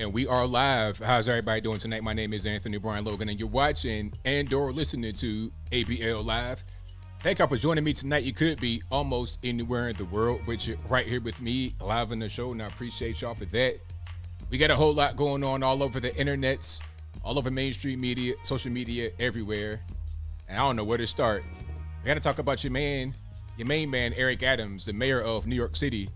And we are live. How's everybody doing tonight? My name is Anthony Brian Logan, and you're watching and/or listening to ABL Live. Thank y'all for joining me tonight. You could be almost anywhere in the world, but you're right here with me live in the show, and I appreciate y'all for that. We got a whole lot going on all over the internets, all over mainstream media, social media, everywhere. And I don't know where to start. We got to talk about your main man, Eric Adams, the mayor of New York City,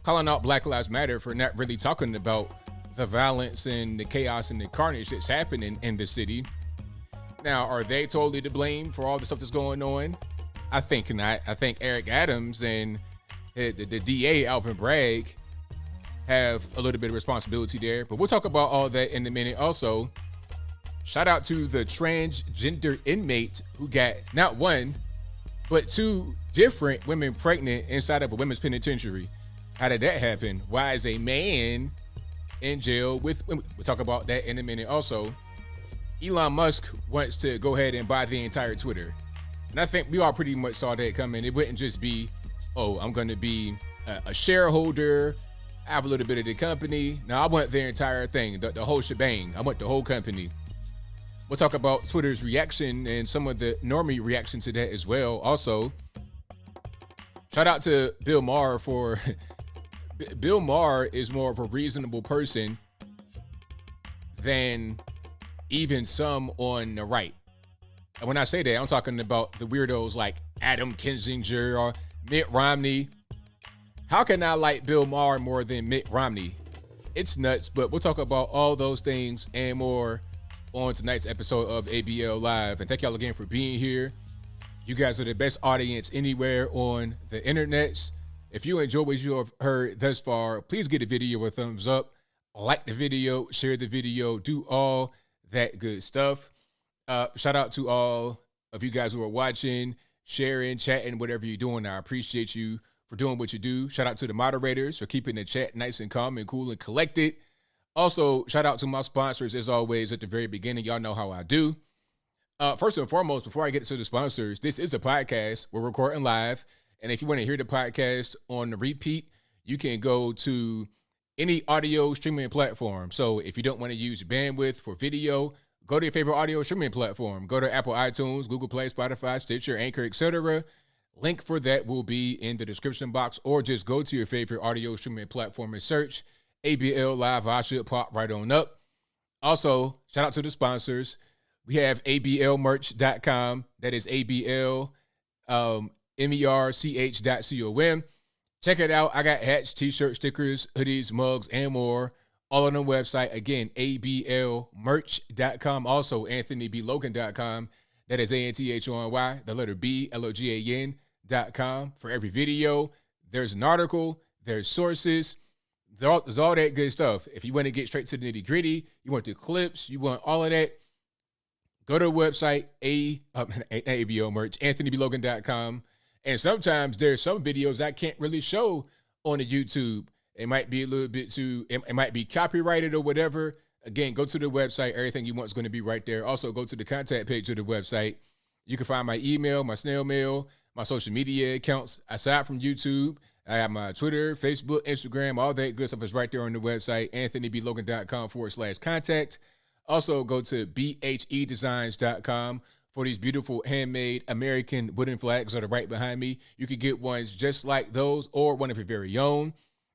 calling out Black Lives Matter for not really talking about the violence and the chaos and the carnage that's happening in the city. Now, are they totally to blame for all the stuff that's going on? I think not. I think Eric Adams and the DA, Alvin Bragg, have a little bit of responsibility there. But we'll talk about all that in a minute. Also, shout out to the transgender inmate who got not one, but two different women pregnant inside of a women's penitentiary. How did that happen? Why is a man in jail with women? We'll talk about that in a minute. Also, Elon Musk wants to go ahead and buy the entire Twitter. And I think we all pretty much saw that coming. It wouldn't just be, oh, I'm going to be a shareholder, I have a little bit of the company. No, I want the entire thing, the whole shebang. I want the whole company. We'll talk about Twitter's reaction and some of the normie reaction to that as well. Also, shout out to Bill Maher for... Bill Maher is more of a reasonable person than even some on the right. And when I say that, I'm talking about the weirdos like Adam Kinzinger or Mitt Romney. How can I like Bill Maher more than Mitt Romney? It's nuts, but we'll talk about all those things and more on tonight's episode of ABL Live. And thank y'all again for being here. You guys are the best audience anywhere on the internets. If you enjoy what you have heard thus far, please give the video a thumbs up, like the video, share the video, do all that good stuff. Shout out to all of you guys who are watching, sharing, chatting, whatever you're doing. I appreciate you for doing what you do. Shout out to the moderators for keeping the chat nice and calm and cool and collected. Also, shout out to my sponsors, as always, at the very beginning. Y'all know how I do. First and foremost, before I get to the sponsors, this is a podcast. We're recording live. And if you want to hear the podcast on the repeat, you can go to any audio streaming platform. So if you don't want to use bandwidth for video, go to your favorite audio streaming platform. Go to Apple iTunes, Google Play, Spotify, Stitcher, Anchor, etc. Link for that will be in the description box, or just go to your favorite audio streaming platform and search ABL Live. I should pop right on up. Also, shout out to the sponsors. We have ablmerch.com. That is ABL merch.com. Check it out. I got hats, t-shirts, stickers, hoodies, mugs, and more all on the website. Again, ablmerch.com. Also, anthonyblogan.com. That is ANTHONY, the letter B, LOGAN.com. For every video, there's an article, there's sources, there's all that good stuff. If you want to get straight to the nitty gritty, you want the clips, you want all of that, go to the website, ABL merch, anthonyblogan.com. And sometimes there's some videos I can't really show on the YouTube. It might be a little bit too, it might be copyrighted or whatever. Again, go to the website. Everything you want is going to be right there. Also, go to the contact page of the website. You can find my email, my snail mail, my social media accounts. Aside from YouTube, I have my Twitter, Facebook, Instagram, all that good stuff is right there on the website, anthonyblogan.com/contact. Also, go to bhedesigns.com for these beautiful handmade American wooden flags that are right behind me. You could get ones just like those or one of your very own.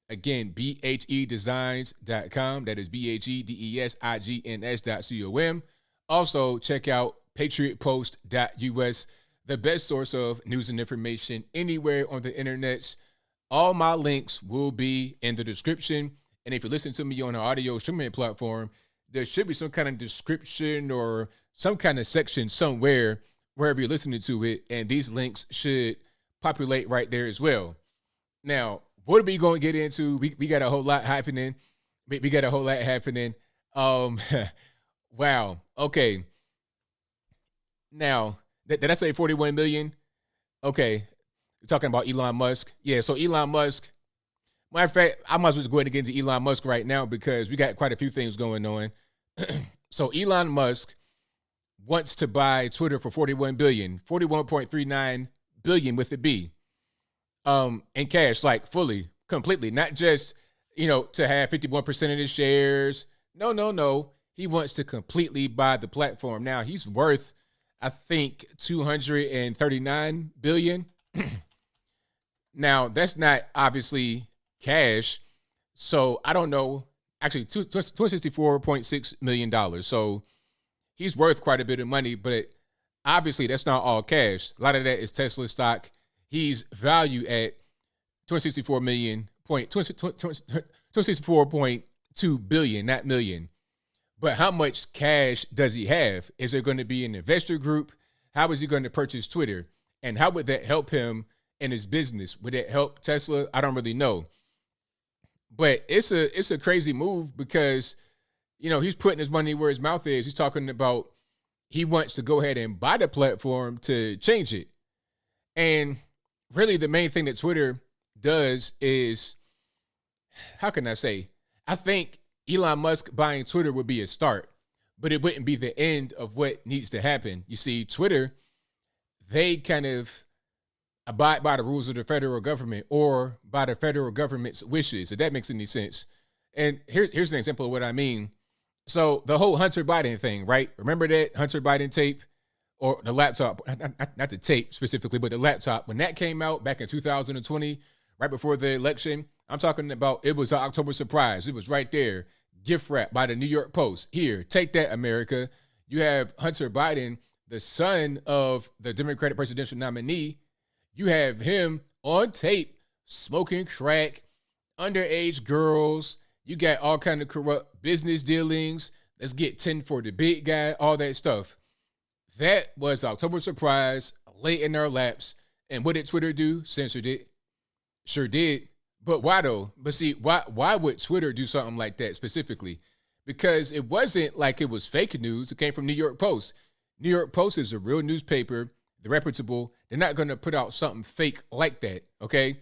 Again, bhedesigns.com. That is BHEDESIGNS.com. Also, check out patriotpost.us, the best source of news and information anywhere on the internet. All my links will be in the description. And if you listen to me on an audio streaming platform, there should be some kind of description or some kind of section somewhere, wherever you're listening to it, and these links should populate right there as well. Now, what are we going to get into? We got a whole lot happening. We got a whole lot happening. Wow. Okay. Now, did I say 41 million? Okay. We're talking about Elon Musk. Yeah, so Elon Musk. Matter of fact, I might as well go ahead and get into Elon Musk right now because we got quite a few things going on. So Elon Musk wants to buy Twitter for 41.39 billion with a B. In cash, like fully, completely, not just, to have 51% of the shares, No. He wants to completely buy the platform. Now he's worth, I think, 239 billion. Now that's not obviously cash. So I don't know. Actually, $264.6 million. So he's worth quite a bit of money, but obviously that's not all cash. A lot of that is Tesla stock. He's valued at 264 million point 264.2 billion, not million. But how much cash does he have? Is there going to be an investor group? How is he going to purchase Twitter? And how would that help him in his business? Would it help Tesla? I don't really know. But it's a crazy move because, he's putting his money where his mouth is. He's talking about he wants to go ahead and buy the platform to change it. And really the main thing that Twitter does is, how can I say? I think Elon Musk buying Twitter would be a start, but it wouldn't be the end of what needs to happen. You see, Twitter, they kind of abide by the rules of the federal government or by the federal government's wishes, if that makes any sense. And here's an example of what I mean. So the whole Hunter Biden thing, right? Remember that Hunter Biden tape or the laptop, not the tape specifically, but the laptop. When that came out back in 2020, right before the election, I'm talking about it was an October surprise. It was right there. Gift wrap by the New York Post. Here, take that, America. You have Hunter Biden, the son of the Democratic presidential nominee. You have him on tape smoking crack, underage girls. You got all kind of corrupt business dealings. Let's get 10 for the big guy, all that stuff. That was October surprise, late in our laps. And what did Twitter do? Censored it. Sure did. But why though? But see, why would Twitter do something like that specifically? Because it wasn't like it was fake news. It came from New York Post. New York Post is a real newspaper. They're reputable. They're not going to put out something fake like that, okay?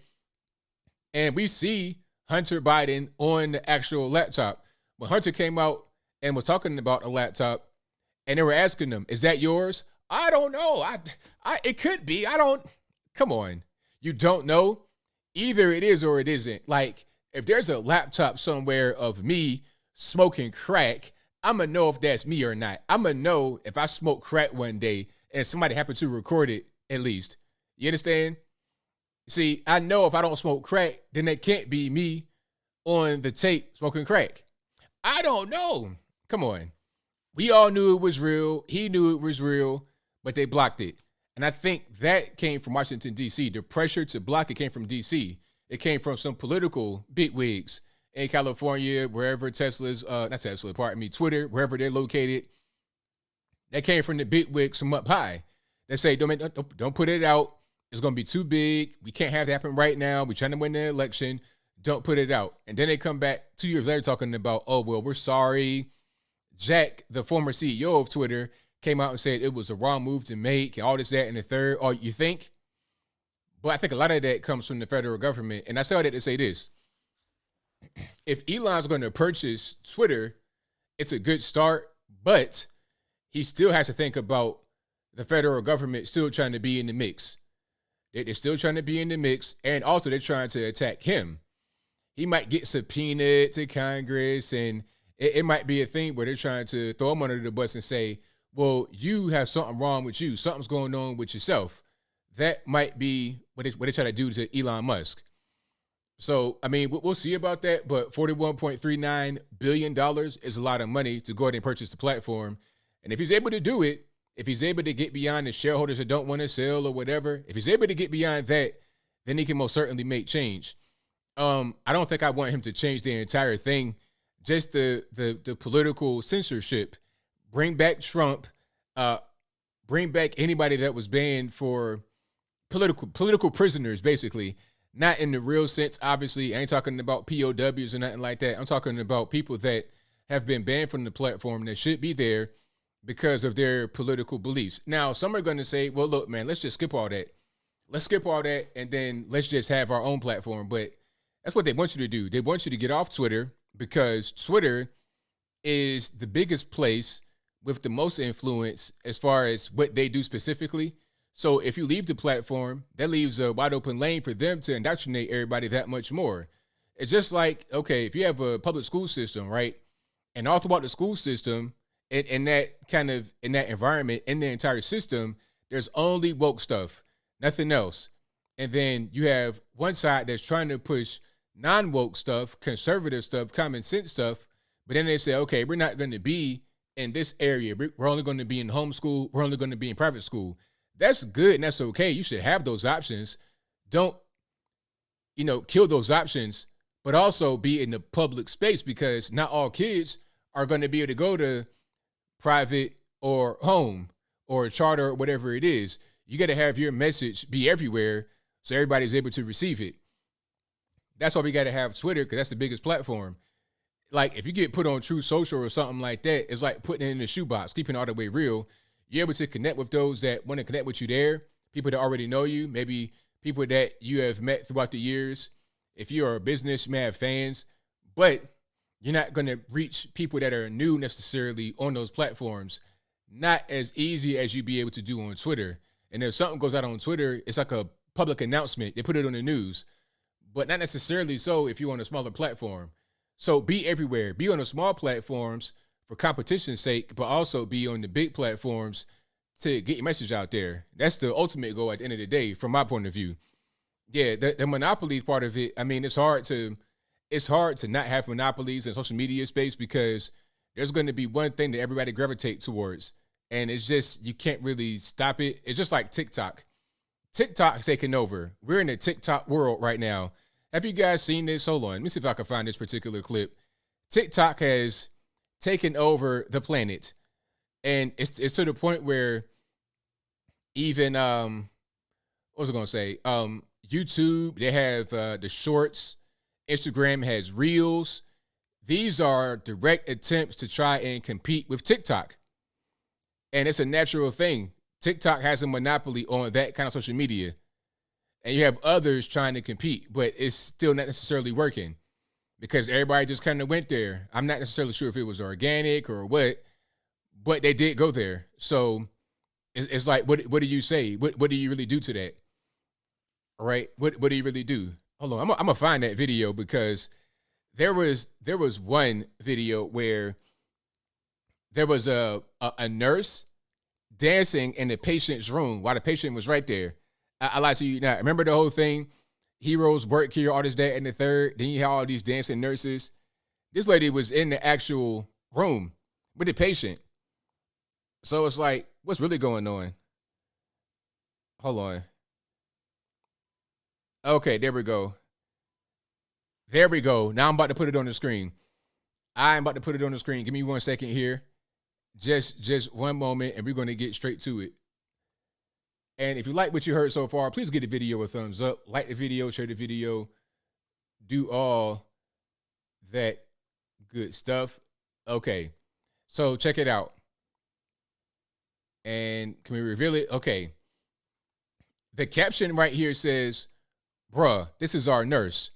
And we see Hunter Biden on the actual laptop. When Hunter came out and was talking about a laptop, and they were asking him, "Is that yours?" I don't know. It could be. Come on. You don't know? Either it is or it isn't. Like, if there's a laptop somewhere of me smoking crack, I'm going to know if that's me or not. I'm going to know if I smoke crack one day and somebody happened to record it, at least. You understand? See, I know if I don't smoke crack, then it can't be me on the tape smoking crack. I don't know. Come on. We all knew it was real. He knew it was real, but they blocked it. And I think that came from Washington, D.C. The pressure to block it came from D.C. It came from some political bigwigs in California, wherever Twitter, wherever they're located. That came from the bigwigs from up high. They say, don't put it out. It's going to be too big. We can't have it happen right now. We're trying to win the election. Don't put it out. And then they come back 2 years later talking about, oh, well, we're sorry. Jack, the former CEO of Twitter, came out and said it was a wrong move to make, and all this, that, and the third. Or you think? But I think a lot of that comes from the federal government. And I say all that to say this. If Elon's going to purchase Twitter, it's a good start, but he still has to think about the federal government still trying to be in the mix. They're still trying to be in the mix, and also they're trying to attack him. He might get subpoenaed to Congress, and it might be a thing where they're trying to throw him under the bus and say, well, you have something wrong with you. Something's going on with yourself. That might be what they try to do to Elon Musk. So, I mean, we'll see about that, but $41.39 billion is a lot of money to go ahead and purchase the platform. And if he's able to do it, if he's able to get beyond the shareholders that don't want to sell or whatever, if he's able to get beyond that, then he can most certainly make change. I don't think I want him to change the entire thing, just the political censorship. Bring back Trump, bring back anybody that was banned for political prisoners, basically. Not in the real sense, obviously. I ain't talking about POWs or nothing like that. I'm talking about people that have been banned from the platform that should be there because of their political beliefs. Now, some are going to say, well, look, man, let's just skip all that. Let's skip all that, and then let's just have our own platform. But that's what they want you to do. They want you to get off Twitter because Twitter is the biggest place with the most influence as far as what they do specifically. So if you leave the platform, that leaves a wide open lane for them to indoctrinate everybody that much more. It's just like, okay, if you have a public school system, right? And all throughout the school system, in that environment, in the entire system, there's only woke stuff, nothing else. And then you have one side that's trying to push non-woke stuff, conservative stuff, common sense stuff. But then they say, okay, we're not going to be in this area. We're only going to be in homeschool. We're only going to be in private school. That's good and that's okay. You should have those options. Don't, kill those options, but also be in the public space, because not all kids are going to be able to go to private or home or charter or whatever it is. You got to have your message be everywhere so everybody's able to receive it. That's why we got to have Twitter, because that's the biggest platform. Like, if you get put on True Social or something like that, it's like putting it in a shoebox, keeping it all the way real. You're able to connect with those that want to connect with you there, people that already know you, maybe people that you have met throughout the years. If you're a business, you may have fans, but you're not going to reach people that are new necessarily on those platforms. Not as easy as you'd be able to do on Twitter. And if something goes out on Twitter, it's like a public announcement. They put it on the news, but not necessarily so if you're on a smaller platform. So be everywhere. Be on the small platforms for competition's sake, but also be on the big platforms to get your message out there. That's the ultimate goal at the end of the day, from my point of view. Yeah, the monopoly part of it, I mean, it's hard to not have monopolies in social media space, because there's going to be one thing that everybody gravitates towards. And it's just, you can't really stop it. It's just like TikTok. TikTok's taking over. We're in a TikTok world right now. Have you guys seen this? Hold on. Let me see if I can find this particular clip. TikTok has taken over the planet. And it's to the point where even, what was I going to say? YouTube, they have the shorts. Instagram has reels. These are direct attempts to try and compete with TikTok. And it's a natural thing. TikTok has a monopoly on that kind of social media. And you have others trying to compete, but it's still not necessarily working, because everybody just kind of went there. I'm not necessarily sure if it was organic or what, but they did go there. So it's like, what do you say? What do you really do to that? All right. What do you really do? Hold on. I'm going to find that video, because there was one video where there was a nurse dancing in the patient's room while the patient was right there. I lied to you now. Remember the whole thing? Heroes work here, all this, that, and the third. Then you have all these dancing nurses. This lady was in the actual room with the patient. So it's like, what's really going on? Hold on. Okay, there we go. There we go. Now I'm about to put it on the screen. I'm about to put it on the screen. Give me 1 second here. Just one moment, and we're going to get straight to it. And if you like what you heard so far, please give the video a thumbs up. Like the video, share the video. Do all that good stuff. Okay, so check it out. And can we reveal it? Okay. The caption right here says, "Bruh, this is our nurse.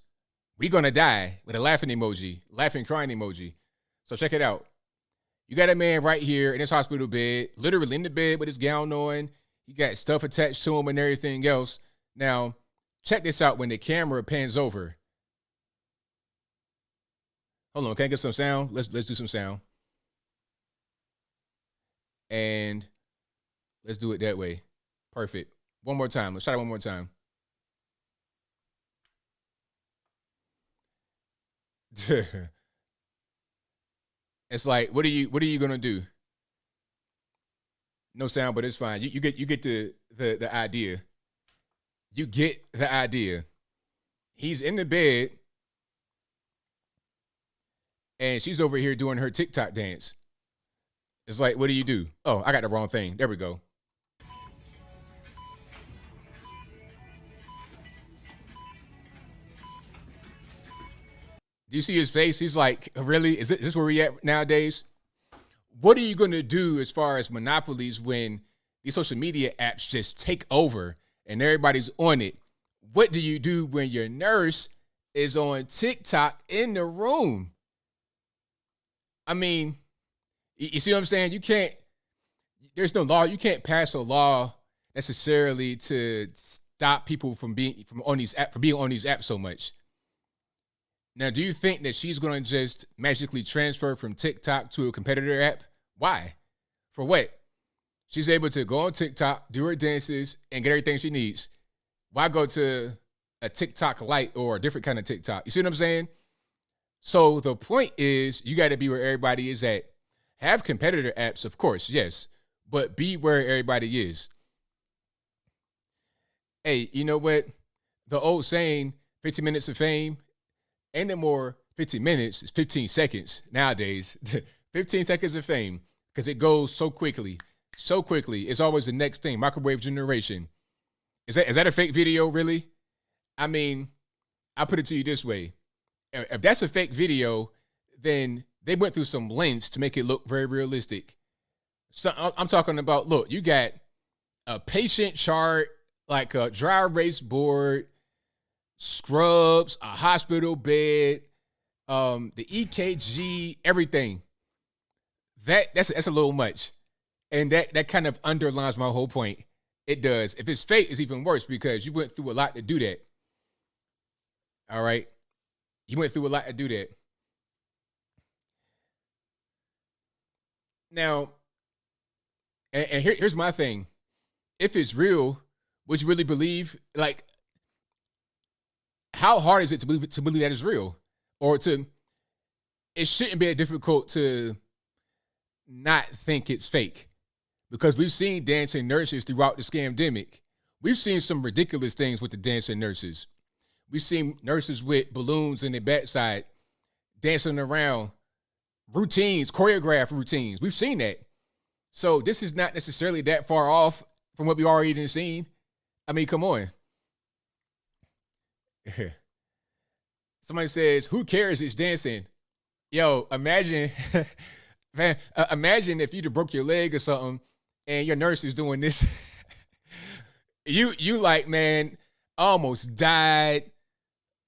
We gonna die," with a laughing emoji, laughing, crying emoji. So check it out. You got a man right here in his hospital bed, literally in the bed with his gown on. He got stuff attached to him and everything else. Now, check this out when the camera pans over. Hold on, can I get some sound? Let's do some sound. And let's do it that way. Perfect. One more time. Let's try it one more time. It's like, what are you gonna do? No sound, but it's fine. You get the idea. You get the idea. He's in the bed, and she's over here doing her TikTok dance. It's like, what do you do? Oh, I got the wrong thing. There we go. Do you see his face? He's like, really? Is this where we at nowadays? What are you going to do as far as monopolies when these social media apps just take over and everybody's on it? What do you do when your nurse is on TikTok in the room? I mean, you see what I'm saying? There's no law. You can't pass a law necessarily to stop people from being on these apps so much. Now, do you think that she's going to just magically transfer from TikTok to a competitor app? Why? For what? She's able to go on TikTok, do her dances, and get everything she needs. Why go to a TikTok Lite or a different kind of TikTok? You see what I'm saying? So the point is, you got to be where everybody is at. Have competitor apps, of course, yes, but be where everybody is. Hey, you know what? The old saying, 15 minutes of fame, ain't no more 15 minutes, it's 15 seconds nowadays. 15 seconds of fame, because it goes so quickly. So quickly. It's always the next thing. Microwave generation. Is that a fake video, really? I mean, I'll put it to you this way. If that's a fake video, then they went through some lengths to make it look very realistic. So I'm talking about, look, you got a patient chart, like a dry erase board, scrubs, a hospital bed, the EKG, everything. That's a little much. And that kind of underlines my whole point. It does. If it's fake, it's even worse because you went through a lot to do that. All right? You went through a lot to do that. Now, and here's my thing. If it's real, would you really believe, like, how hard is it to believe that it's real? Or it shouldn't be difficult to not think it's fake. Because we've seen dancing nurses throughout the scamdemic. We've seen some ridiculous things with the dancing nurses. We've seen nurses with balloons in their backside dancing around, routines, choreographed routines. We've seen that. So this is not necessarily that far off from what we already seen. I mean, come on. Somebody says, who cares? It's dancing. Yo, imagine, man, imagine if you'd have broke your leg or something and your nurse is doing this. you like, man, I almost died.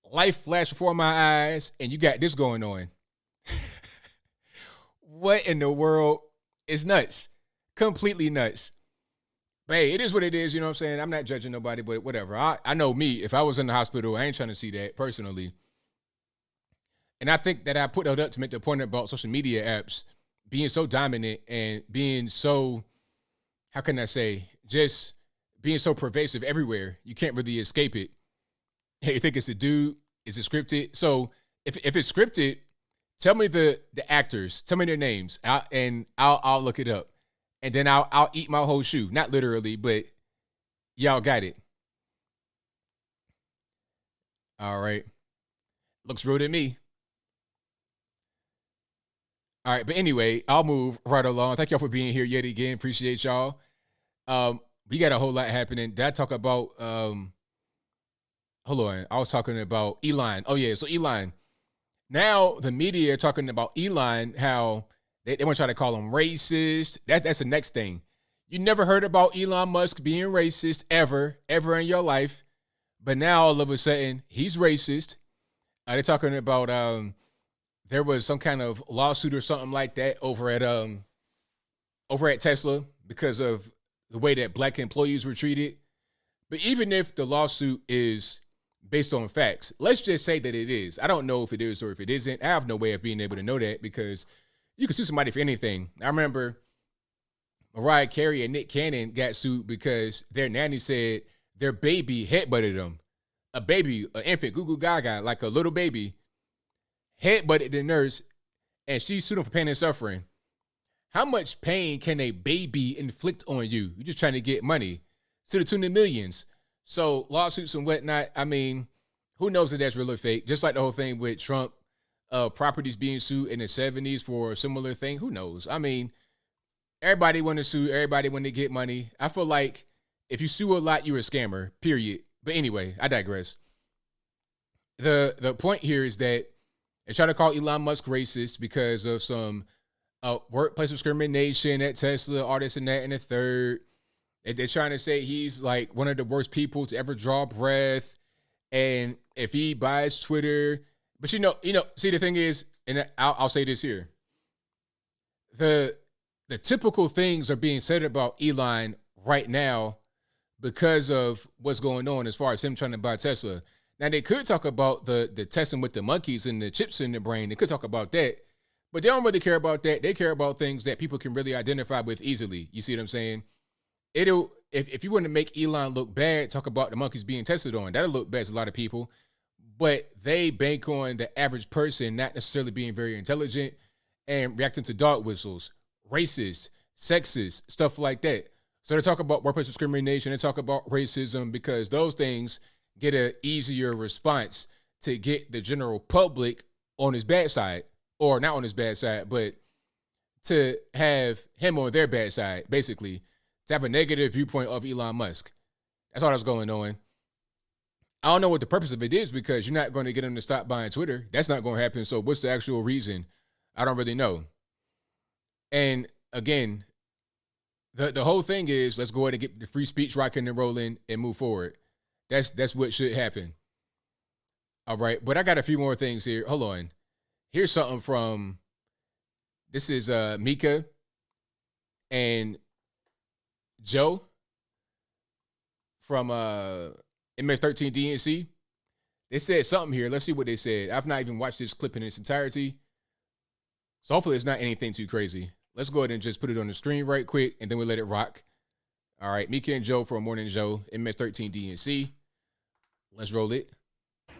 Life flashed before my eyes, and you got this going on. What in the world? It's nuts. Completely nuts. But hey, it is what it is, you know what I'm saying? I'm not judging nobody, but whatever. I know me, if I was in the hospital, I ain't trying to see that personally. And I think that I put that up to make the point about social media apps being so dominant and being so, how can I say, just being so pervasive everywhere. You can't really escape it. Hey, you think it's a dude? Is it scripted? So if it's scripted, tell me the actors. Tell me their names, I'll look it up, and then I'll eat my whole shoe. Not literally, but y'all got it. All right, looks real to me. All right, but anyway, I'll move right along. Thank y'all for being here yet again. Appreciate y'all. We got a whole lot happening. Did I talk about? Hold on, I was talking about Elon. Oh yeah, so Elon. Now the media are talking about Elon, how they want to try to call him racist. That's the next thing. You never heard about Elon Musk being racist ever in your life, but now all of a sudden he's racist. They're talking about there was some kind of lawsuit or something like that over at Tesla because of the way that black employees were treated. But even if the lawsuit is based on facts, let's just say that it is. I don't know if it is or if it isn't. I have no way of being able to know that because you can sue somebody for anything. I remember Mariah Carey and Nick Cannon got sued because their nanny said their baby headbutted them. A baby, an infant, Goo Goo Gaga, like a little baby, headbutted the nurse, and she sued them for pain and suffering. How much pain can a baby inflict on you? You're just trying to get money to the tune of millions. So lawsuits and whatnot, I mean, who knows if that's real or fake? Just like the whole thing with Trump, properties being sued in the 70s for a similar thing. Who knows? I mean, everybody want to sue. Everybody want to get money. I feel like if you sue a lot, you're a scammer, period. But anyway, I digress. The point here is that they try to call Elon Musk racist because of some workplace discrimination at Tesla, all this and that and the third. They're trying to say he's like one of the worst people to ever draw breath. And if he buys Twitter, but you know, see, the thing is, and I'll say this here. The typical things are being said about Elon right now because of what's going on as far as him trying to buy Tesla. Now they could talk about the testing with the monkeys and the chips in the brain. They could talk about that, but they don't really care about that. They care about things that people can really identify with easily. You see what I'm saying? It'll if you want to make Elon look bad, talk about the monkeys being tested on. That'll look bad to a lot of people. But they bank on the average person not necessarily being very intelligent and reacting to dog whistles, racist, sexist, stuff like that. So they talk about workplace discrimination, they talk about racism, because those things get an easier response to get the general public on his bad side, or not on his bad side, but to have him on their bad side, basically, to have a negative viewpoint of Elon Musk. That's all that's going on. I don't know what the purpose of it is, because you're not going to get him to stop buying Twitter. That's not going to happen. So what's the actual reason? I don't really know. And again, the whole thing is, let's go ahead and get the free speech rocking and rolling and move forward. That's what should happen. All right. But I got a few more things here. Hold on. Here's something from, this is Mika and Joe from Inmates 13 DNC. They said something here. Let's see what they said. I've not even watched this clip in its entirety, so hopefully it's not anything too crazy. Let's go ahead and just put it on the screen right quick, and then we'll let it rock. All right, Mika and Joe for a morning Joe, Inmates 13 DNC. Let's roll it.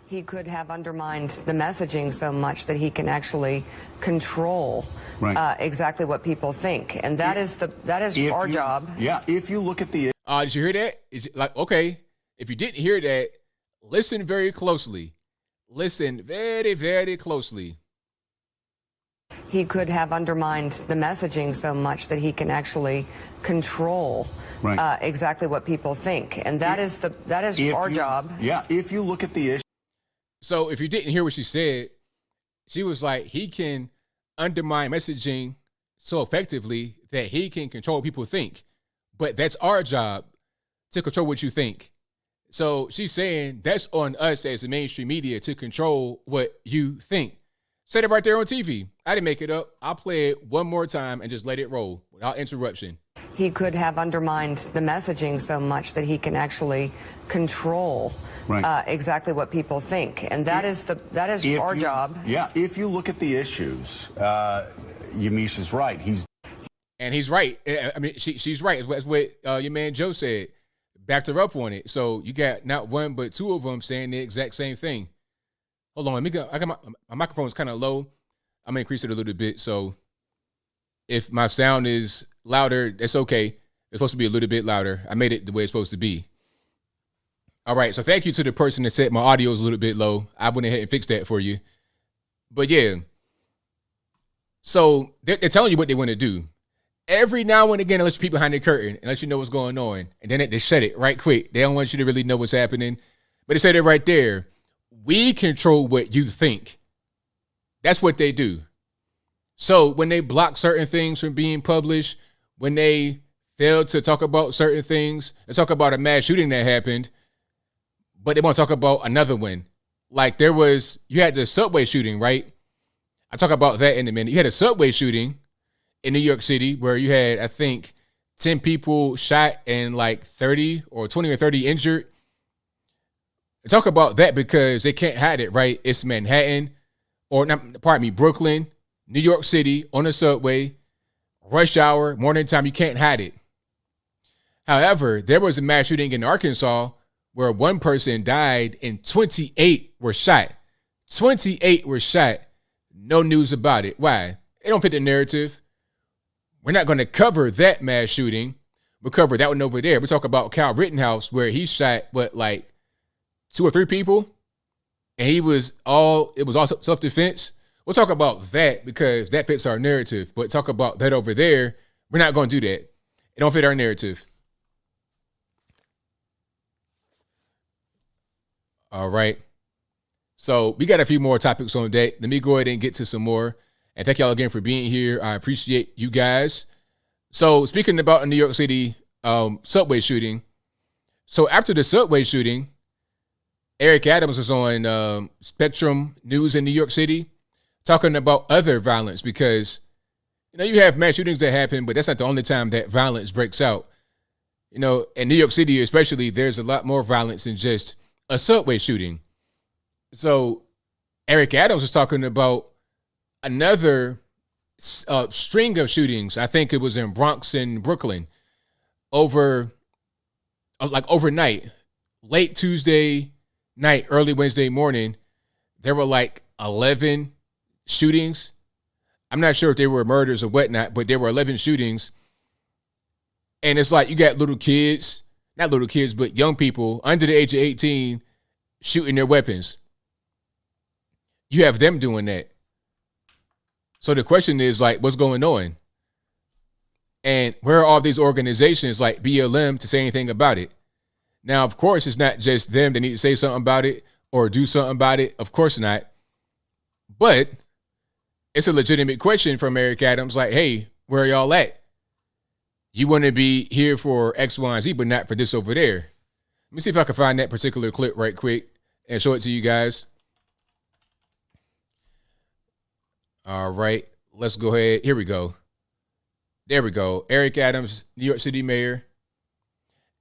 He could have undermined the messaging so much that he can actually control exactly what people think, and that is our job. Yeah, if you look at the. Did you hear that? It's like, okay, if you didn't hear that, listen very closely. Listen very, very closely. He could have undermined the messaging so much that he can actually control exactly what people think, and that is our job. Yeah, if you look at the issue. So if you didn't hear what she said, she was like, he can undermine messaging so effectively that he can control what people think. But that's our job, to control what you think. So she's saying that's on us as the mainstream media to control what you think. Said it right there on TV. I didn't make it up. I'll play it one more time and just let it roll without interruption. He could have undermined the messaging so much that he can actually control exactly what people think, and that is our job. Yeah, if you look at the issues, Yamiche is right. He's right. I mean, she's right. That's what your man Joe said. Backed her up on it. So you got not one but two of them saying the exact same thing. Hold on, I got my microphone's kind of low. I'm gonna increase it a little bit. So if my sound is louder, that's okay. It's supposed to be a little bit louder. I made it the way it's supposed to be. All right. So thank you to the person that said my audio is a little bit low. I went ahead and fixed that for you. But yeah. So they're telling you what they want to do. Every now and again, they let you peek behind the curtain and let you know what's going on. And then they shut it right quick. They don't want you to really know what's happening. But they said it right there. We control what you think. That's what they do. So when they block certain things from being published, when they fail to talk about certain things, they talk about a mass shooting that happened, but they want to talk about another one. Like you had the subway shooting, right? I'll talk about that in a minute. You had a subway shooting in New York City where you had, I think, 10 people shot and like 30 or 20 or 30 injured. Talk about that because they can't hide it, right? It's Manhattan, Brooklyn, New York City, on the subway, rush hour, morning time. You can't hide it. However, there was a mass shooting in Arkansas where one person died and 28 were shot. 28 were shot. No news about it. Why? It don't fit the narrative. We're not going to cover that mass shooting. We'll cover that one over there. We talk about Kyle Rittenhouse where he shot, 2 or 3 people, and it was all self-defense. We'll talk about that because that fits our narrative. But talk about that over there, we're not going to do that. It don't fit our narrative. All right. So we got a few more topics on deck. Let me go ahead and get to some more. And thank y'all again for being here. I appreciate you guys. So speaking about a New York City subway shooting. So after the subway shooting, Eric Adams was on Spectrum News in New York City talking about other violence because, you have mass shootings that happen, but that's not the only time that violence breaks out. In New York City especially, there's a lot more violence than just a subway shooting. So Eric Adams was talking about another string of shootings. I think it was in Bronx and Brooklyn overnight, late Tuesday night, early Wednesday morning. There were like 11 shootings. I'm not sure if they were murders or whatnot, but there were 11 shootings. And it's like you got little kids, not little kids, but young people under the age of 18 shooting their weapons. You have them doing that. So the question is, like, what's going on? And where are all these organizations like BLM to say anything about it? Now, of course, it's not just them that need to say something about it or do something about it. Of course not. But it's a legitimate question from Eric Adams, like, hey, where are y'all at? You want to be here for X, Y, and Z, but not for this over there. Let me see if I can find that particular clip right quick and show it to you guys. All right, let's go ahead. Here we go. There we go. Eric Adams, New York City mayor.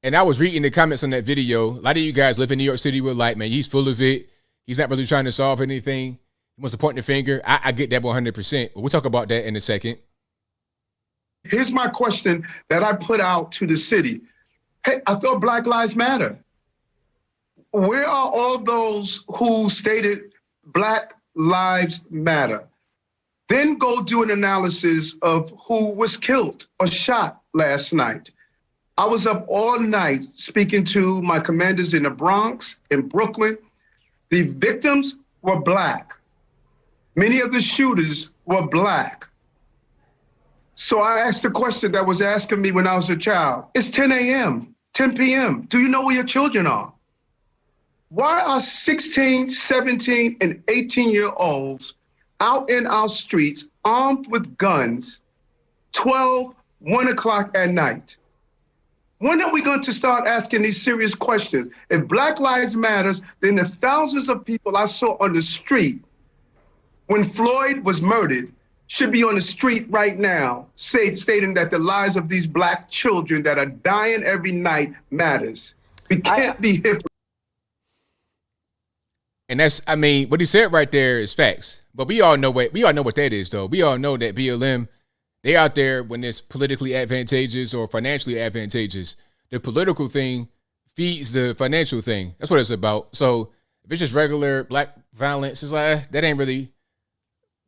And I was reading the comments on that video. A lot of you guys live in New York City were like, man, he's full of it. He's not really trying to solve anything. He wants to point the finger. I get that 100%. But we'll talk about that in a second. Here's my question that I put out to the city. Hey, I thought Black Lives Matter. Where are all those who stated Black Lives Matter? Then go do an analysis of who was killed or shot last night. I was up all night speaking to my commanders in the Bronx, in Brooklyn. The victims were Black. Many of the shooters were Black. So I asked the question that was asking me when I was a child. It's 10 a.m., 10 p.m. Do you know where your children are? Why are 16, 17, and 18-year-olds out in our streets, armed with guns, 12, 1 o'clock at night? When are we going to start asking these serious questions? If Black Lives Matters, then the thousands of people I saw on the street when Floyd was murdered should be on the street right now, stating that the lives of these Black children that are dying every night matters. We can't be hypocrites. And that's, I mean, what he said right there is facts. But we all know what that is, though. We all know that BLM, they out there when it's politically advantageous or financially advantageous. The political thing feeds the financial thing. That's what it's about. So if it's just regular Black violence, it's like that ain't really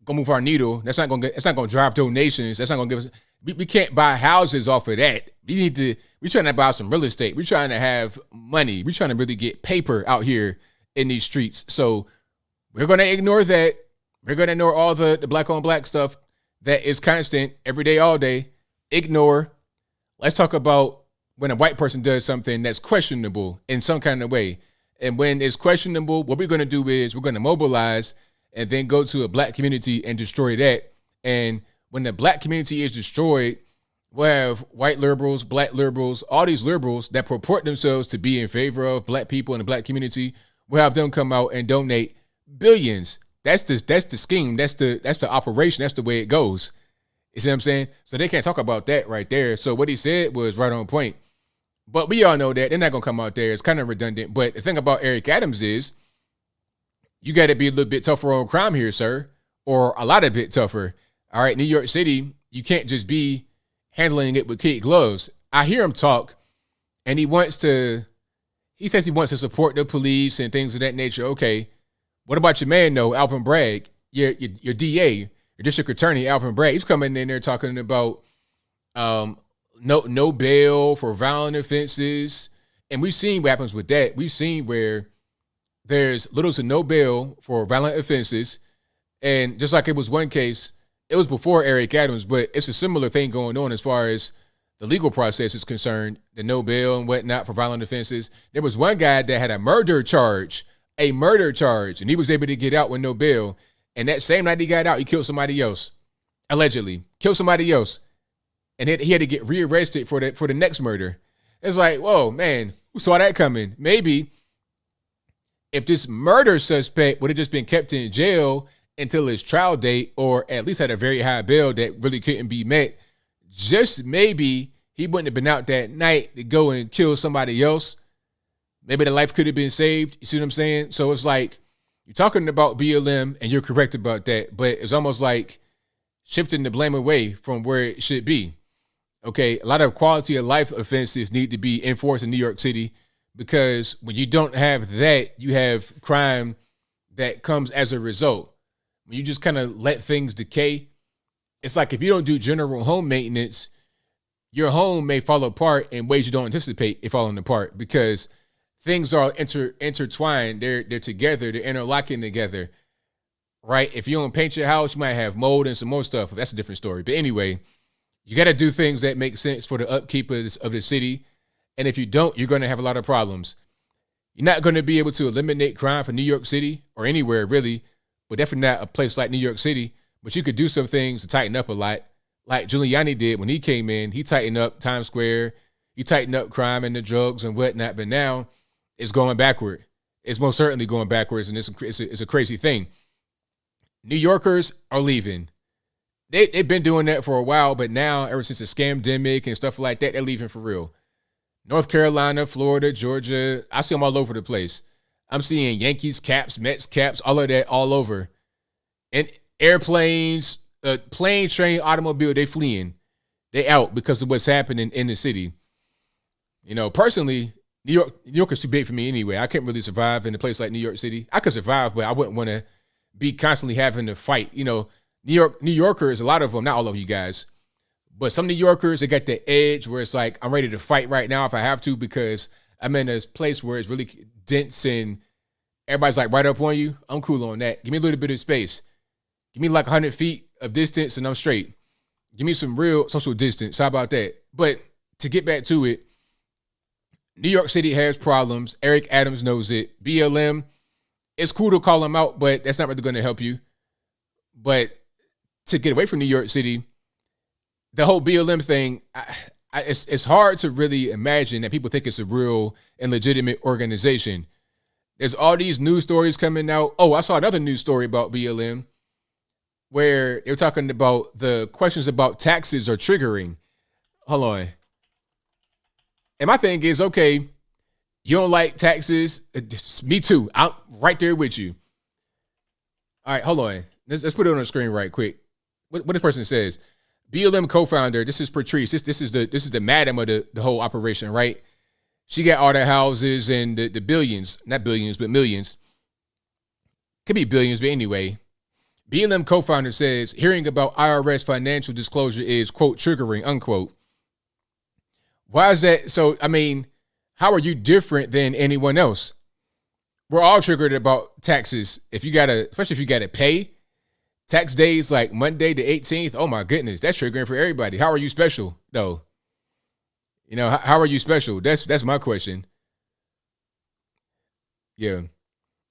gonna move our needle. It's not gonna drive donations. That's not gonna give us. We can't buy houses off of that. We're trying to buy some real estate. We're trying to have money. We're trying to really get paper out here in these streets. So we're going to ignore that. We're going to ignore all the Black on Black stuff that is constant every day, all day. Ignore. Let's talk about when a white person does something that's questionable in some kind of way. And when it's questionable, what we're going to do is we're going to mobilize and then go to a Black community and destroy that. And when the Black community is destroyed, we'll have white liberals, Black liberals, all these liberals that purport themselves to be in favor of Black people in the Black community. We'll have them come out and donate billions. That's the scheme. That's the operation. That's the way it goes. You see what I'm saying? So they can't talk about that right there. So what he said was right on point. But we all know that they're not going to come out there. It's kind of redundant. But the thing about Eric Adams is you got to be a little bit tougher on crime here, sir, or a lot of bit tougher. All right, New York City, you can't just be handling it with kid gloves. I hear him talk, and he says he wants to support the police and things of that nature. Okay, what about your man, though, Alvin Bragg, your DA, your district attorney, Alvin Bragg? He's coming in there talking about no bail for violent offenses. And we've seen what happens with that. We've seen where there's little to no bail for violent offenses. And just like it was one case, it was before Eric Adams, but it's a similar thing going on as far as the legal process is concerned, the no bail and whatnot for violent offenses. There was one guy that had a murder charge, and he was able to get out with no bail. And that same night he got out, he killed somebody else, allegedly killed somebody else. And he had to get rearrested for the next murder. It's like, whoa, man, who saw that coming? Maybe if this murder suspect would have just been kept in jail until his trial date, or at least had a very high bail that really couldn't be met, just maybe he wouldn't have been out that night to go and kill somebody else. Maybe the life could have been saved. You see what I'm saying? So it's like, you're talking about BLM, and you're correct about that, but it's almost like shifting the blame away from where it should be. Okay, a lot of quality of life offenses need to be enforced in New York City, because when you don't have that, you have crime that comes as a result. When you just kind of let things decay, it's like if you don't do general home maintenance, your home may fall apart in ways you don't anticipate it falling apart, because things are intertwined. They're together. They're interlocking together, right? If you don't paint your house, you might have mold and some more stuff. That's a different story. But anyway, you got to do things that make sense for the upkeep of the city. And if you don't, you're going to have a lot of problems. You're not going to be able to eliminate crime from New York City or anywhere really, but definitely not a place like New York City. But you could do some things to tighten up a lot, like Giuliani did when he came in. He tightened up Times Square. He tightened up crime and the drugs and whatnot. But now it's going backward. It's most certainly going backwards, and it's a crazy thing. New Yorkers are leaving. They've been doing that for a while, but now, ever since the scamdemic and stuff like that, they're leaving for real. North Carolina, Florida, Georgia, I see them all over the place. I'm seeing Yankees caps, Mets caps, all of that all over. And airplanes, plane, train, automobile, they fleeing. They out because of what's happening in the city. You know, personally, New York is too big for me anyway. I can't really survive in a place like New York City. I could survive, but I wouldn't want to be constantly having to fight. You know, New Yorkers, a lot of them, not all of you guys, but some New Yorkers, they got the edge where it's like, I'm ready to fight right now if I have to, because I'm in a place where it's really dense and everybody's like right up on you. I'm cool on that. Give me a little bit of space. Give me like 100 feet of distance and I'm straight. Give me some real social distance. How about that? But to get back to it, New York City has problems. Eric Adams knows it. BLM, it's cool to call them out, but that's not really going to help you. But to get away from New York City, the whole BLM thing, it's hard to really imagine that people think it's a real and legitimate organization. There's all these news stories coming out. Oh, I saw another news story about BLM where they were talking about the questions about taxes are triggering. Hold on. And my thing is, okay, you don't like taxes. Me too. I'm right there with you. All right, hold on. Let's put it on the screen right quick. What this person says. BLM co-founder, this is Patrice. This is the madam of the whole operation, right? She got all the houses and the billions, not billions, but millions. Could be billions, but anyway. BLM co-founder says hearing about IRS financial disclosure is, quote, triggering, unquote. Why is that? So, I mean, how are you different than anyone else? We're all triggered about taxes. Especially if you gotta pay. Tax days like Monday the 18th. Oh my goodness, that's triggering for everybody. How are you special though? You know, how are you special? That's my question. Yeah.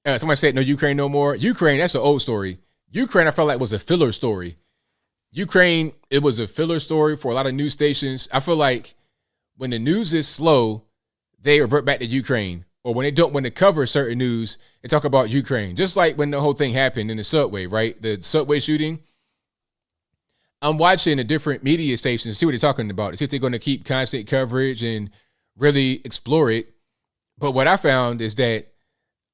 Somebody said no Ukraine no more. Ukraine, that's an old story. Ukraine, I felt like was a filler story. Ukraine, it was a filler story for a lot of news stations. I feel like when the news is slow, they revert back to Ukraine. Or when they don't want to cover certain news, they talk about Ukraine. Just like when the whole thing happened in the subway, right? The subway shooting. I'm watching the different media stations to see what they're talking about, to see if they're going to keep constant coverage and really explore it. But what I found is that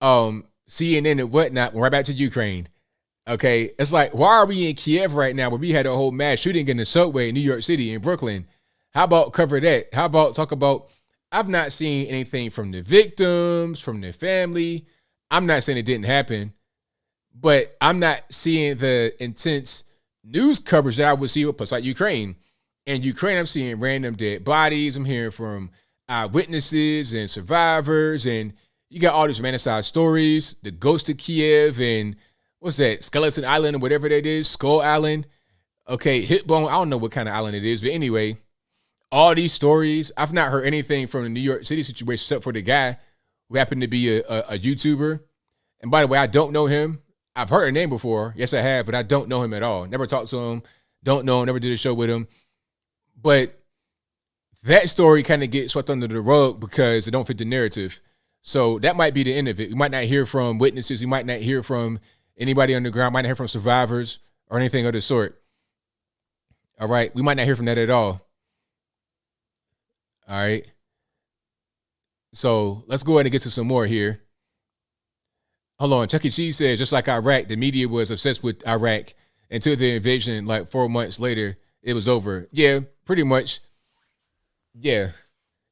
CNN and whatnot went right back to Ukraine. Okay, it's like, why are we in Kiev right now where we had a whole mass shooting in the subway in New York City, in Brooklyn? How about cover that? How about talk about, I've not seen anything from the victims, from their family. I'm not saying it didn't happen, but I'm not seeing the intense news coverage that I would see with places like Ukraine. In Ukraine, I'm seeing random dead bodies. I'm hearing from eyewitnesses and survivors, and you got all these romanticized stories, the ghost of Kiev, and what's that, Skeleton Island or whatever that is, Skull Island. Okay, Hitbone, I don't know what kind of island it is, but anyway, all these stories, I've not heard anything from the New York City situation except for the guy who happened to be a YouTuber. And by the way, I don't know him. I've heard her name before. Yes, I have, but I don't know him at all. Never talked to him. Don't know him. Never did a show with him. But that story kind of gets swept under the rug because it don't fit the narrative. So that might be the end of it. We might not hear from witnesses. We might not hear from anybody on the ground. Might not hear from survivors or anything of the sort. All right. We might not hear from that at all. All right. So let's go ahead and get to some more here. hold on. Chuck E. Cheese says, just like Iraq, the media was obsessed with Iraq until the invasion, like 4 months later, it was over. Yeah, pretty much. Yeah.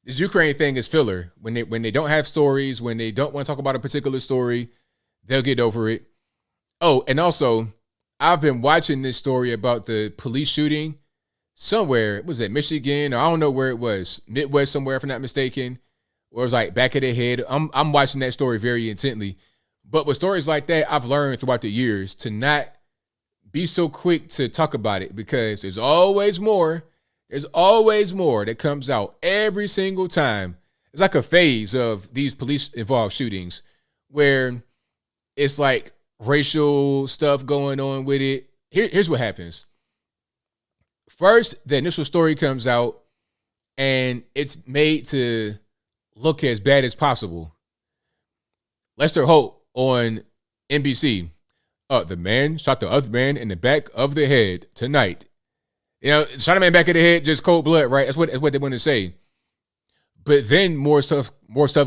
This Ukraine thing is filler. When they don't have stories, when they don't want to talk about a particular story, they'll get over it. Oh, and also, I've been watching this story about the police shooting somewhere. Was it Michigan? Or I don't know where it was. Midwest somewhere, if I'm not mistaken. Or it was like back of the head. I'm watching that story very intently. But with stories like that, I've learned throughout the years to not be so quick to talk about it, because there's always more. There's always more that comes out every single time. It's like a phase of these police-involved shootings where it's like racial stuff going on with it. Here's what happens. First, the initial story comes out, and it's made to look as bad as possible. Lester Holt on NBC. The man shot the other man in the back of the head tonight. You know, shot a man back of the head, just cold blood, right? That's what they want to say. But then more stuff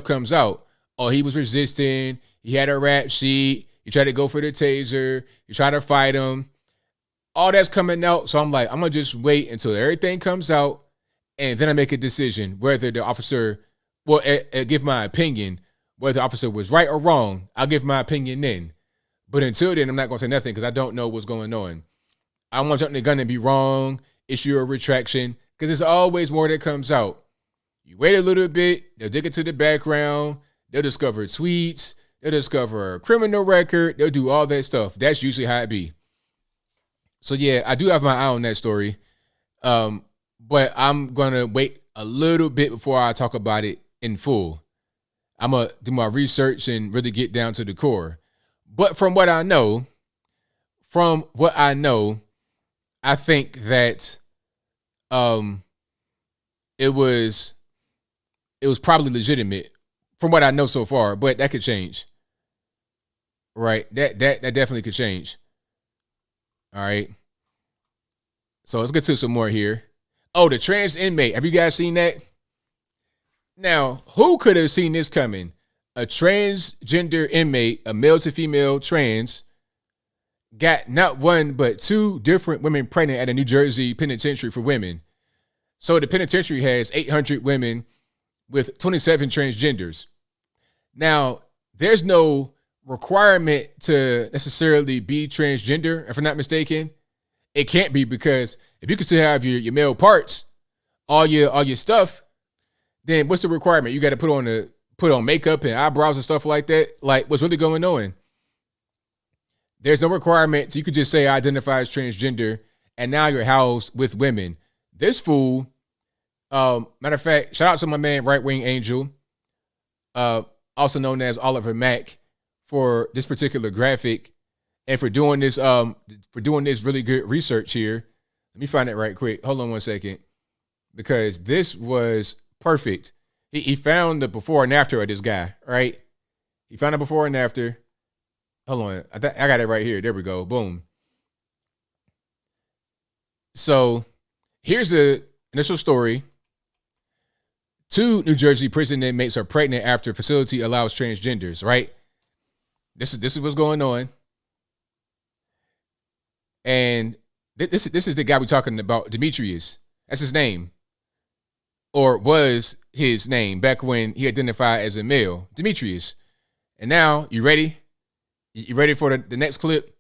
comes out. Oh, he was resisting. He had a rap sheet. He tried to go for the taser. He tried to fight him. All that's coming out. So I'm like, I'm going to just wait until everything comes out, and then I make a decision whether the officer, well, give my opinion, whether the officer was right or wrong. I'll give my opinion then. But until then, I'm not going to say nothing because I don't know what's going on. I want to jump the gun and be wrong, issue a retraction, because there's always more that comes out. You wait a little bit, they'll dig into the background, they'll discover tweets, they'll discover a criminal record, they'll do all that stuff. That's usually how it be. So yeah, I do have my eye on that story, but I'm going to wait a little bit before I talk about it in full. I'm going to do my research and really get down to the core. But from what I know, I think that it was probably legitimate from what I know so far, but that could change. Right? That definitely could change. All right. So let's get to some more here. Oh, the trans inmate. Have you guys seen that? Now, who could have seen this coming? A transgender inmate, a male to female trans, got not one but two different women pregnant at a New Jersey penitentiary for women. So the penitentiary has 800 women with 27 transgenders. Now, there's no requirement to necessarily be transgender, if I'm not mistaken. It can't be, because if you can still have your male parts, all your stuff, then what's the requirement? You got to put on makeup and eyebrows and stuff like that. Like, what's really going on? There's no requirement. So you could just say I identify as transgender, and now you're housed with women. This fool, matter of fact, shout out to my man, Right Wing Angel, also known as Oliver Mack, for this particular graphic and for doing this really good research here. Let me find it right quick. Hold on one second, because this was perfect. He found the before and after of this guy, right? He found the before and after. Hold on. I got it right here. There we go. Boom. So here's the initial story. 2 New Jersey prison inmates are pregnant after facility allows transgenders, right? This is what's going on. And this is the guy we're talking about, Demetrius. That's his name. Or was his name back when he identified as a male, Demetrius. And now, you ready? You ready for the next clip?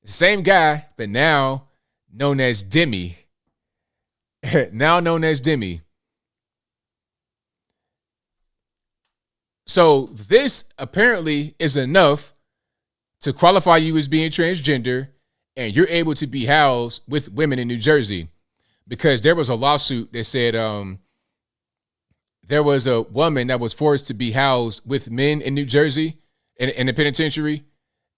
Same guy, but now known as Demi. Now known as Demi. So this apparently is enough to qualify you as being transgender, and you're able to be housed with women in New Jersey. Because there was a lawsuit that said there was a woman that was forced to be housed with men in New Jersey in the penitentiary.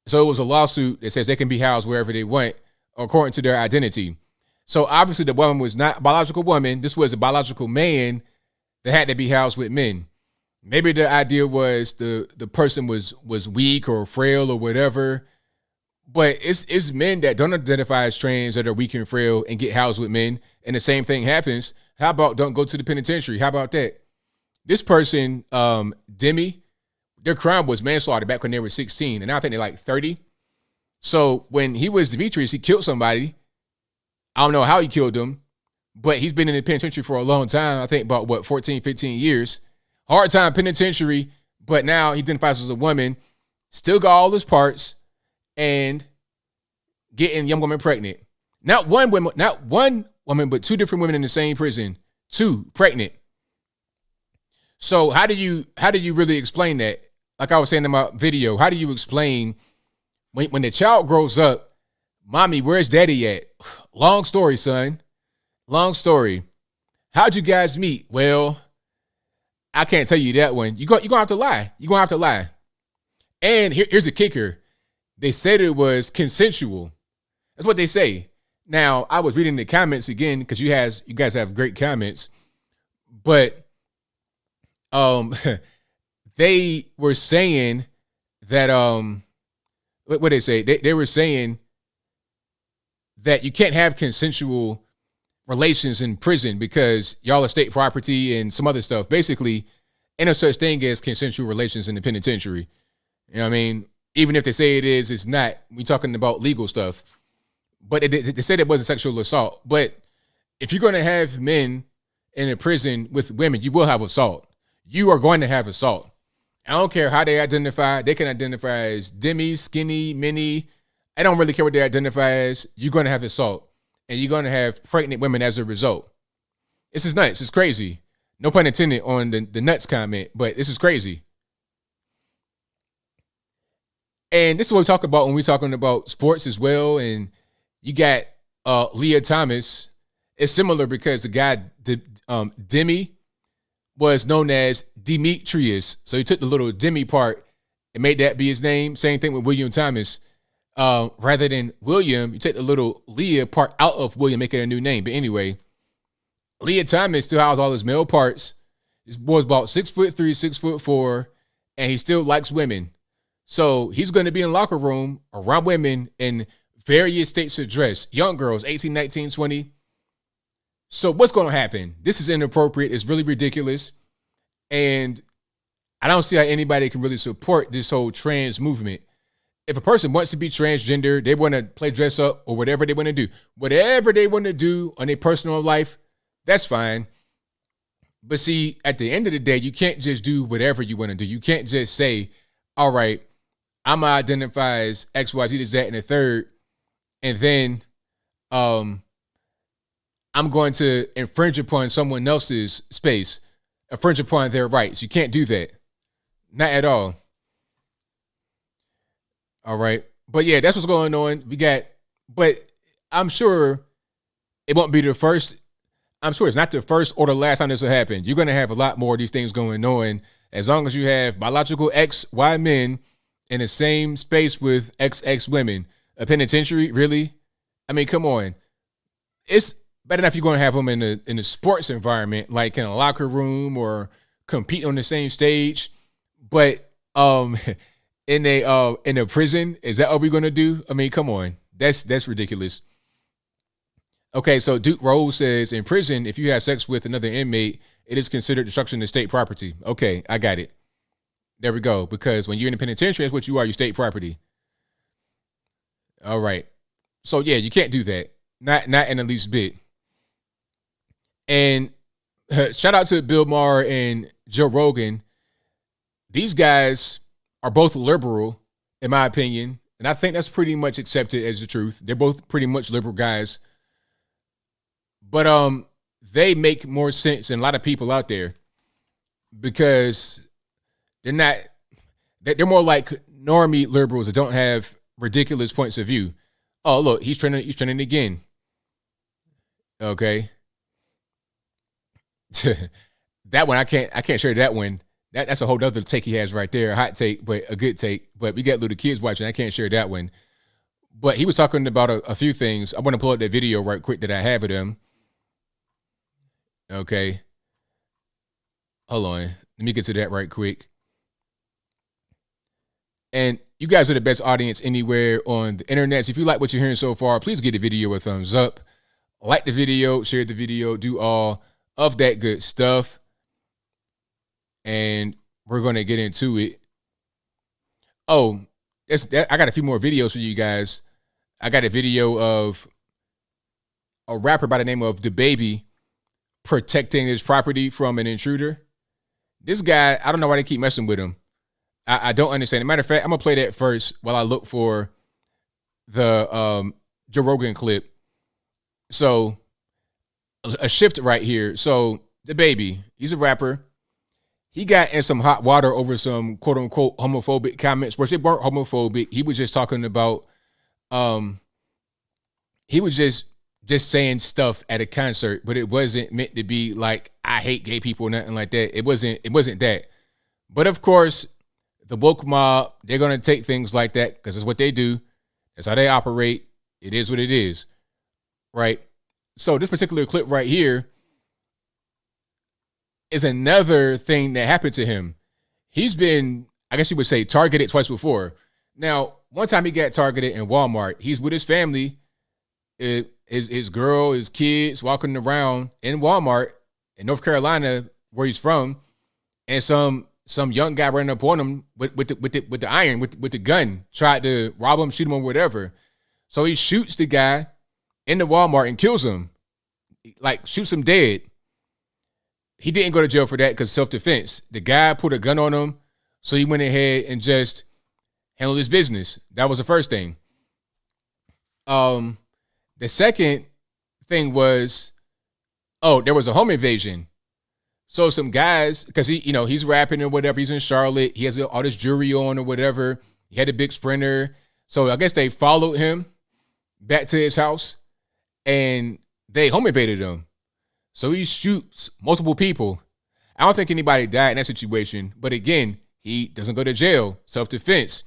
So it was a lawsuit that says they can be housed wherever they want according to their identity. So obviously the woman was not a biological woman. This was a biological man that had to be housed with men. Maybe the idea was the person was weak or frail or whatever. But it's men that don't identify as trans that are weak and frail and get housed with men, and the same thing happens. How about don't go to the penitentiary? How about that? This person, Demi, their crime was manslaughter back when they were 16, and now I think they're like 30. So when he was Demetrius, he killed somebody. I don't know how he killed them, but he's been in the penitentiary for a long time. I think about 14, 15 years. Hard time penitentiary, but now he identifies as a woman, still got all his parts, and getting young women pregnant. Not one woman, but two different women in the same prison, two pregnant. So how do you really explain that? Like I was saying in my video, how do you explain when the child grows up, mommy, where's daddy at? Long story, son. Long story. How'd you guys meet? Well, I can't tell you that one. You're going to have to lie. You're going to have to lie. And here's a kicker. They said it was consensual. That's what they say. Now, I was reading the comments again because you guys have great comments. But they were saying that what they say? They were saying that you can't have consensual relations in prison because y'all are state property and some other stuff. Basically, ain't no such thing as consensual relations in the penitentiary. You know what I mean? Even if they say it is, it's not. We're talking about legal stuff. But they said it was a sexual assault. But if you're going to have men in a prison with women, you will have assault. You are going to have assault. I don't care how they identify. They can identify as demi, skinny, mini. I don't really care what they identify as. You're going to have assault. And you're going to have pregnant women as a result. This is nuts. It's crazy. No pun intended on the nuts comment, but this is crazy. And this is what we talk about when we're talking about sports as well. And you got Leah Thomas. It's similar because the guy, Demi, was known as Demetrius. So he took the little Demi part and made that be his name. Same thing with William Thomas. Rather than William, you take the little Leah part out of William, make it a new name. But anyway, Leah Thomas still has all his male parts. This boy's about 6'3", 6'4", and he still likes women. So he's going to be in the locker room around women in various states of dress. Young girls, 18, 19, 20. So what's going to happen? This is inappropriate. It's really ridiculous. And I don't see how anybody can really support this whole trans movement. If a person wants to be transgender, they want to play dress up or whatever they want to do. Whatever they want to do on their personal life, that's fine. But see, at the end of the day, you can't just do whatever you want to do. You can't just say, all right, I'm going to identify as X, Y, Z, this, that, and the third. And then I'm going to infringe upon someone else's space, infringe upon their rights. You can't do that. Not at all. All right. But yeah, that's what's going on. But I'm sure it won't be the first. I'm sure it's not the first or the last time this will happen. You're going to have a lot more of these things going on as long as you have biological X, Y men in the same space with XX women. A penitentiary, really? I mean, come on. It's better enough you're going to have them in a sports environment, like in a locker room or compete on the same stage. But in a prison, is that what we're going to do? I mean, come on. That's ridiculous. Okay, so Duke Rose says, in prison, if you have sex with another inmate, it is considered destruction of state property. Okay, I got it. There we go. Because when you're in the penitentiary, that's what you are, your state property. All right. So yeah, you can't do that. Not in the least bit. And shout out to Bill Maher and Joe Rogan. These guys are both liberal, in my opinion. And I think that's pretty much accepted as the truth. They're both pretty much liberal guys. But they make more sense than a lot of people out there because they're more like normie liberals that don't have ridiculous points of view. Oh, look, he's trending again. Okay. That one, I can't share that one. That's a whole other take he has right there. A hot take, but a good take. But we got little kids watching. I can't share that one. But he was talking about a few things. I want to pull up that video right quick that I have of him. Okay. Hold on. Let me get to that right quick. And you guys are the best audience anywhere on the internet. So if you like what you're hearing so far, please give the video a thumbs up. Like the video, share the video, do all of that good stuff. And we're going to get into it. Oh, I got a few more videos for you guys. I got a video of a rapper by the name of DaBaby protecting his property from an intruder. This guy, I don't know why they keep messing with him. I don't understand. As a matter of fact, I'm gonna play that first while I look for the Joe Rogan clip. So a shift right here. So DaBaby, he's a rapper. He got in some hot water over some quote unquote homophobic comments, which they weren't homophobic. He was just talking about he was just saying stuff at a concert, but it wasn't meant to be like I hate gay people or nothing like that. It wasn't that. But of course, the woke mob, they're gonna take things like that because it's what they do. That's how they operate. It is what it is. Right? So this particular clip right here is another thing that happened to him. He's been, I guess you would say, targeted twice before. Now, one time he got targeted in Walmart. He's with his family, his girl, his kids, walking around in Walmart in North Carolina, where he's from, and some young guy ran up on him with the gun, tried to rob him, shoot him, or whatever. So he shoots the guy in the Walmart and kills him, like shoots him dead. He didn't go to jail for that because self-defense. The guy put a gun on him, so he went ahead and just handled his business. That was the first thing. The second thing was, there was a home invasion. So some guys, because he's rapping or whatever, he's in Charlotte, he has all this jewelry on or whatever. He had a big Sprinter. So I guess they followed him back to his house and they home invaded him. So he shoots multiple people. I don't think anybody died in that situation. But again, he doesn't go to jail. Self-defense.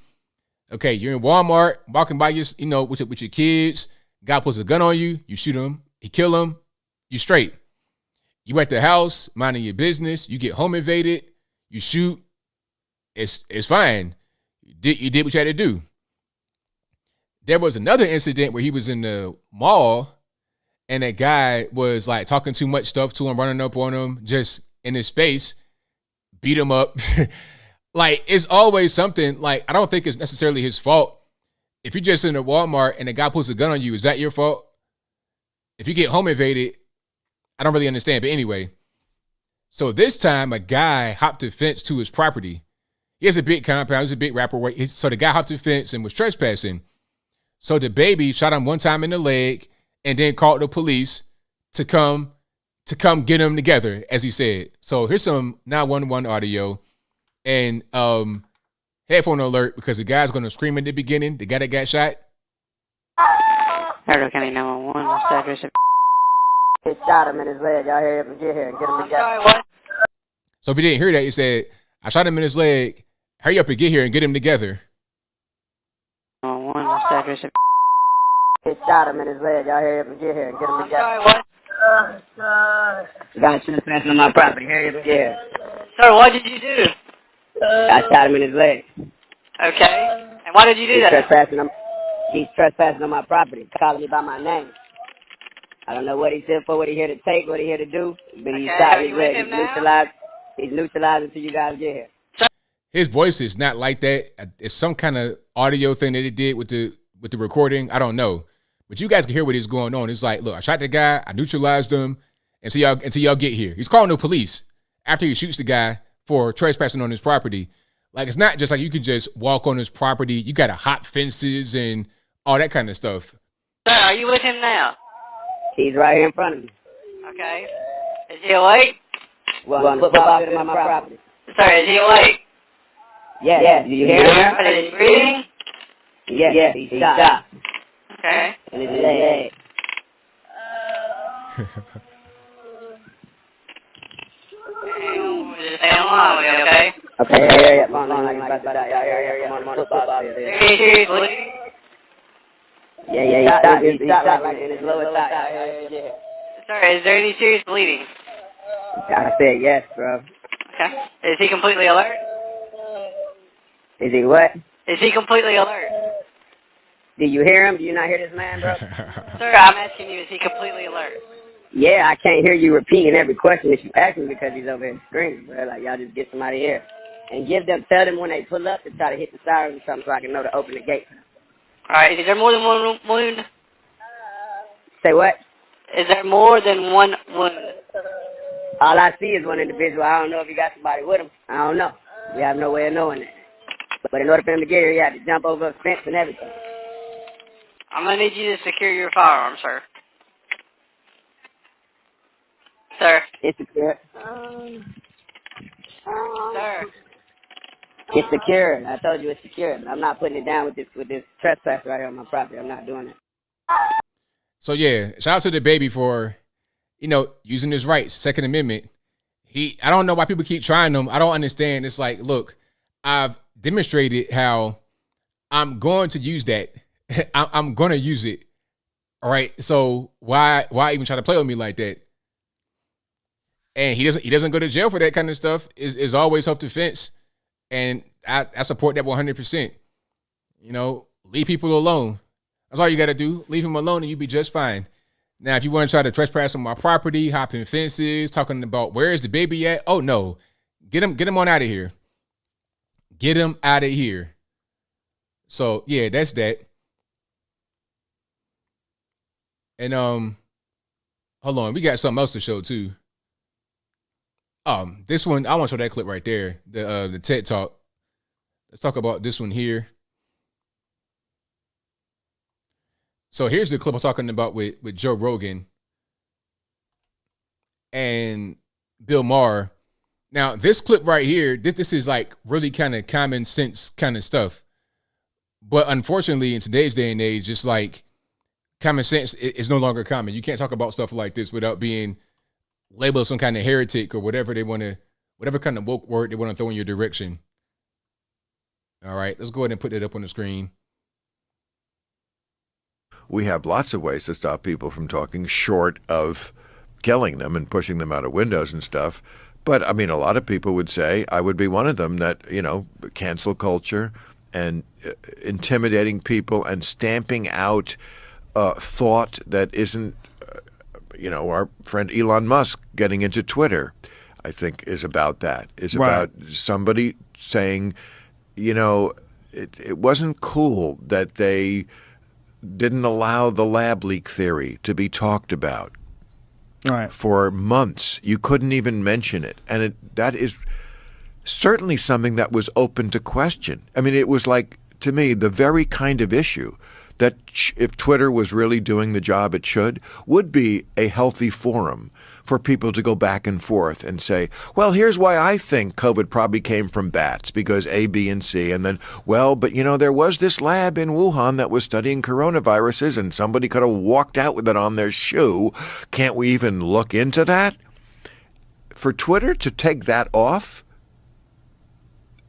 Okay, you're in Walmart, walking by with your kids. Guy puts a gun on you. You shoot him. You kill him. You straight. You at the house, minding your business. You get home invaded. You shoot. It's fine. You did what you had to do. There was another incident where he was in the mall and that guy was like talking too much stuff to him, running up on him, just in his space, beat him up. Like, it's always something. Like, I don't think it's necessarily his fault. If you're just in a Walmart and a guy puts a gun on you, is that your fault? If you get home invaded, I don't really understand. But anyway, so this time a guy hopped a fence to his property. He has a big compound. He's a big rapper. So the guy hopped a fence and was trespassing. So DaBaby shot him one time in the leg and then called the police to come get him together, as he said. So here's some 911 audio and headphone alert because the guy's going to scream in the beginning, the guy that got shot. Rogan County 911, what's the address? He shot him in his leg. Y'all hear him? Get here and get him together. Sorry, what? So if you didn't hear that, you said, I shot him in his leg. Hurry up and get here and get him together. 911, what's the address? He shot him in his leg. Y'all hear him? Get here and get him together. Sorry, what? Got trespassing on my property. Hurry up and get here. Sir, what did you do? I shot him in his leg. Okay. And why did you do that? He's trespassing on my property, calling me by my name. I don't know what he's here for, what he's here to take, what he's here to do, but he shot his leg. He's neutralized until you guys get here. His voice is not like that. It's some kind of audio thing that it did with the recording. I don't know. But you guys can hear what is going on. It's like, look, I shot the guy, I neutralized him until y'all get here. He's calling the police after he shoots the guy for trespassing on his property. Like, it's not just like you can just walk on his property. You got to hop fences and all that kind of stuff. Sir, are you with him now? He's right here in front of me. Okay. Is he awake? Well, football field on my property. Sir, is he awake? Yes. Do you hear him? Is he breathing? Yes, he's shot. Okay. In his leg. Just stay on with you, okay? Okay, yeah. Come on, like about to die. Yeah. Come on, football field. Is he seriously bleeding? Yeah, he's shot like in his lower thigh. Yeah. Sir, is there any serious bleeding? I said yes, bro. Okay. Is he completely alert? Is he what? Is he completely alert? Do you hear him? Do you not hear this man, bro? Sir, I'm asking you, is he completely alert? Yeah, I can't hear you repeating every question that you ask me because he's over here screaming, bro. Like, y'all just get somebody here. And tell them when they pull up to try to hit the siren or something so I can know to open the gate. All right. Is there more than one wound? Say what? Is there more than one wound? All I see is one individual. I don't know if he got somebody with him. I don't know. We have no way of knowing that. But in order for him to get here, he had to jump over a fence and everything. I'm going to need you to secure your firearm, sir. Sir. It's secure. Sir. It's secure. I told you it's secure. I'm not putting it down with this trespass right here on my property. I'm not doing it. So yeah, shout out to DaBaby for, using his rights, Second Amendment. I don't know why people keep trying them. I don't understand. It's like, look, I've demonstrated how I'm going to use that. I'm going to use it. All right. So why even try to play with me like that? And he doesn't go to jail for that kind of stuff. Is always self-defense. And I support that 100%. Leave people alone. That's all you got to do. Leave him alone and you'll be just fine. Now, if you want to try to trespass on my property, hopping fences, talking about where is DaBaby at? Oh, no. Get him on out of here. Get him out of here. So, yeah, that's that. And, hold on. We got something else to show, too. This one, I want to show that clip right there. The TED Talk. Let's talk about this one here. So here's the clip I'm talking about with Joe Rogan and Bill Maher. Now, this clip right here, this is like really kind of common sense kind of stuff. But unfortunately, in today's day and age, it's like common sense is no longer common. You can't talk about stuff like this without being labeled some kind of heretic or whatever kind of woke word they want to throw in your direction. All right, let's go ahead and put that up on the screen. We have lots of ways to stop people from talking, short of killing them and pushing them out of windows and stuff. But, I mean, a lot of people would say, I would be one of them, that, cancel culture and intimidating people and stamping out thought that isn't, our friend Elon Musk getting into Twitter, I think, is about that. Is about somebody saying, it wasn't cool that they didn't allow the lab leak theory to be talked about for months. You couldn't even mention it. And that is certainly something that was open to question. I mean, it was like, to me, the very kind of issue that if Twitter was really doing the job it should, would be a healthy forum for people to go back and forth and say, well, here's why I think COVID probably came from bats, because A, B, and C. And then, well, but there was this lab in Wuhan that was studying coronaviruses and somebody could have walked out with it on their shoe. Can't we even look into that? For Twitter to take that off,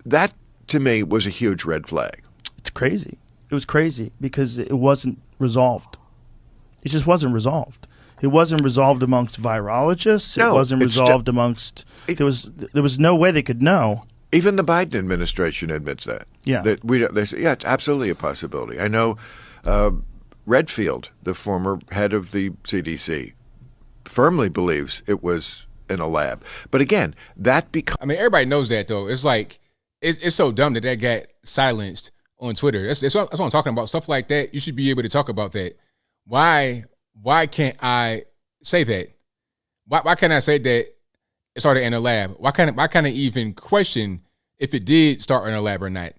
that to me was a huge red flag. It's crazy. It was crazy because it wasn't resolved. It just wasn't resolved. It wasn't resolved amongst virologists. No, it wasn't resolved amongst. There was no way they could know. Even the Biden administration admits that. Yeah. It's absolutely a possibility. I know Redfield, the former head of the CDC, firmly believes it was in a lab. But again, that becomes. I mean, everybody knows that, though. It's like it's so dumb that got silenced on Twitter. That's what I'm talking about. Stuff like that, you should be able to talk about that. Why can't I say that? Why can't I say that it started in a lab? Why can't I even question if it did start in a lab or not?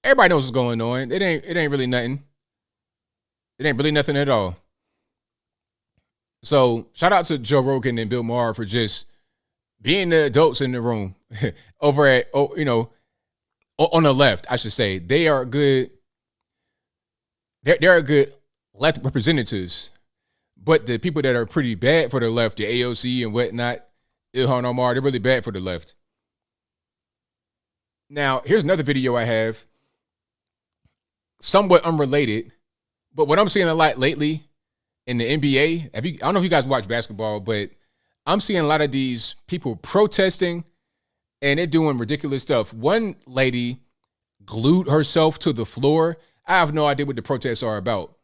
Everybody knows what's going on. It ain't really nothing. It ain't really nothing at all. So shout out to Joe Rogan and Bill Maher for just being the adults in the room over at, on the left, I should say. They are good. They're good left representatives. But the people that are pretty bad for the left, the AOC and whatnot, Ilhan Omar, they're really bad for the left. Now, here's another video I have, somewhat unrelated, but what I'm seeing a lot lately in the NBA, I don't know if you guys watch basketball, but I'm seeing a lot of these people protesting and they're doing ridiculous stuff. One lady glued herself to the floor. I have no idea what the protests are about.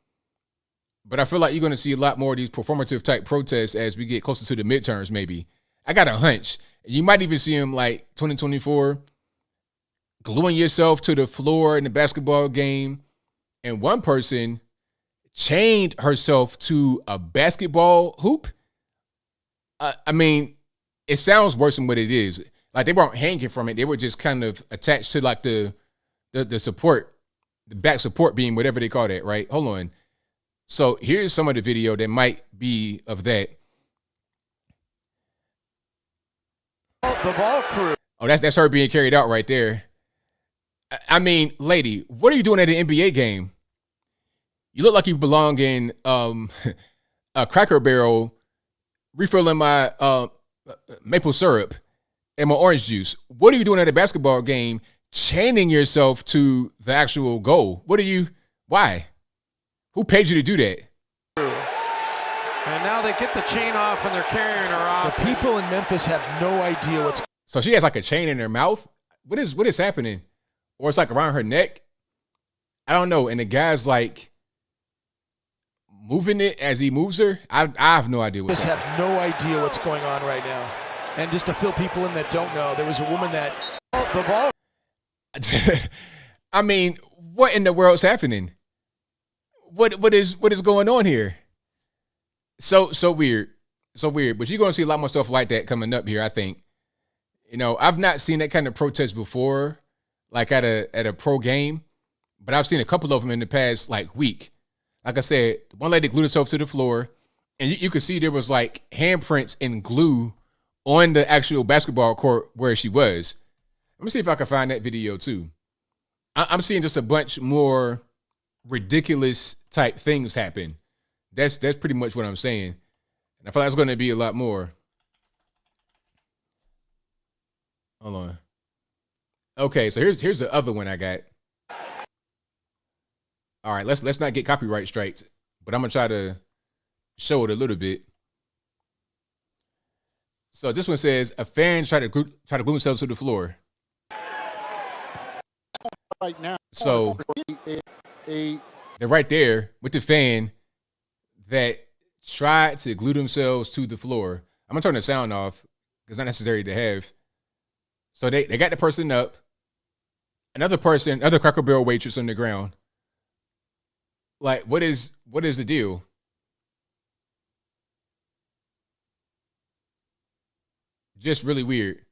But I feel like you're going to see a lot more of these performative type protests as we get closer to the midterms, maybe. I got a hunch. You might even see them like 2024, gluing yourself to the floor in the basketball game, and one person chained herself to a basketball hoop. I mean, it sounds worse than what it is. Like, they weren't hanging from it. They were just kind of attached to like the support, the back support beam, whatever they call that, right? Hold on. So here's some of the video that might be of that. The ball crew. Oh, that's her being carried out right there. I mean, lady, what are you doing at an NBA game? You look like you belong in a Cracker Barrel, refilling my maple syrup and my orange juice. What are you doing at a basketball game, chaining yourself to the actual goal? Why? Who paid you to do that? And now they get the chain off and they're carrying her off. The people in Memphis have no idea what's. So she has like a chain in her mouth. What is happening? Or it's like around her neck. I don't know. And the guy's like moving it as he moves her. I have no idea what's happening. Have no idea what's going on right now. And just to fill people in that don't know, there was a woman that the ball. I mean, what in the world's happening? What is going on here? So weird. So weird. But you're gonna see a lot more stuff like that coming up here, I think. You know, I've not seen that kind of protest before, like at a pro game, but I've seen a couple of them in the past like week. Like I said, one lady glued herself to the floor, and you could see there was like handprints and glue on the actual basketball court where she was. Let me see if I can find that video too. I'm seeing just a bunch more ridiculous type things happen. That's pretty much what I'm saying. And I feel like it's going to be a lot more. Hold on. Okay, so here's the other one I got. All right, let's not get copyright strikes, but I'm gonna try to show it a little bit. So this one says a fan tried to glue themselves to the floor. Right now. So they're right there with the fan that tried to glue themselves to the floor. I'm gonna turn the sound off because it's not necessary to have. So they got the person up, another Cracker Barrel waitress on the ground. Like, what is the deal? Just really weird.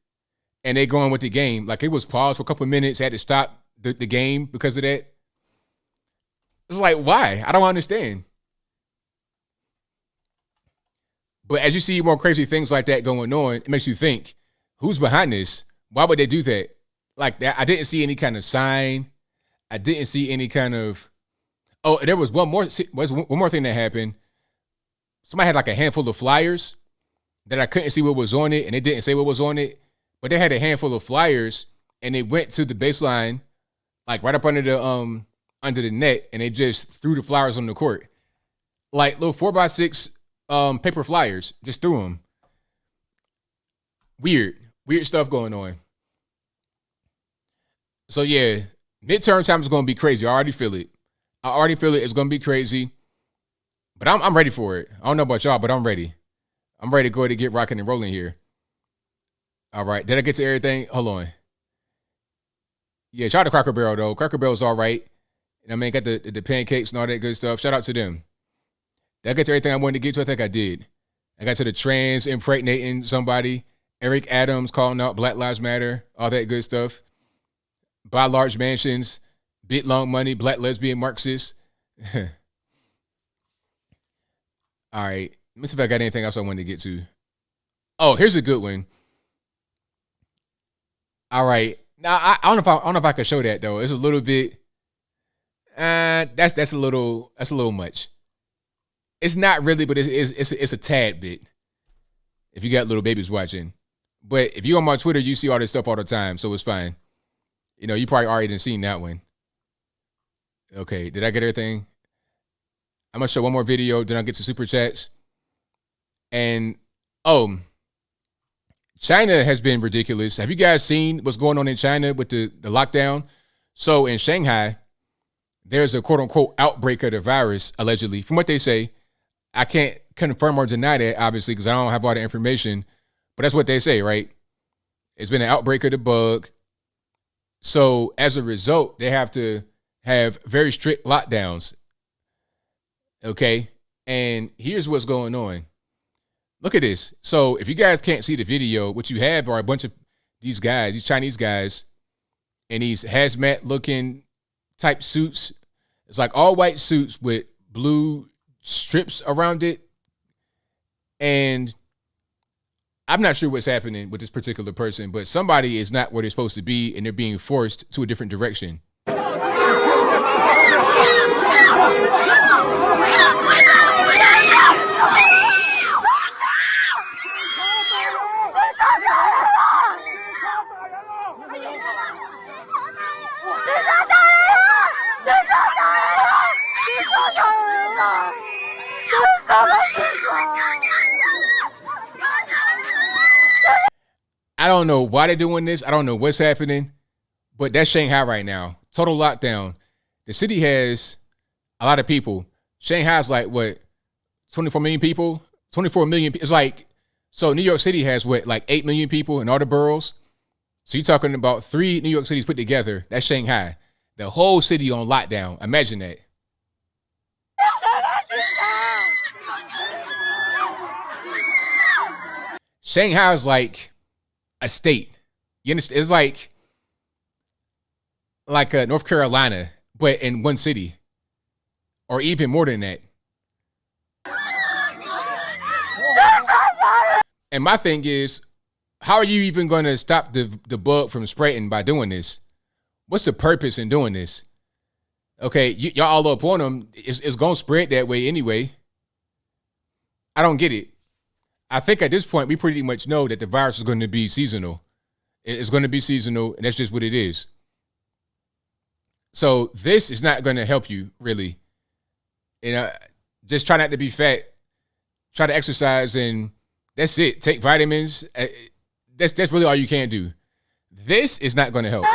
And they going with the game. Like, it was paused for a couple of minutes, had to stop the game because of that. It's like, why? I don't understand. But as you see more crazy things like that going on, it makes you think, who's behind this? Why would they do that? Like that, I didn't see any kind of sign. I didn't see any kind of. Oh, there was one more thing that happened. Somebody had like a handful of flyers that I couldn't see what was on it, and they didn't say what was on it, but they had a handful of flyers, and they went to the baseline, like right up under the net, and they just threw the flyers on the court, like little 4x6 paper flyers, just threw them. Weird stuff going on. So yeah, midterm time is going to be crazy. I already feel it. It's going to be crazy, but I'm ready for it. I don't know about y'all, but I'm ready. I'm ready to go ahead and get rocking and rolling here. All right. Did I get to everything? Hold on. Yeah, shout out to Cracker Barrel, though. Cracker Barrel's all right. I mean, got the pancakes and all that good stuff. Shout out to them. Did I get to everything I wanted to get to? I think I did. I got to the trans impregnating somebody. Eric Adams calling out Black Lives Matter. All that good stuff. Buy large mansions. Bit long money. Black lesbian Marxists. All right. Let me see if I got anything else I wanted to get to. Oh, here's a good one. All right. Now I don't know if I can show that though. It's a little bit. That's a little much. It's not really, but it's a tad bit. If you got little babies watching, but if you on my Twitter, you see all this stuff all the time, so it's fine. You know, you probably already done seen that one. Okay, did I get everything? I'm gonna show one more video. Then I'll get to super chats. And China has been ridiculous. Have you guys seen what's going on in China with the lockdown? So in Shanghai, there's a quote unquote outbreak of the virus, allegedly. From what they say, I can't confirm or deny that, obviously, because I don't have all the information. But that's what they say, right? It's been an outbreak of the bug. So as a result, they have to have very strict lockdowns. Okay. And here's what's going on. Look at this. So if you guys can't see the video, what you have are a bunch of these guys, these Chinese guys, in these hazmat looking type suits. It's like all white suits with blue strips around it. And I'm not sure what's happening with this particular person, but somebody is not where they're supposed to be, and they're being forced to a different direction. I don't know why they're doing this. I don't know what's happening, but that's Shanghai right now. Total lockdown. The city has a lot of people. Shanghai's like, what, 24 million people? 24 million. It's like, so New York City has what, like 8 million people in all the boroughs? So you're talking about 3 New York cities put together. That's Shanghai. The whole city on lockdown. Imagine that. Shanghai is like a state. You understand? It's like North Carolina, but in one city, or even more than that. And my thing is, how are you even going to stop the bug from spreading by doing this? What's the purpose in doing this? Okay, y'all all up on them. It's going to spread that way anyway. I don't get it. I think at this point, we pretty much know that the virus is going to be seasonal. It's going to be seasonal, and that's just what it is. So this is not going to help you, really. Just try not to be fat. Try to exercise, and that's it. Take vitamins. That's really all you can do. This is not going to help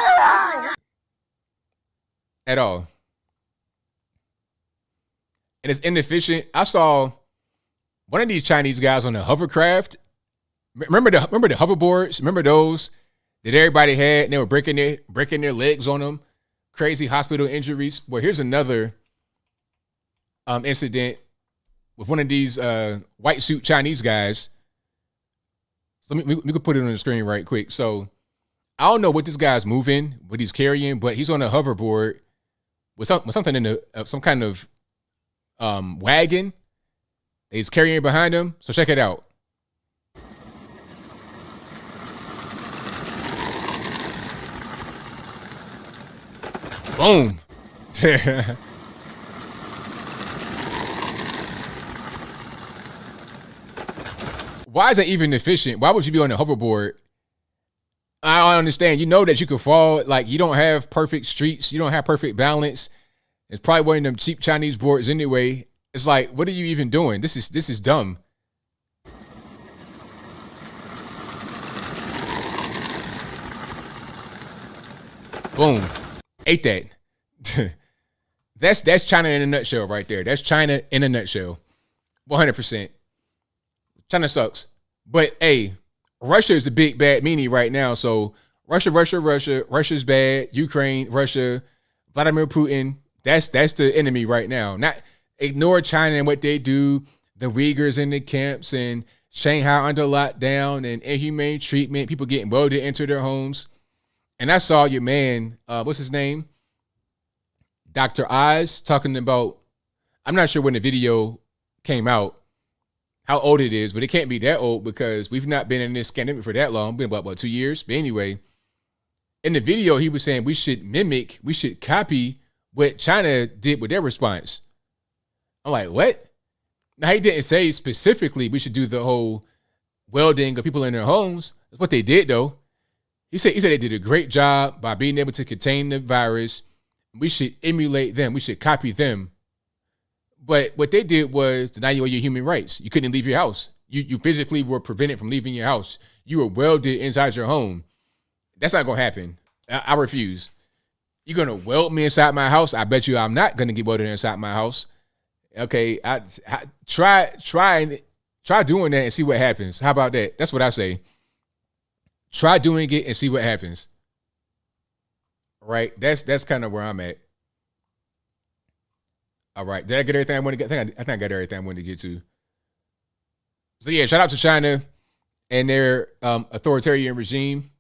at all. And it's inefficient. I saw one of these Chinese guys on a hovercraft. Remember the hoverboards? Remember those that everybody had, and they were breaking their legs on them? Crazy hospital injuries. Well, here's another incident with one of these white suit Chinese guys. So we could put it on the screen right quick. So I don't know what this guy's moving, what he's carrying, but he's on a hoverboard with something in some kind of wagon that he's carrying behind him. So check it out. Boom. Why is that even efficient? Why would you be on a hoverboard? I don't understand. You know that you could fall. Like, you don't have perfect streets. You don't have perfect balance. It's probably one of them cheap Chinese boards anyway. It's like, what are you even doing? This is dumb. Boom. Ate that. That's China in a nutshell right there. That's China in a nutshell. 100%. China sucks. But hey, Russia is a big bad meanie right now. So Russia's bad. Ukraine, Russia, Vladimir Putin. That's the enemy right now. Not ignore China and what they do. The Uyghurs in the camps and Shanghai under lockdown and inhumane treatment. People getting welded into their homes. And I saw your man, what's his name? Dr. Oz talking about, I'm not sure when the video came out, how old it is, but it can't be that old because we've not been in this pandemic for that long. Been about 2 years. But anyway, in the video, he was saying we should copy what China did with their response. I'm like, what? Now, he didn't say specifically we should do the whole welding of people in their homes. That's what they did, though. He said they did a great job by being able to contain the virus. We should emulate them. We should copy them. But what they did was deny you all your human rights. You couldn't leave your house. You physically were prevented from leaving your house. You were welded inside your home. That's not going to happen. I refuse. You're going to weld me inside my house? I bet you I'm not going to get welded inside my house. Okay, I try doing that and see what happens. How about that? That's what I say. Try doing it and see what happens. Right? That's kind of where I'm at. All right. Did I get everything I wanted to get? I think I got everything I wanted to get to. So yeah, shout out to China and their authoritarian regime.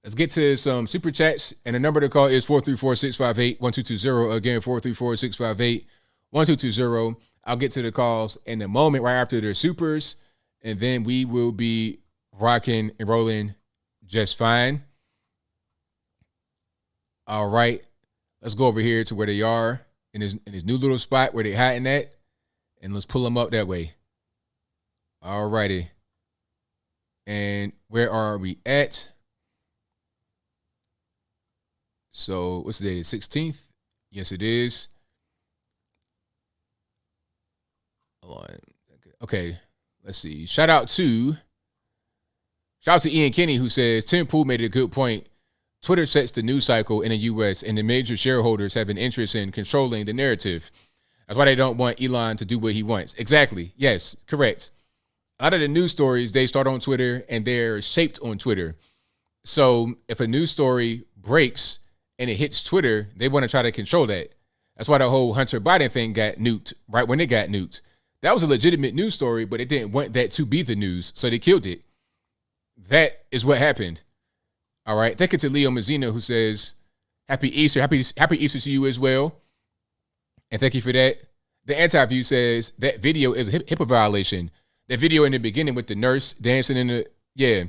Let's get to some super chats. And the number to call is 434-658-1220. Again, 434-658-1220. I'll get to the calls in a moment right after the supers. And then we will be rocking and rolling just fine. All right. Let's go over here to where they are in his new little spot where they're hiding at. And let's pull them up that way. All righty. And where are we at? So what's the day? 16th? Yes, it is. Hold on. Okay. Let's see. Shout out to Ian Kinney, who says, Tim Pool made a good point. Twitter sets the news cycle in the U.S., and the major shareholders have an interest in controlling the narrative. That's why they don't want Elon to do what he wants. Exactly. Yes, correct. A lot of the news stories, they start on Twitter, and they're shaped on Twitter. So if a news story breaks and it hits Twitter, they want to try to control that. That's why the whole Hunter Biden thing got nuked right when it got nuked. That was a legitimate news story, but they didn't want that to be the news, so they killed it. That is what happened. All right. Thank you to Leo Mazzino, who says, Happy Easter. Happy Easter to you as well. And thank you for that. The anti-view says that video is a HIPAA violation. That video in the beginning with the nurse dancing in the, yeah,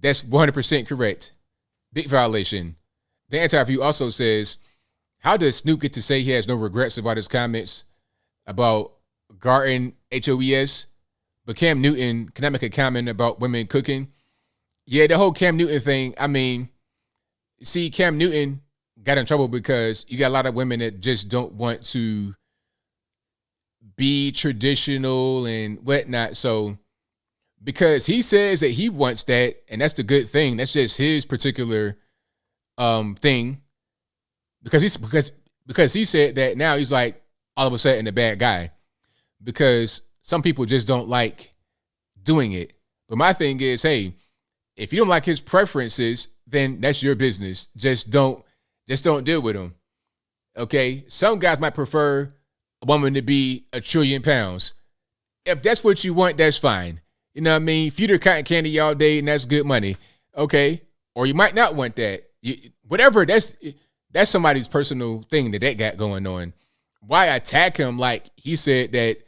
that's 100% correct. Big violation. The anti-view also says, how does Snoop get to say he has no regrets about his comments about Garten HOES, but Cam Newton cannot make a comment about women cooking? Yeah, the whole Cam Newton thing, I mean, see, Cam Newton got in trouble because you got a lot of women that just don't want to be traditional and whatnot. So because he says that he wants that, and that's the good thing, that's just his particular thing. Because he said that, now he's like all of a sudden a bad guy. Because some people just don't like doing it. But my thing is, hey, if you don't like his preferences, then that's your business. Just don't deal with him. Okay? Some guys might prefer a woman to be 1 trillion pounds. If that's what you want, that's fine. You know what I mean? Feed her cotton candy all day, and that's good money. Okay? Or you might not want that. Whatever, that's somebody's personal thing that got going on. Why attack him like he said that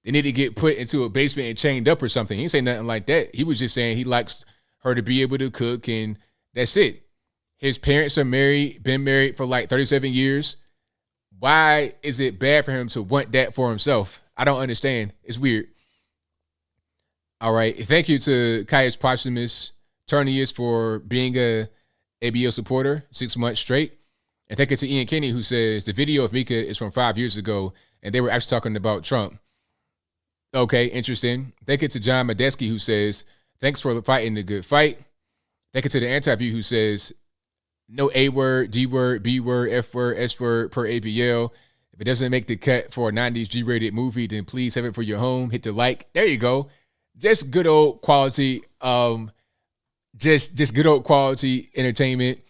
they need to get put into a basement and chained up or something? He didn't say nothing like that. He was just saying he likes her to be able to cook, and that's it. His parents are married, been married for like 37 years. Why is it bad for him to want that for himself? I don't understand. It's weird. All right. Thank you to Caius Posthumous Ternius for being a ABL supporter 6 months straight. And thank you to Ian Kinney, who says the video of Mika is from 5 years ago, and they were actually talking about Trump. Okay, interesting. Thank you to John Medeski, who says, thanks for fighting the good fight. Thank you to the anti-view, who says, no A word, D word, B word, F word, S word per ABL. If it doesn't make the cut for a 90s G-rated movie, then please have it for your home. Hit the like. There you go. Just good old quality, just good old quality entertainment,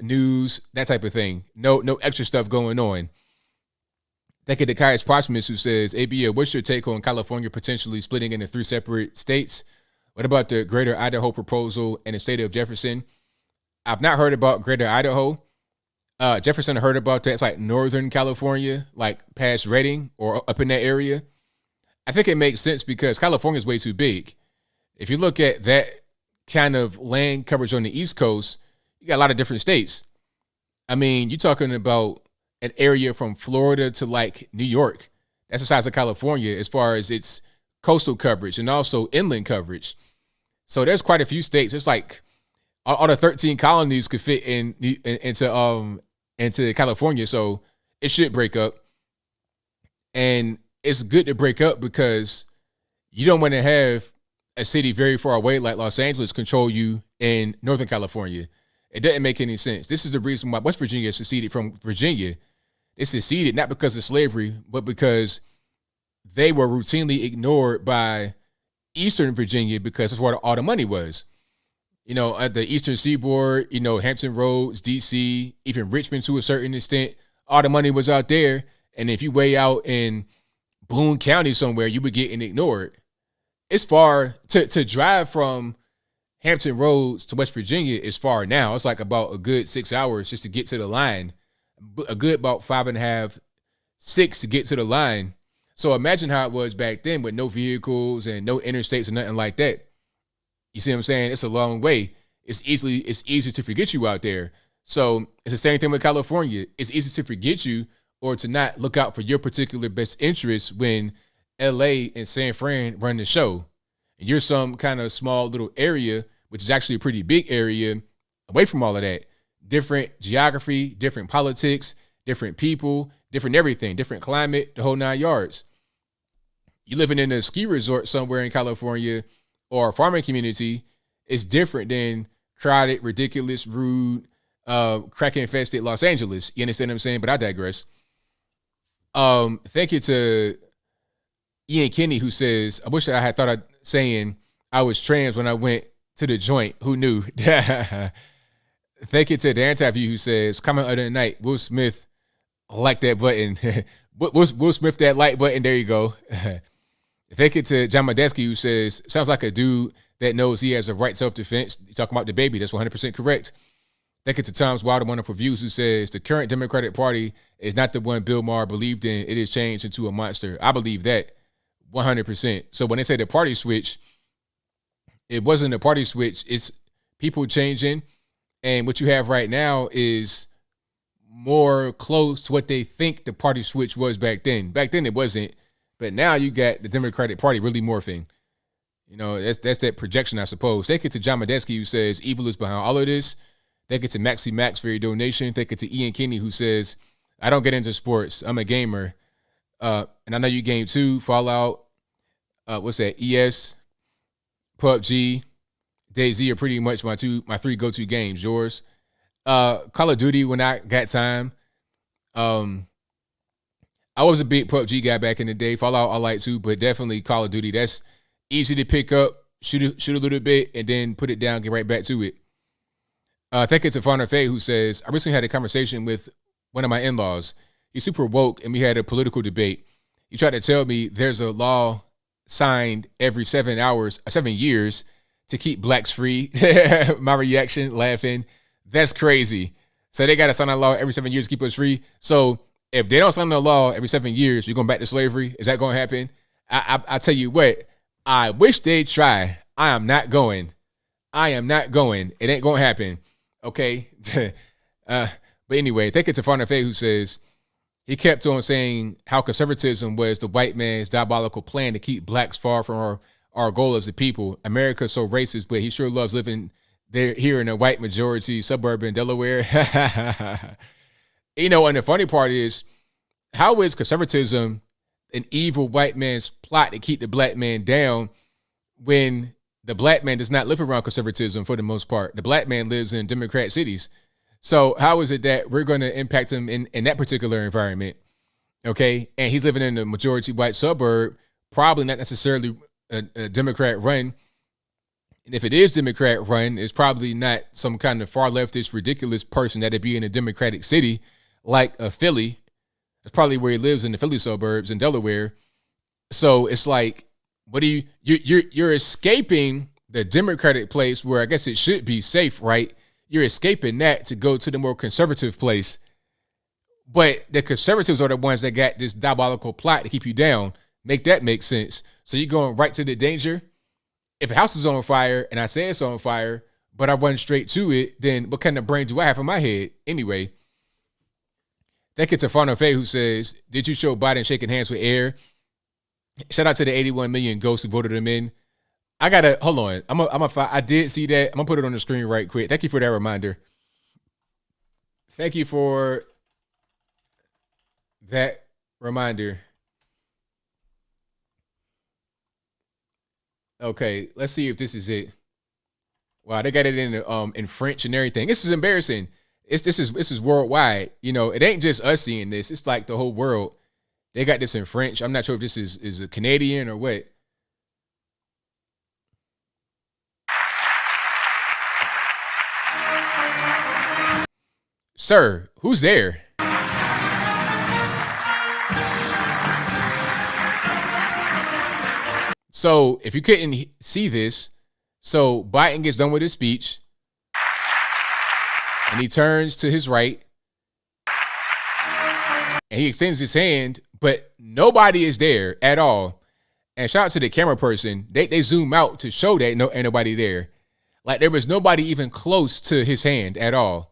news, that type of thing. No extra stuff going on. Thank you to Caius Posthumous, who says, ABL, what's your take on California potentially splitting into 3 separate states? What about the Greater Idaho proposal and the state of Jefferson? I've not heard about Greater Idaho. Jefferson, I heard about that. It's like Northern California, like past Redding or up in that area. I think it makes sense because California is way too big. If you look at that kind of land coverage on the East Coast, you got a lot of different states. I mean, you're talking about an area from Florida to like New York. That's the size of California as far as its coastal coverage and also inland coverage. So there's quite a few states. It's like all the 13 colonies could fit into California. So it should break up. And it's good to break up because you don't want to have a city very far away like Los Angeles control you in Northern California. It doesn't make any sense. This is the reason why West Virginia seceded from Virginia. They seceded not because of slavery, but because they were routinely ignored by Eastern Virginia because that's where all the money was. you know, at the Eastern Seaboard, you know, Hampton Roads, DC, even Richmond to a certain extent, all the money was out there. And if you way out in Boone County somewhere, you were getting ignored. It's far to drive from Hampton Roads to West Virginia is far now. It's like about a good 6 hours just to get to the line, a good about 5.5, 6 to get to the line. So imagine how it was back then with no vehicles and no interstates and nothing like that. You see what I'm saying? It's a long way. It's easy to forget you out there. So it's the same thing with California. It's easy to forget you or to not look out for your particular best interests when LA and San Fran run the show. And you're some kind of small little area, which is actually a pretty big area away from all of that. Different geography, different politics, different people, different everything, different climate, the whole 9 yards. You living in a ski resort somewhere in California or a farming community is different than crowded, ridiculous, rude, crack-infested Los Angeles. You understand what I'm saying? But I digress. Thank you to Ian Kinney, who says, I wish I had thought of saying I was trans when I went to the joint. Who knew? Thank you to the anti-view, who says, comment of the night, Will Smith like that button. Will Smith that like button. There you go. Thank you to John Medeski, who says, sounds like a dude that knows he has a right self-defense. You're talking about DaBaby. That's 100% correct. Thank you to Tom's Wild and Wonderful Views, who says, the current Democratic Party is not the one Bill Maher believed in. It is changed into a monster. I believe that 100%. So when they say the party switch, it wasn't a party switch. It's people changing. And what you have right now is more close to what they think the party switch was back then. Back then it wasn't. But now you got the Democratic Party really morphing. You know, that's that projection, I suppose. Thank you to John Medeski, who says evil is behind all of this. Thank you to Maxie Max for your donation. Thank you to Ian Kinney, who says, I don't get into sports. I'm a gamer. And I know you game too. Fallout, what's that? ES, PUBG, DayZ are pretty much my 3 go-to games. Yours? Call of Duty when I got time. I was a big PUBG guy back in the day. Fallout I like too, but definitely Call of Duty. That's easy to pick up, shoot a little bit, and then put it down, get right back to it. Thank you to Farner Faye, who says, I recently had a conversation with one of my in-laws. He's super woke, and we had a political debate. He tried to tell me there's a law signed every 7 years to keep blacks free. My reaction, laughing. That's crazy. So they got to sign a law every 7 years to keep us free. So if they don't sign the law every 7 years, you're going back to slavery. Is that going to happen? I tell you what, I wish they'd try. I am not going. It ain't going to happen. Okay. But anyway, thank you to Farner Faye, who says he kept on saying how conservatism was the white man's diabolical plan to keep blacks far from our goal as a people. America's so racist, but he sure loves living there here in a white majority suburban Delaware. You know, and the funny part is, how is conservatism an evil white man's plot to keep the black man down when the black man does not live around conservatism for the most part? The black man lives in Democrat cities. So how is it that we're going to impact him in that particular environment? Okay. And he's living in a majority white suburb, probably not necessarily a Democrat run. And if it is Democrat run, it's probably not some kind of far leftist, ridiculous person that'd be in a Democratic city like a Philly. That's probably where he lives, in the Philly suburbs in Delaware. So it's like, what do you're escaping the Democratic place where I guess it should be safe, right? You're escaping that to go to the more conservative place. But the conservatives are the ones that got this diabolical plot to keep you down. Make that make sense. So you're going right to the danger. If a house is on fire and I say it's on fire, but I run straight to it, then what kind of brain do I have in my head? Anyway, thank you to Farno Faye, who says, did you show Biden shaking hands with Air? Shout out to the 81 million ghosts who voted him in. I gotta, hold on. I did see that. I'm gonna put it on the screen right quick. Thank you for that reminder. Thank you for that reminder. Okay, let's see if this is it. Wow, they got it in French and everything. This is embarrassing. This is worldwide. You know, it ain't just us seeing this. It's like the whole world. They got this in French. I'm not sure if this is a Canadian or what. Sir, who's there? So if you couldn't see this, so Biden gets done with his speech and he turns to his right and he extends his hand, but nobody is there at all. And shout out to the camera person. They zoom out to show that ain't nobody there. Like there was nobody even close to his hand at all.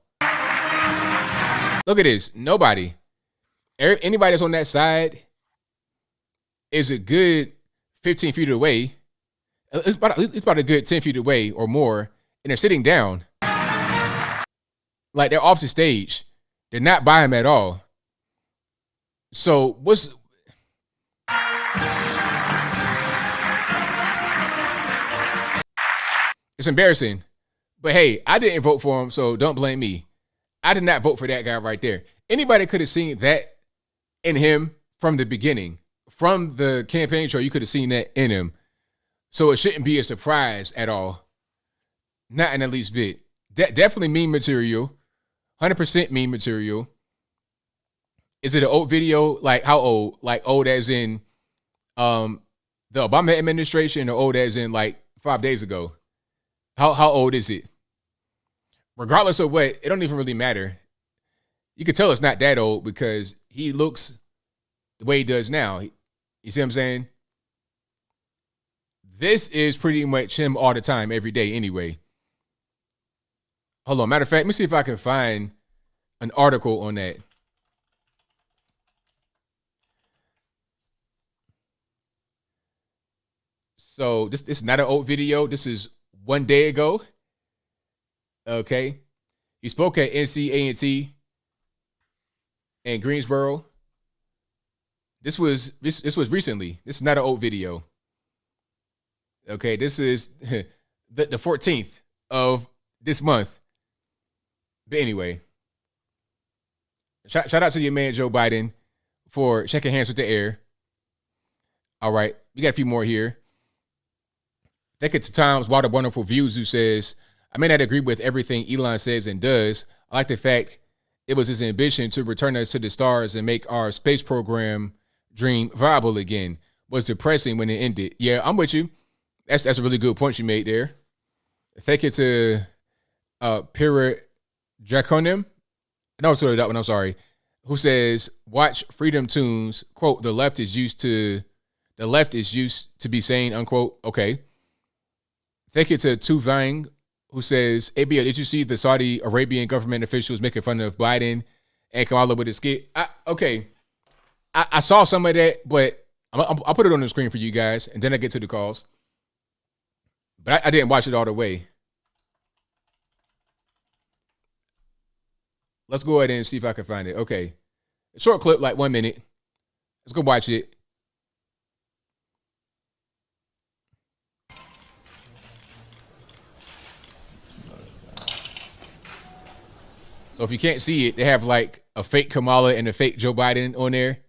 Look at this. Nobody. Anybody that's on that side is a good 15 feet away. It's about a good 10 feet away or more. And they're sitting down. Like they're off the stage. They're not by him at all. So it's embarrassing. But hey, I didn't vote for him, so don't blame me. I did not vote for that guy right there. Anybody could have seen that in him from the beginning. From the campaign trail, you could have seen that in him. So it shouldn't be a surprise at all. Not in the least bit. Definitely meme material. 100% meme material. Is it an old video? Like how old? Like old as in the Obama administration, or old as in like 5 days ago? How old is it? Regardless of what, it don't even really matter. You can tell it's not that old because he looks the way he does now. You see what I'm saying? This is pretty much him all the time, every day anyway. Hold on. Matter of fact, let me see if I can find an article on that. So this is not an old video. This is 1 day ago. Okay. He spoke at NCA&T in Greensboro. This was recently. This is not an old video. Okay, this is the 14th of this month. But anyway, shout out to your man Joe Biden for shaking hands with the air. All right, we got a few more here. Thank you to Tom's Water Wonderful Views, who says, I may not agree with everything Elon says and does. I like the fact it was his ambition to return us to the stars and make our space program dream viable again. Was depressing when it ended. Yeah, I'm with you. That's a really good point you made there. Thank you to Pira Draconim. No, sorry, that one, I'm sorry. Who says, watch Freedom Tunes, quote, the left is used to be saying, unquote. Okay. Thank you to Tu Vang, who says, ABL, did you see the Saudi Arabian government officials making fun of Biden and Kamala with his skit? I saw some of that, but I'll put it on the screen for you guys, and then I get to the calls. But I didn't watch it all the way. Let's go ahead and see if I can find it. Okay. A short clip, like 1 minute. Let's go watch it. So if you can't see it, they have like a fake Kamala and a fake Joe Biden on there.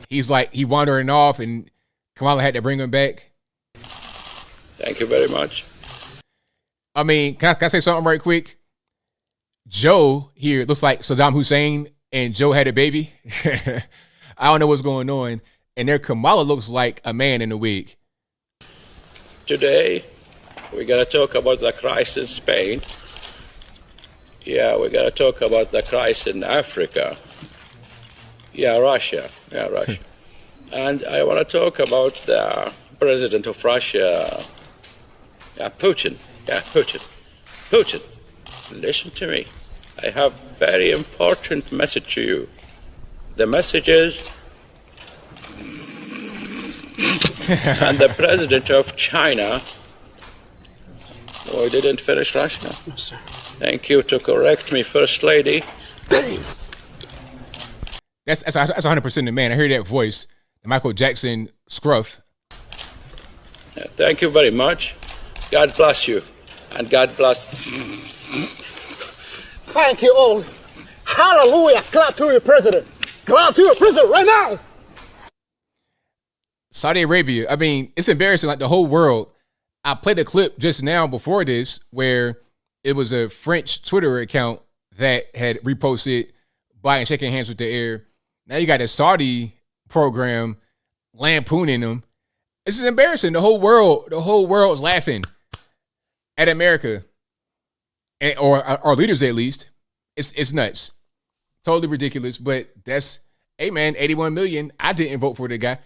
He's wandering off and Kamala had to bring him back. Thank you very much. I mean, can I say something right quick? Joe here looks like Saddam Hussein and Joe had a baby. I don't know what's going on. And their Kamala looks like a man in a wig. Today, we're going to talk about the crisis in Spain. Yeah, we're going to talk about the crisis in Africa. Yeah, Russia. And I want to talk about the president of Russia, Putin. Putin, listen to me. I have very important message to you. The message is, and the president of China. Oh, I didn't finish Russia. No, sir. Thank you to correct me, First Lady. That's 100% the man. I hear that voice, the Michael Jackson scruff. Thank you very much. God bless you, and God bless. Thank you all. Hallelujah. Clap to your president. Clap to your president right now. Saudi Arabia. I mean, it's embarrassing. Like the whole world. I played a clip just now before this where it was a French Twitter account that had reposted Biden shaking hands with the air. Now you got a Saudi program lampooning them. This is embarrassing. The whole world's laughing at America, or our leaders at least. It's nuts, totally ridiculous. But that's, hey man, 81 million. I didn't vote for the guy.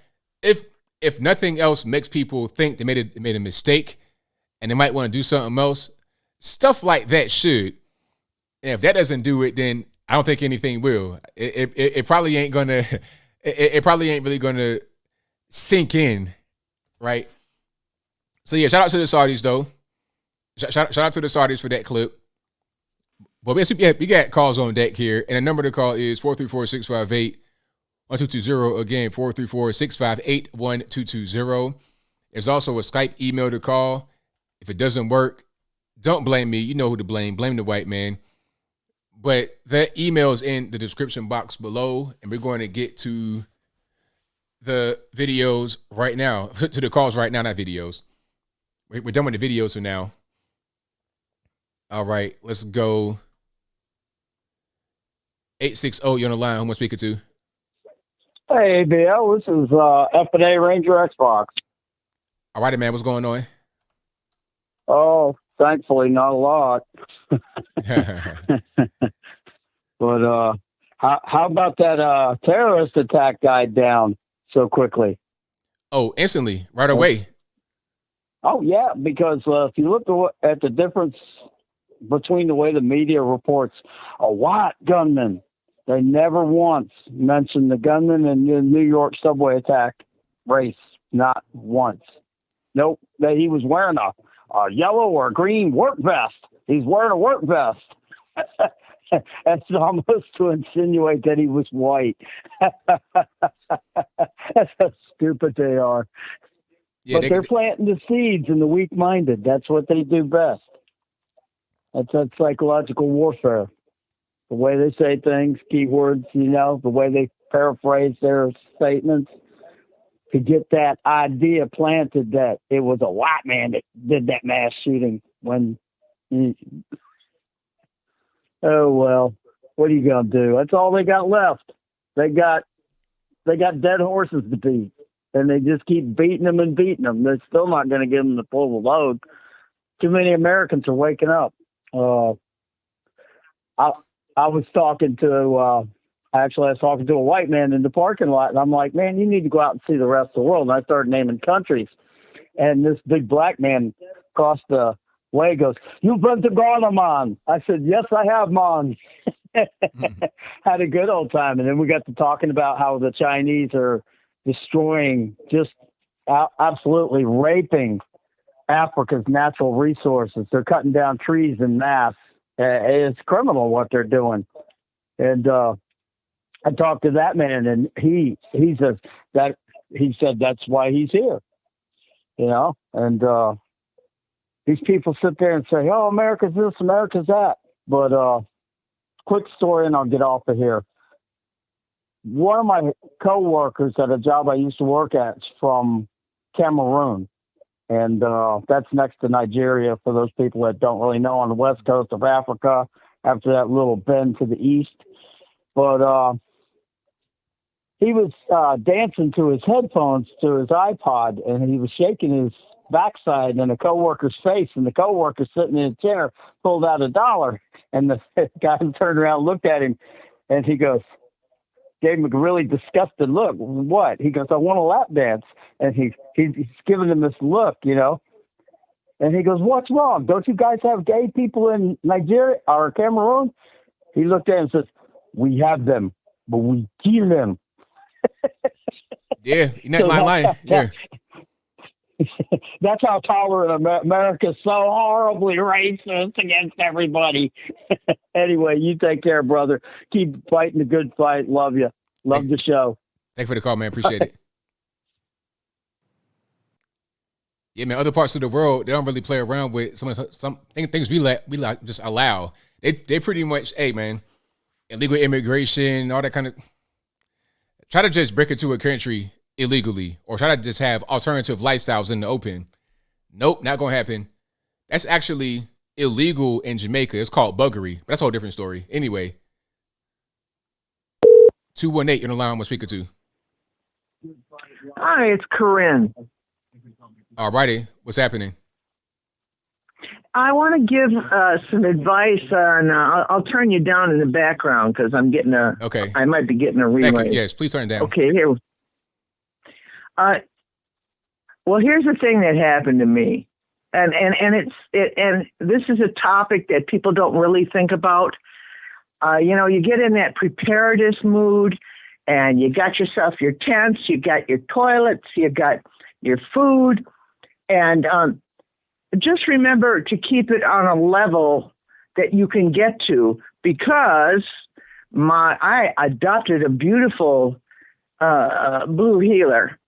If nothing else makes people think they made a mistake, and they might want to do something else, stuff like that should. And if that doesn't do it, then I don't think anything will. It probably ain't gonna. It probably ain't really gonna sink in, right? So yeah, shout out to the Saudis though. Shout out to the Saudis for that clip. But basically, yeah, we got calls on deck here, and the number to call is 434-658-1220. Again, 434-658-1220. There's also a Skype email to call. If it doesn't work, don't blame me. You know who to blame. Blame the white man. But that email is in the description box below, and we're going to get to the videos right now, to the calls right now, not videos. We're done with the videos for now. All right, let's go. 860, you're on the line. Who am I speaking to? Hey, ABL, this is F&A Ranger Xbox. All right, man, what's going on? Oh, thankfully, not a lot. But how about that terrorist attack died down so quickly? Oh, instantly, right away. Oh, yeah, because if you look at the difference between the way the media reports a white gunman, they never once mentioned the gunman in the New York subway attack race. Not once. Nope. That he was wearing a yellow or a green work vest. He's wearing a work vest. That's almost to insinuate that he was white. That's how stupid they are. Yeah, but they're planting the seeds in the weak-minded. That's what they do best. That's that psychological warfare. The way they say things, keywords, the way they paraphrase their statements to get that idea planted that it was a white man that did that mass shooting when oh, well, what are you going to do? That's all they got left. They got dead horses to beat, and they just keep beating them and beating them. They're still not going to give them the pull the load. Too many Americans are waking up. I was talking to a white man in the parking lot, and I'm like, man, you need to go out and see the rest of the world. And I started naming countries, and this big black man across the way goes, "You've been to Ghana, man." I said, "Yes, I have, man." Had a good old time, and then we got to talking about how the Chinese are destroying, just absolutely raping Africa's natural resources. They're cutting down trees en masse. It's criminal what they're doing. And I talked to that man, and he said that's why he's here, And these people sit there and say, "Oh, America's this, America's that." But quick story, and I'll get off of here. One of my coworkers at a job I used to work at is from Cameroon. And that's next to Nigeria, for those people that don't really know, on the west coast of Africa, after that little bend to the east. But he was dancing to his headphones, to his iPod, and he was shaking his backside in a coworker's face, and the coworker sitting in a chair pulled out $1, and the guy turned around and looked at him, and he goes, gave him a really disgusted look. "What?" He goes, "I want a lap dance." And he's giving him this look, And he goes, "What's wrong? Don't you guys have gay people in Nigeria or Cameroon?" He looked at him and says, "We have them, but we kill them." Yeah, you're not lying. Yeah. That's how tolerant America's so horribly racist against everybody. Anyway, you take care, brother. Keep fighting the good fight. Love you. Love the show. Thanks for the call, man. Appreciate it. Yeah, man. Other parts of the world, they don't really play around with some things we like just allow. They pretty much, hey, man, illegal immigration, all that kind of. Try to just break into a country illegally, or try to just have alternative lifestyles in the open. Nope, not gonna happen. That's actually illegal in Jamaica. It's called buggery. But that's a whole different story. Anyway, 218 in the line we're speaking to. Hi, it's Corinne. All righty, what's happening? I want to give some advice on. I'll turn you down in the background because I'm getting a. Okay. I might be getting a relay. Thank you. Yes, please turn it down. Okay, here. Well, here's the thing that happened to me, and this is a topic that people don't really think about. You get in that preparedness mood, and you got yourself your tents, you got your toilets, you got your food, and just remember to keep it on a level that you can get to, because I adopted a beautiful blue heeler,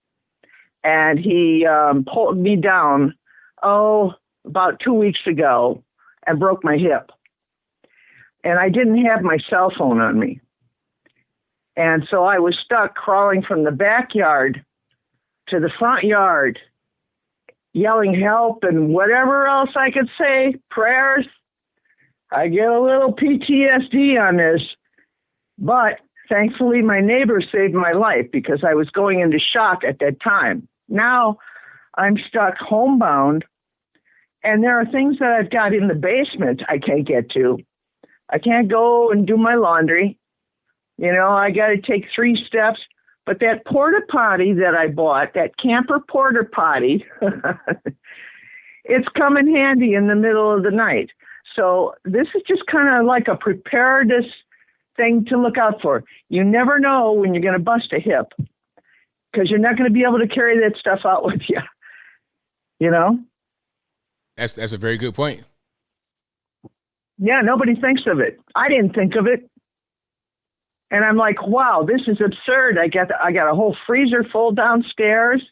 and he pulled me down about 2 weeks ago and broke my hip, and I didn't have my cell phone on me, and so I was stuck crawling from the backyard to the front yard, yelling help and whatever else I could say, prayers. I get a little PTSD on this, but thankfully my neighbor saved my life because I was going into shock at that time. Now I'm stuck homebound, and there are things that I've got in the basement I can't get to. I can't go and do my laundry. I got to take 3 steps. But that porta potty that I bought, that camper porta potty, it's come in handy in the middle of the night. So this is just kind of like a preparedness thing to look out for. You never know when you're going to bust a hip, because you're not going to be able to carry that stuff out with you. That's a very good point. Yeah, nobody thinks of it. I didn't think of it. And I'm like, wow, this is absurd. I got a whole freezer full downstairs.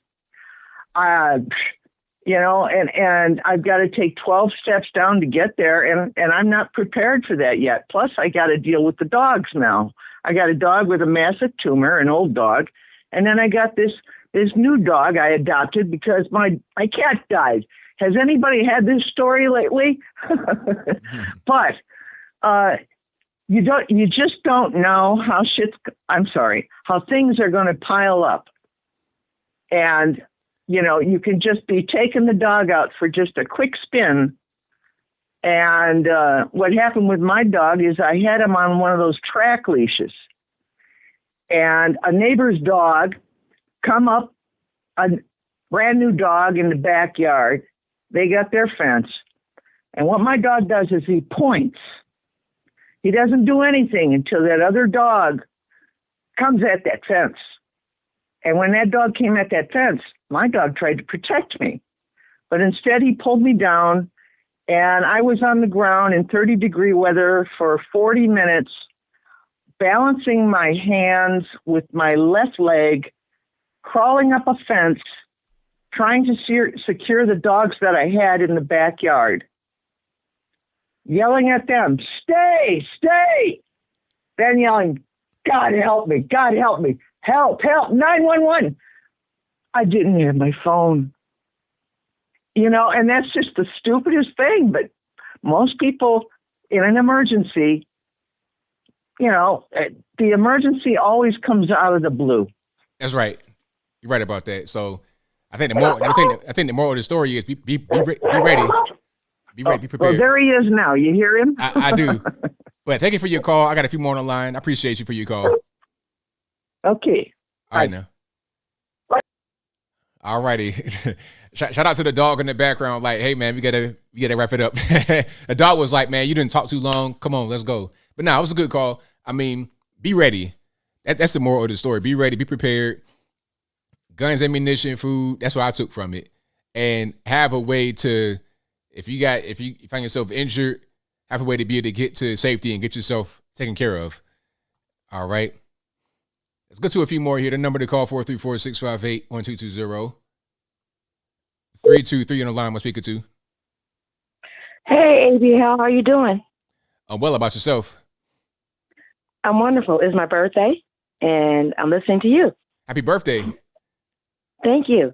And I've got to take 12 steps down to get there. And I'm not prepared for that yet. Plus, I got to deal with the dogs now. I got a dog with a massive tumor, an old dog. And then I got this new dog I adopted because my cat died. Has anybody had this story lately? But, you just don't know how things are going to pile up. And, you can just be taking the dog out for just a quick spin. And what happened with my dog is I had him on one of those track leashes. And a neighbor's dog come up, a brand new dog in the backyard. They got their fence. And what my dog does is he points. He doesn't do anything until that other dog comes at that fence. And when that dog came at that fence, my dog tried to protect me. But instead, he pulled me down, and I was on the ground in 30-degree weather for 40 minutes, balancing my hands with my left leg, crawling up a fence, trying to secure the dogs that I had in the backyard. Yelling at them, stay, stay. Then yelling, God help me, help, 911. I didn't have my phone. And that's just the stupidest thing. But most people in an emergency, the emergency always comes out of the blue. That's right. You're right about that. So I think the moral of the story is be ready. Be ready, be prepared. Well, there he is now. You hear him? I do. But thank you for your call. I got a few more on the line. I appreciate you for your call. Okay. All right, now. All righty. Shout out to the dog in the background. Like, hey, man, we gotta wrap it up. The dog was like, man, you didn't talk too long. Come on, let's go. But no, it was a good call. I mean, be ready. That's the moral of the story. Be ready. Be prepared. Guns, ammunition, food. That's what I took from it. And have a way to, if you find yourself injured, have a way to be able to get to safety and get yourself taken care of. All right. Let's go to a few more here. The number to call 434-658-1220. 323 on the line. I'm speaking to. Hey, ABL, how are you doing? I'm well. About yourself? I'm wonderful. It's my birthday, and I'm listening to you. Happy birthday. Thank you.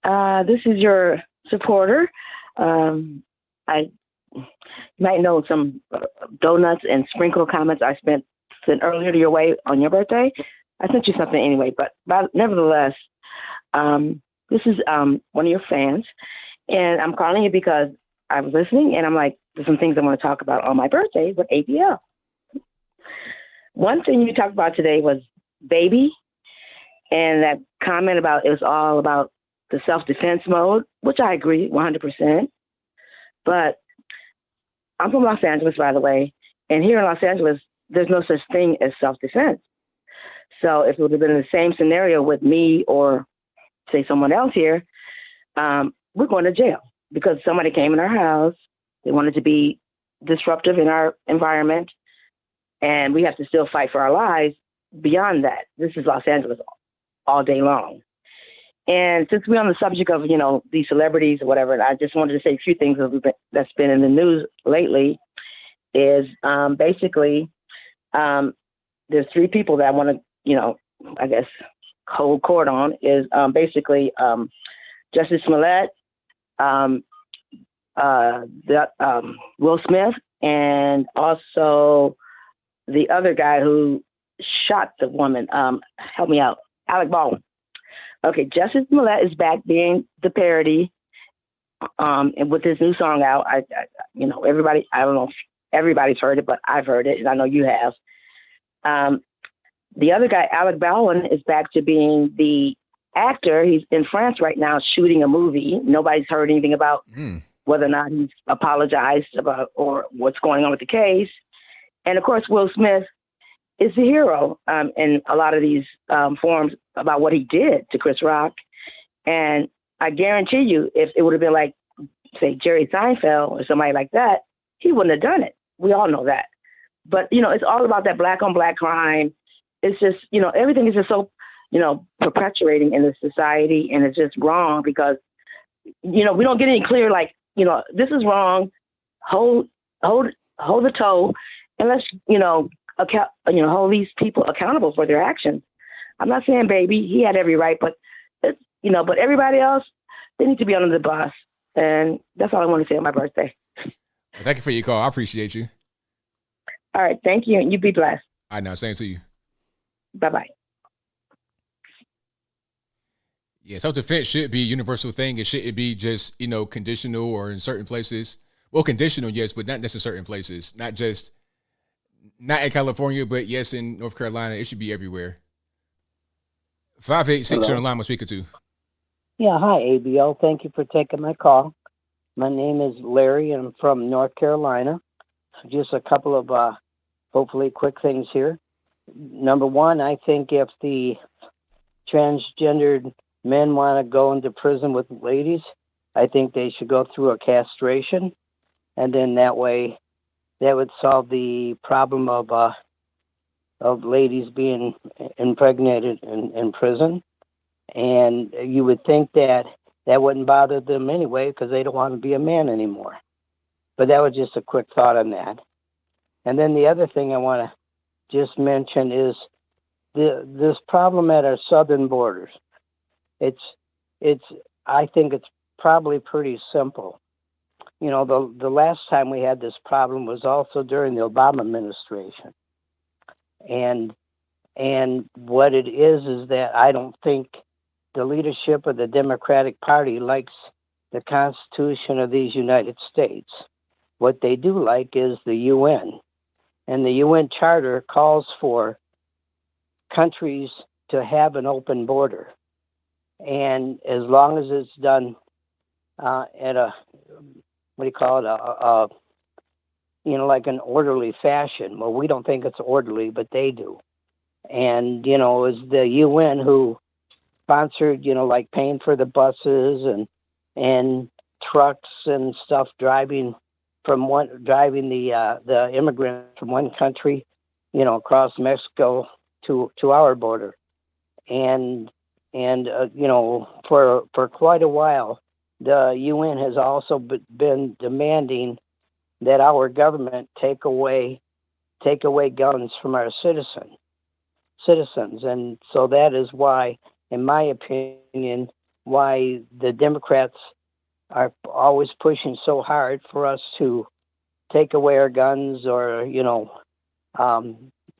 This is your supporter. I might know some donuts and sprinkle comments I sent earlier to your way on your birthday. I sent you something anyway, but nevertheless, this is one of your fans, and I'm calling you because I was listening, and I'm like, there's some things I want to talk about on my birthday with ABL. One thing you talked about today was baby, and that comment about it was all about the self-defense mode, which I agree 100%. But I'm from Los Angeles, by the way, and here in Los Angeles, there's no such thing as self-defense. So if it would have been the same scenario with me or, say, someone else here, we're going to jail because somebody came in our house. They wanted to be disruptive in our environment, and we have to still fight for our lives beyond that. This is Los Angeles all day long. And since we're on the subject of, these celebrities or whatever, I just wanted to say a few things that's been in the news lately is basically there's three people that I want to, I guess, hold court on is basically Justice Smollett, Will Smith, and also the other guy who shot the woman. Help me out. Alec Baldwin. Okay, Justice Smollett is back being the parody, and with his new song out. Everybody. I don't know if everybody's heard it, but I've heard it, and I know you have. The other guy, Alec Baldwin, is back to being the actor. He's in France right now shooting a movie. Nobody's heard anything about whether or not he's apologized about or what's going on with the case. And of course, Will Smith is the hero in a lot of these forums about what he did to Chris Rock. And I guarantee you, if it would have been like, say, Jerry Seinfeld or somebody like that, he wouldn't have done it. We all know that. But, it's all about that black on black crime. It's just, everything is just so, perpetuating in the society, and it's just wrong because, we don't get any clear, like, this is wrong. Hold the toe, and let's, hold these people accountable for their actions. I'm not saying baby, he had every right, but it's, but everybody else, they need to be under the bus, and that's all I want to say on my birthday. Well, thank you for your call. I appreciate you. All right, thank you, and you be blessed. I know, same to you. Bye-bye. Yeah, self-defense should be a universal thing. It shouldn't be just, conditional or in certain places. Well, conditional, yes, but not just in certain places. Not in California, but yes, in North Carolina. It should be everywhere. 586 on the line, I'm speaking to. Yeah, hi, ABL. Thank you for taking my call. My name is Larry, and I'm from North Carolina. Just a couple of, hopefully, quick things here. Number one, I think if the transgendered men want to go into prison with ladies, I think they should go through a castration, and then that way, that would solve the problem of ladies being impregnated in prison. And you would think that wouldn't bother them anyway because they don't want to be a man anymore. But that was just a quick thought on that. And then the other thing I want to just mention is this problem at our southern borders. I think it's probably pretty simple. The last time we had this problem was also during the Obama administration. And what it is that I don't think the leadership of the Democratic Party likes the Constitution of these United States. What they do like is the UN. And the UN Charter calls for countries to have an open border. And as long as it's done at a, like an orderly fashion. Well, we don't think it's orderly, but they do. And, it's the UN who sponsored, like paying for the buses and trucks and stuff driving the immigrants from one country, across Mexico to our border. And for quite a while, the UN has also been demanding that our government take away guns from our citizens. And so that is why, in my opinion, why the Democrats are always pushing so hard for us to take away our guns or,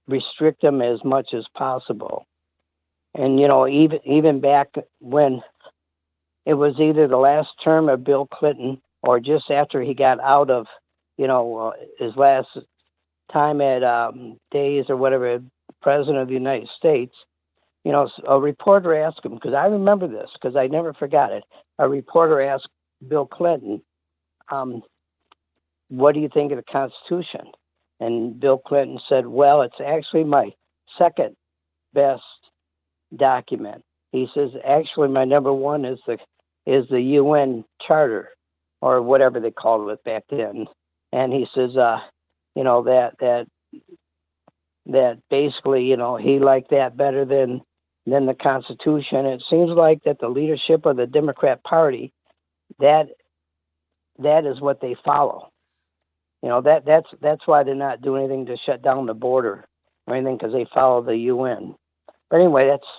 restrict them as much as possible. And, even back when it was either the last term of Bill Clinton or just after he got out of, his last time at days or whatever, President of the United States, a reporter asked him, because I remember this, because I never forgot it. A reporter asked Bill Clinton, what do you think of the Constitution? And Bill Clinton said, well, it's actually my second best document. He says, actually, my number one is the UN Charter, or whatever they called it back then. And he says, that basically, he liked that better than the Constitution. It seems like that the leadership of the Democrat Party, that is what they follow. That's why they're not doing anything to shut down the border or anything, because they follow the UN. But anyway, that's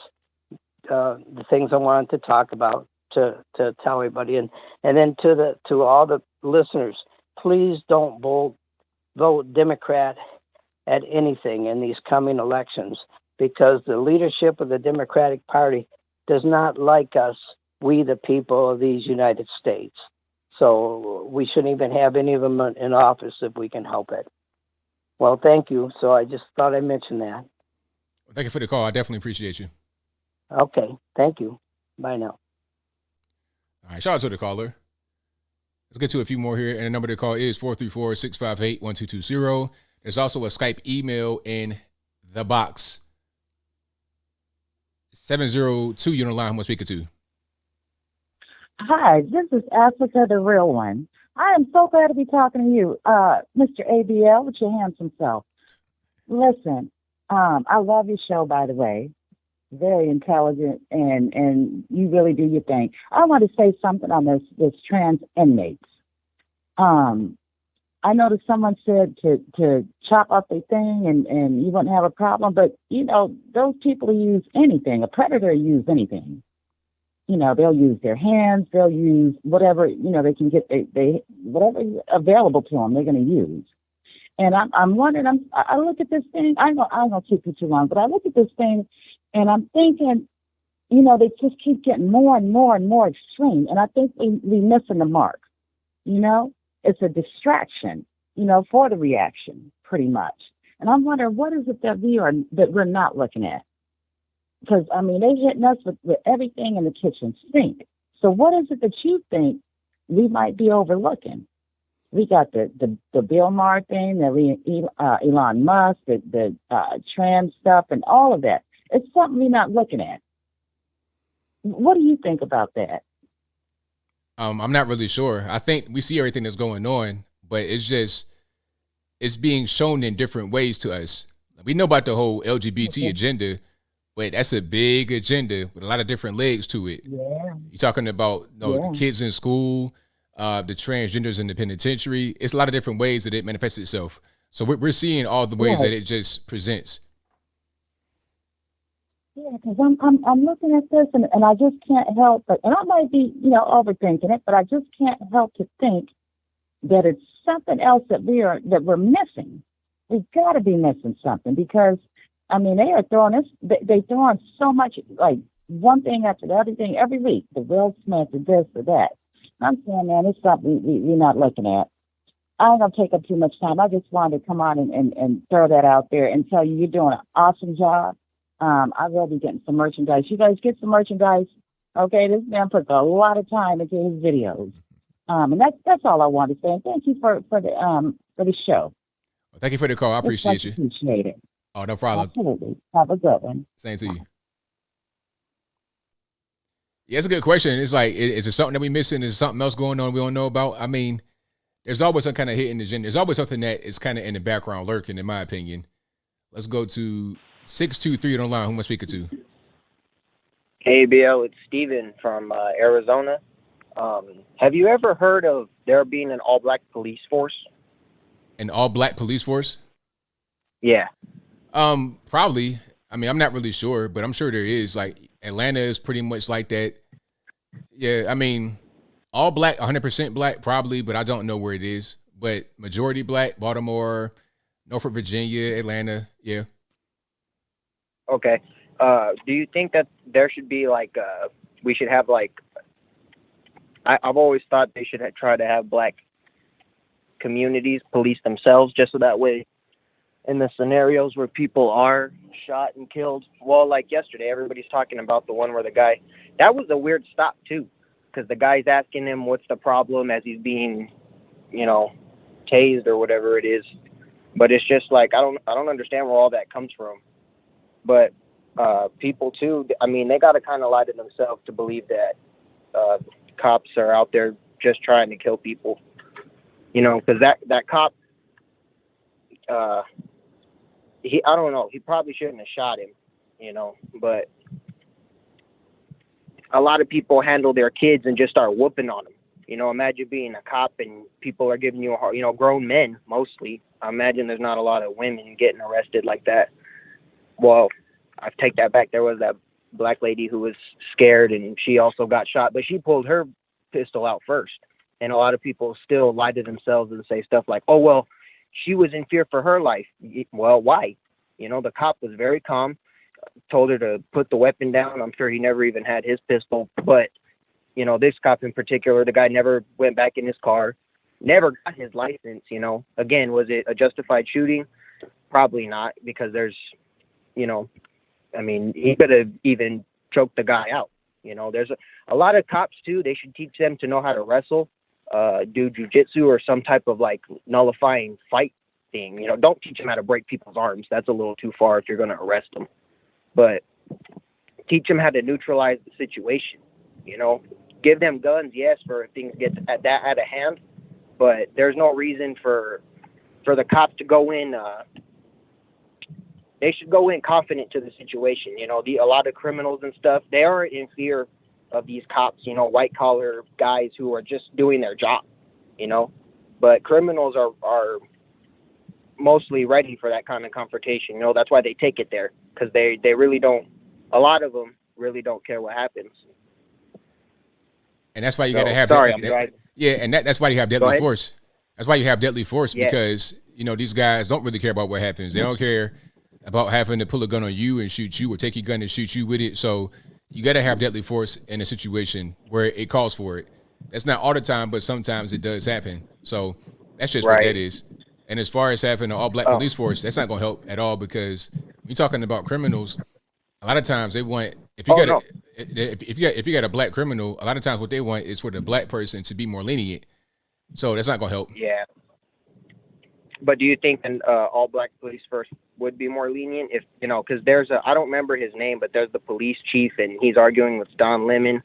the things I wanted to talk about to tell everybody. And then to all the listeners, please don't vote Democrat at anything in these coming elections, because the leadership of the Democratic Party does not like us, we the people of these United States. So we shouldn't even have any of them in office if we can help it. Well, thank you. So I just thought I'd mention that. Thank you for the call. I definitely appreciate you. Okay. Thank you. Bye now. All right. Shout out to the caller. Let's get to a few more here. And the number to call is 434-658-1220. There's also a Skype email in the box. 702, you're on the line. Who am I speaking to? Hi, this is Africa, the real one. I am so glad to be talking to you, Mr. ABL, with your handsome self. Listen, I love your show, by the way. Very intelligent, and you really do your thing. I want to say something on this trans inmates. I noticed someone said to chop up their thing and you wouldn't have a problem, but, those people use anything. A predator use anything. They'll use their hands, they'll use whatever, they can get, they whatever is available to them, they're going to use. And I'm wondering, I look at this thing, I'm not going to keep it too long, but I look at this thing and I'm thinking, they just keep getting more and more and more extreme. And I think we're missing the mark. It's a distraction, for the reaction, pretty much. And I'm wondering, what is it that we're not looking at? Because, they hitting us with everything in the kitchen sink. So what is it that you think we might be overlooking? We got the Bill Maher thing, the Elon Musk, the trans stuff, and all of that. It's something we're not looking at. What do you think about that? I'm not really sure. I think we see everything that's going on, but it's being shown in different ways to us. We know about the whole LGBT agenda, but that's a big agenda with a lot of different legs to it. Yeah. You're talking about the kids in school, the transgenders in the penitentiary. It's a lot of different ways that it manifests itself. So we're seeing all the ways that it just presents. Yeah, because I'm looking at this and I just can't help but, and I might be, overthinking it, but I just can't help to think that it's something else that we're missing. We've got to be missing something, because they are throwing us, they throwing so much, like one thing after the other thing every week. The Will Smith, the this, the that. I'm saying, man, it's something we're not looking at. I ain't going to take up too much time. I just wanted to come on and throw that out there and tell you you're doing an awesome job. I will be getting some merchandise. You guys get some merchandise. Okay, this man puts a lot of time into his videos. And that's all I want to say. And thank you for the show. Well, thank you for the call. I appreciate you. Appreciate it. Oh, no problem. Absolutely. Have a good one. Same to you. Yeah, it's a good question. It's like, is it something that we missing? Is there something else going on we don't know about? There's always some kind of hidden agenda. There's always something that is kind of in the background lurking, in my opinion. Let's go to 623 on the line. Who am I speaking to? Hey, Bill, it's Steven from Arizona. Have you ever heard of there being an all-black police force? An all-black police force? Yeah. Probably. I'm not really sure, but I'm sure there is. Like, Atlanta is pretty much like that. Yeah, all black, 100% black, probably, but I don't know where it is. But majority black, Baltimore, Norfolk, Virginia, Atlanta, yeah. Okay. Do you think that there should be like we should have like I've always thought they should try to have black communities police themselves, just so that way in the scenarios where people are shot and killed. Well, like yesterday, everybody's talking about the one where the guy, that was a weird stop too, because the guy's asking him what's the problem as he's being, you know, tased or whatever it is. But it's just like I don't understand where all that comes from. But people too, I mean, they got to kind of lie to themselves to believe that cops are out there just trying to kill people. You know, because that cop, I don't know, he probably shouldn't have shot him, you know, but a lot of people handle their kids and just start whooping on them. You know, imagine being a cop and people are giving you a hard, you know, grown men mostly. I imagine there's not a lot of women getting arrested like that. Well, I take that back. There was that black lady who was scared and she also got shot, but she pulled her pistol out first. And a lot of people still lie to themselves and say stuff like, oh, well, she was in fear for her life. Well, why? You know, the cop was very calm, told her to put the weapon down. I'm sure he never even had his pistol. But, you know, this cop in particular, the guy never went back in his car, never got his license, you know. Again, was it a justified shooting? Probably not, because there's, you know, I mean, he could have even choked the guy out. You know, there's a lot of cops, too. They should teach them to know how to wrestle, do jujitsu or some type of, like, nullifying fight thing. You know, don't teach them how to break people's arms. That's a little too far if you're going to arrest them. But teach them how to neutralize the situation, you know. Give them guns, yes, for if things get out of hand. But there's no reason for the cops to go in. They should go in confident to the situation. You know, a lot of criminals and stuff, they are in fear of these cops, you know, white collar guys who are just doing their job, you know. But criminals are mostly ready for that kind of confrontation. You know, that's why they take it there, because they really don't, a lot of them really don't care what happens. And that's why you got to have that's why you have deadly force. That's why you have deadly force, because, you know, these guys don't really care about what happens. They don't care about having to pull a gun on you and shoot you or take your gun and shoot you with it. So you got to have deadly force in a situation where it calls for it. That's not all the time, but sometimes it does happen. So that's just what that is. And as far as having an all-black police force, that's not going to help at all, because when you're talking about criminals, a lot of times they want, if you got a black criminal, a lot of times what they want is for the black person to be more lenient. So that's not going to help. Yeah. But do you think an all-black police force would be more lenient if, you know, because I don't remember his name, but there's the police chief, and he's arguing with Don Lemon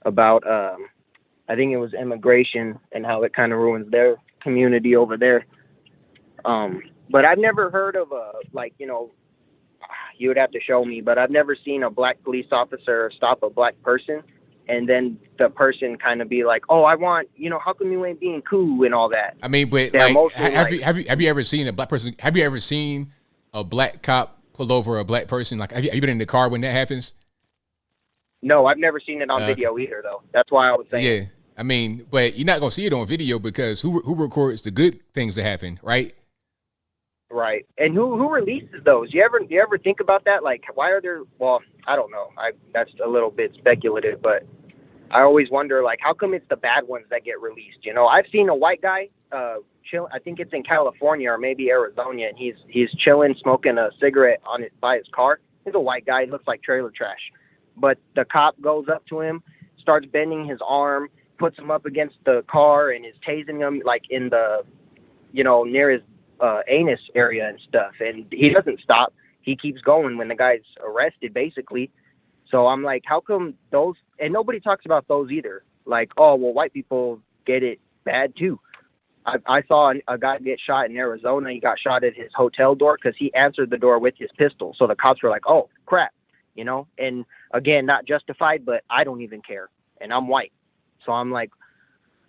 about, I think it was immigration and how it kind of ruins their community over there. But I've never heard of like, you know, you would have to show me, but I've never seen a black police officer stop a black person and then the person kind of be like, oh, I want, you know, how come you ain't being cool and all that? I mean, but like, have you ever seen a black person? Have you ever seen a black cop pull over a black person? Like, have you been in the car when that happens? No, I've never seen it on video either, though. That's why I was saying. Yeah, I mean, but you're not gonna see it on video, because who records the good things that happen, right? Right. And who releases those? You ever think about that? Like, why are there? Well, I don't know. That's a little bit speculative, but I always wonder, like, how come it's the bad ones that get released? You know, I've seen a white guy chill. I think it's in California or maybe Arizona, and he's chilling, smoking a cigarette by his car. He's a white guy. He looks like trailer trash. But the cop goes up to him, starts bending his arm, puts him up against the car, and is tasing him, like, in the, you know, near his anus area and stuff. And he doesn't stop. He keeps going when the guy's arrested, basically. So I'm like, how come those, and nobody talks about those either. Like, oh, well, white people get it bad too. I saw a guy get shot in Arizona. He got shot at his hotel door because he answered the door with his pistol. So the cops were like, oh, crap, you know? And again, not justified, but I don't even care. And I'm white. So I'm like,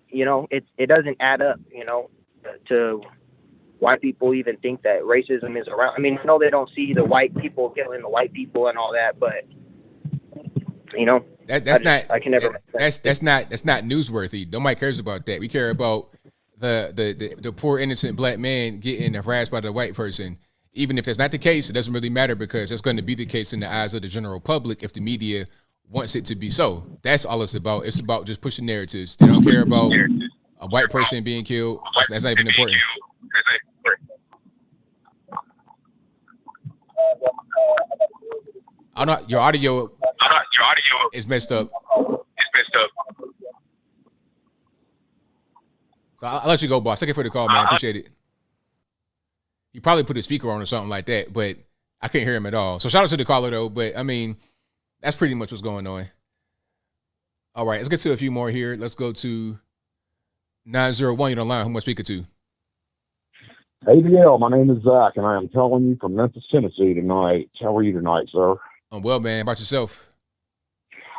you know, it doesn't add up, you know, to why people even think that racism is around. I mean, I know they don't see the white people killing the white people and all that, but I can never. That's not newsworthy. Nobody cares about that. We care about the poor innocent black man getting harassed by the white person. Even if that's not the case, it doesn't really matter because it's going to be the case in the eyes of the general public if the media wants it to be so. That's all it's about. It's about just pushing narratives. They don't care about a white person being killed. That's not even important. I don't. Your audio is messed up. So I'll let you go, boss. Thank you for the call, man. Appreciate it. You probably put a speaker on or something like that, but I couldn't hear him at all. So shout out to the caller, though. But, I mean, that's pretty much what's going on. All right, let's get to a few more here. Let's go to 901. You're on the line. Who am I speaking to? ABL, my name is Zach, and I am calling you from Memphis, Tennessee tonight. How are you tonight, sir? I'm well, man. How about yourself?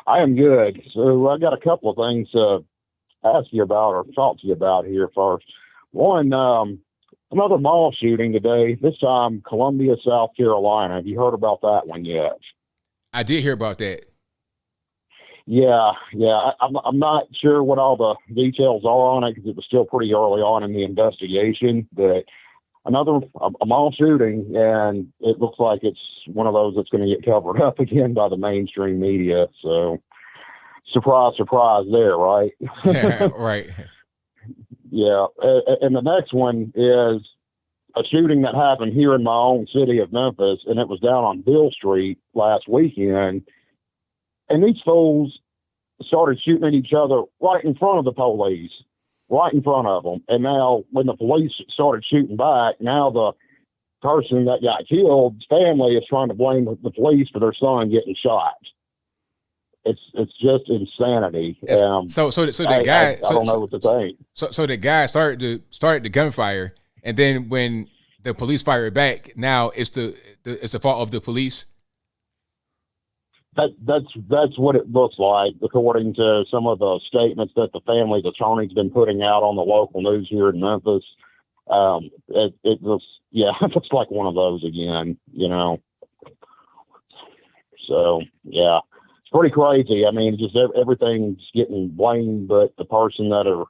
I am good. So I got a couple of things to ask you about or talk to you about here first. One, another mall shooting today, this time Columbia, South Carolina. Have you heard about that one yet? I did hear about that. Yeah. I'm not sure what all the details are on it because it was still pretty early on in the investigation, but a mall shooting, and it looks like it's one of those that's going to get covered up again by the mainstream media. So, surprise there, right? Right. Yeah. And the next one is a shooting that happened here in my own city of Memphis, and it was down on Bill Street last weekend. And these fools started shooting at each other right in front of the police, right in front of them. And now when the police started shooting back, now the person that got killed's family is trying to blame the police for their son getting shot. It's just insanity. So the guy, I don't know what to think. So the guy started the gunfire, and then when the police fired back, now it's the fault of the police. That's what it looks like, according to some of the statements that the family's attorney's been putting out on the local news here in Memphis. It looks, it looks like one of those again, So yeah, it's pretty crazy. I mean, just everything's getting blamed, but the person that are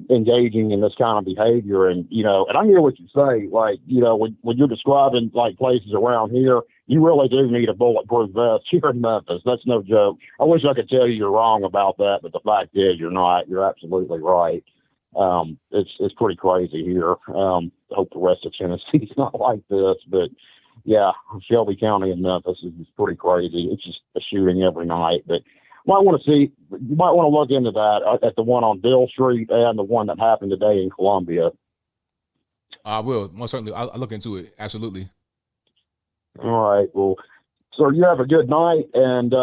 engaging in this kind of behavior. And and I hear what you say, like when you're describing like places around here, you really do need a bulletproof vest here in Memphis. That's no joke. I wish I could tell you you're wrong about that, but the fact is you're not. You're absolutely right. It's pretty crazy here. I hope the rest of Tennessee's not like this, but yeah, Shelby County in Memphis is pretty crazy. It's just a shooting every night, but you might want to look into that at the one on Bill Street and the one that happened today in Columbia. I will, most certainly. I'll look into it. Absolutely. All right. Well, sir, you have a good night and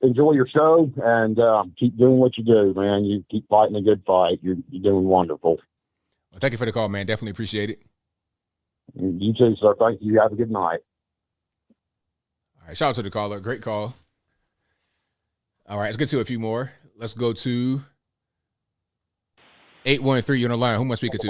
enjoy your show and keep doing what you do, man. You keep fighting a good fight. You're doing wonderful. Well, thank you for the call, man. Definitely appreciate it. You too, sir. Thank you. Have a good night. All right. Shout out to the caller. Great call. All right. Let's get to a few more. Let's go to 813. You're on the line. Who am I speaking to?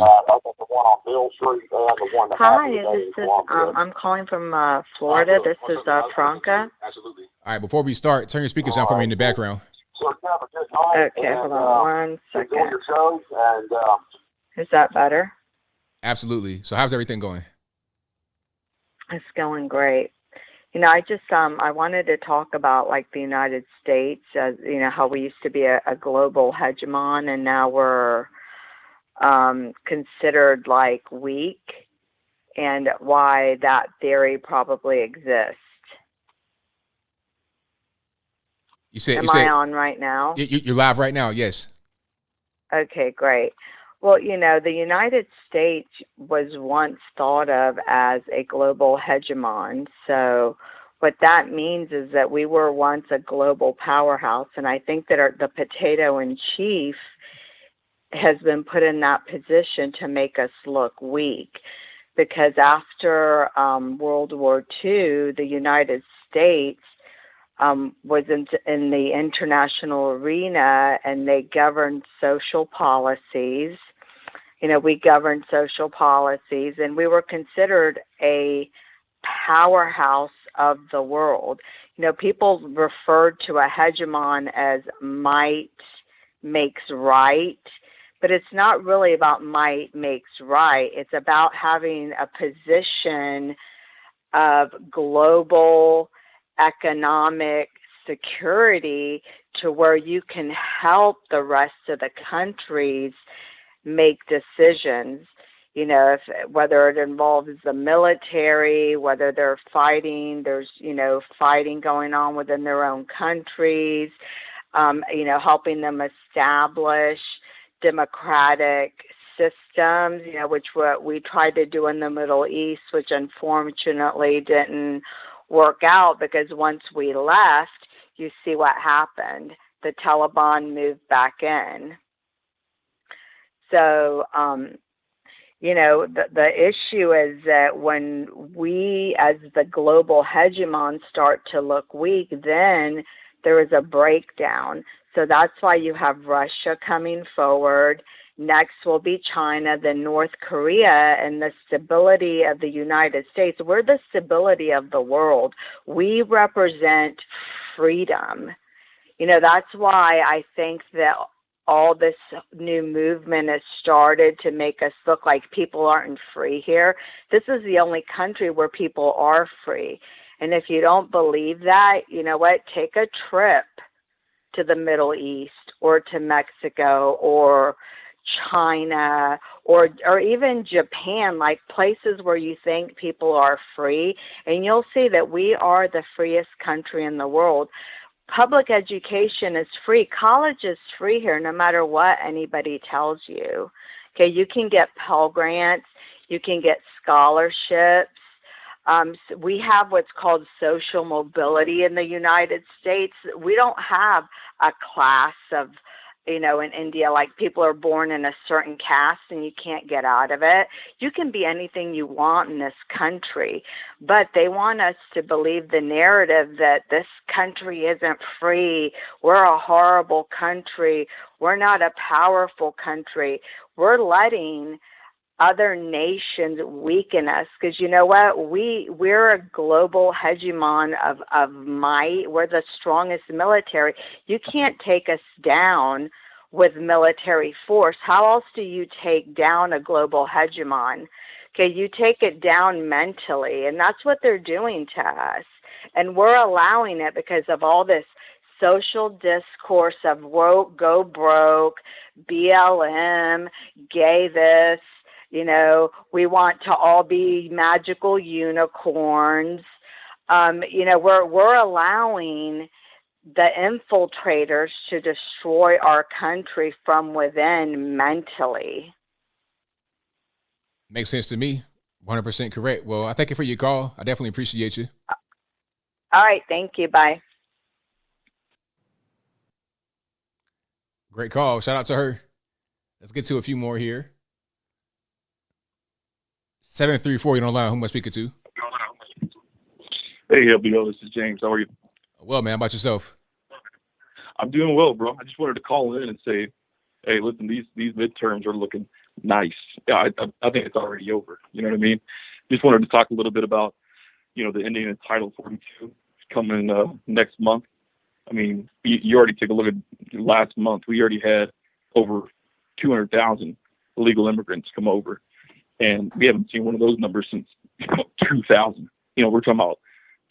Hi, this is I'm calling from Florida. This is Franca. Absolutely. All right, before we start, turn your speakers down for me in the background. Okay, hold on 1 second. Is that better? Absolutely. So how's everything going? It's going great. I just I wanted to talk about like the United States, how we used to be a global hegemon, and now we're considered like weak, and why that theory probably exists. Am I on right now? You're live right now, yes. Okay, great. Well, the United States was once thought of as a global hegemon. So what that means is that we were once a global powerhouse, and I think that the potato in chief has been put in that position to make us look weak, because after World War II, the United States was in the international arena, and they governed social policies. We governed social policies, and we were considered a powerhouse of the world. People refer to a hegemon as might makes right, but it's not really about might makes right. It's about having a position of global economic security to where you can help the rest of the countries make decisions. If whether it involves the military, whether they're fighting, there's fighting going on within their own countries, helping them establish democratic systems, which what we tried to do in the Middle East, which unfortunately didn't work out, because once we left, you see what happened. The Taliban moved back in. So, the issue is that when we, as the global hegemon, start to look weak, then there is a breakdown. So that's why you have Russia coming forward. Next will be China, then North Korea, and the stability of the United States. We're the stability of the world. We represent freedom. That's why I think that all this new movement has started to make us look like people aren't free here. This is the only country where people are free. And if you don't believe that, you know what? Take a trip to the Middle East or to Mexico or China or even Japan, like places where you think people are free, and you'll see that we are the freest country in the world. Public education is free. College is free here, no matter what anybody tells you. Okay, you can get Pell Grants, you can get scholarships. We have what's called social mobility in the United States. We don't have a class of, in India, like people are born in a certain caste and you can't get out of it. You can be anything you want in this country, but they want us to believe the narrative that this country isn't free. We're a horrible country. We're not a powerful country. We're letting other nations weaken us, because you know what? We're a global hegemon of might. We're the strongest military. You can't take us down with military force. How else do you take down a global hegemon? Okay, you take it down mentally, and that's what they're doing to us. And we're allowing it because of all this social discourse of woke, go broke, BLM, gay this. We want to all be magical unicorns. We're allowing the infiltrators to destroy our country from within mentally. Makes sense to me. 100% correct. Well, I thank you for your call. I definitely appreciate you. All right. Thank you. Bye. Great call. Shout out to her. Let's get to a few more here. 734, you're on the line. Who am I speaking to? Hey, LBO, this is James. How are you? Well, man, how about yourself? I'm doing well, bro. I just wanted to call in and say, hey, listen, these midterms are looking nice. Yeah, I think it's already over. You know what I mean? Just wanted to talk a little bit about, the ending of Title 42 coming next month. I mean, you already take a look at last month. We already had over 200,000 illegal immigrants come over. And we haven't seen one of those numbers since 2000. We're talking about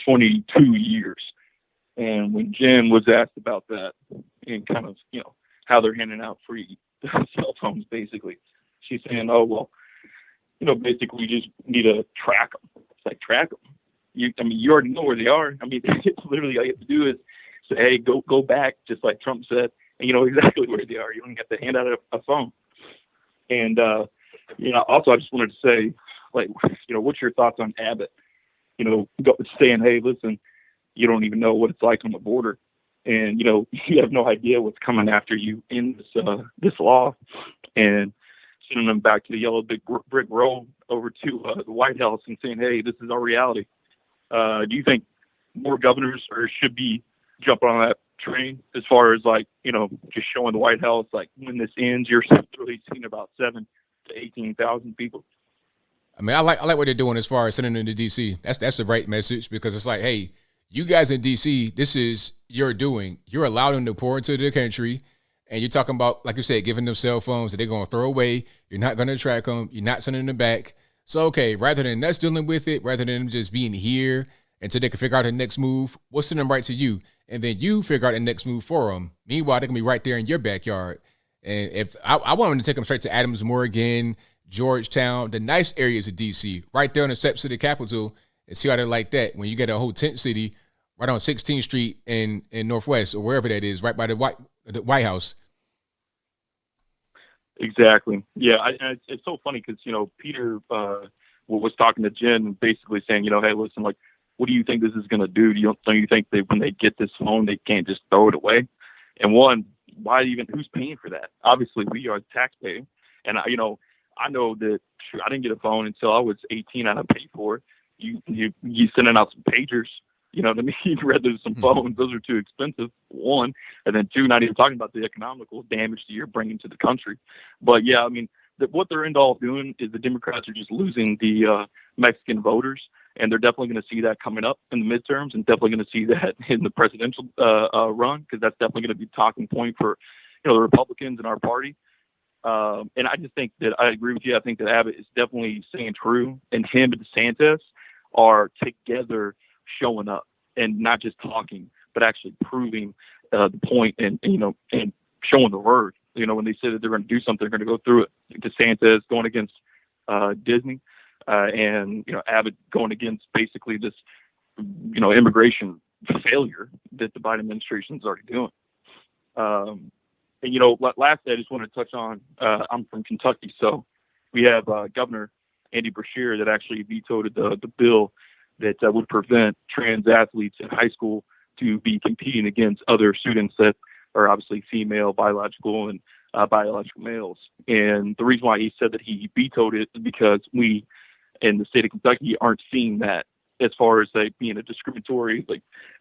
22 years. And when Jen was asked about that and kind of, how they're handing out free cell phones, basically, she's saying, oh, well, basically we just need to track them. It's like, track them. You already know where they are. It's literally all you have to do is say, hey, go back, just like Trump said, and you know exactly where they are. You don't have to hand out a phone. And, also I just wanted to say, what's your thoughts on Abbott? Saying, hey, listen, you don't even know what it's like on the border. And, you have no idea what's coming after you in this law, and sending them back to the yellow brick road over to the White House and saying, hey, this is our reality. Do you think more governors should be jumping on that train as far as just showing the White House, when this ends, you're releasing about 7,000 to 18,000 people? I like what they're doing as far as sending them to DC. That's the right message, because it's like, hey, You guys in DC, this is your doing. You're allowing them to pour into the country, and you're talking about, like you said, giving them cell phones that they're going to throw away. You're not going to track them. You're not sending them back. So, okay, rather than us dealing with it, rather than them just being here until they can figure out the next move, we'll send them right to you, and then you figure out the next move for them. Meanwhile, they can be right there in your backyard. And if I want them to take them straight to Adams Morgan, Georgetown, the nice areas of DC, right there on the steps of the Capitol, and see how they're like that. When you get a whole tent city right on 16th Street in Northwest or wherever that is, right by the White House. Exactly. Yeah, it's so funny because, Peter was talking to Jen, basically saying, hey, listen, like, what do you think this is going to do? Don't you think that when they get this phone, they can't just throw it away? And one, why even, who's paying for that? Obviously, we are the taxpayer. And, I know that I didn't get a phone until I was 18. I had to pay for it. You sending out some pagers, you know what I mean? Rather than some phones, those are too expensive, one. And then two, not even talking about the economical damage that you're bringing to the country. But yeah, I mean, what they're end all doing is the Democrats are just losing the Mexican voters. And they're definitely going to see that coming up in the midterms, and definitely going to see that in the presidential run, because that's definitely going to be a talking point for, the Republicans in our party. And I just think that I agree with you. I think that Abbott is definitely staying true, and him and DeSantis are together showing up and not just talking, but actually proving the point and showing the word. When they say that they're going to do something, they're going to go through it. DeSantis going against Disney. And Abbott going against basically this, immigration failure that the Biden administration is already doing. And lastly, I just want to touch on. I'm from Kentucky, so we have Governor Andy Beshear that actually vetoed the bill that would prevent trans athletes in high school to be competing against other students that are obviously female, biological, and biological males. And the reason why he said that he vetoed it is because we in the state of Kentucky aren't seeing that as far as like being a discriminatory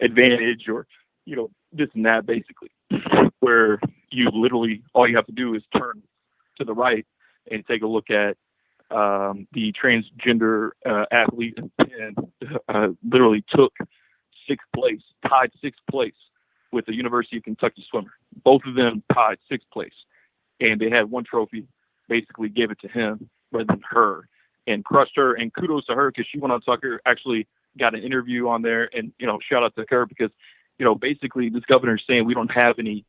advantage or, this and that basically, where you literally, all you have to do is turn to the right and take a look at the transgender athlete and literally took tied sixth place with the University of Kentucky swimmer. Both of them tied sixth place, and they had one trophy, basically gave it to him rather than her, and crushed her. And kudos to her, because she went on Tucker, actually got an interview on there, and shout out to her, because basically this governor is saying we don't have any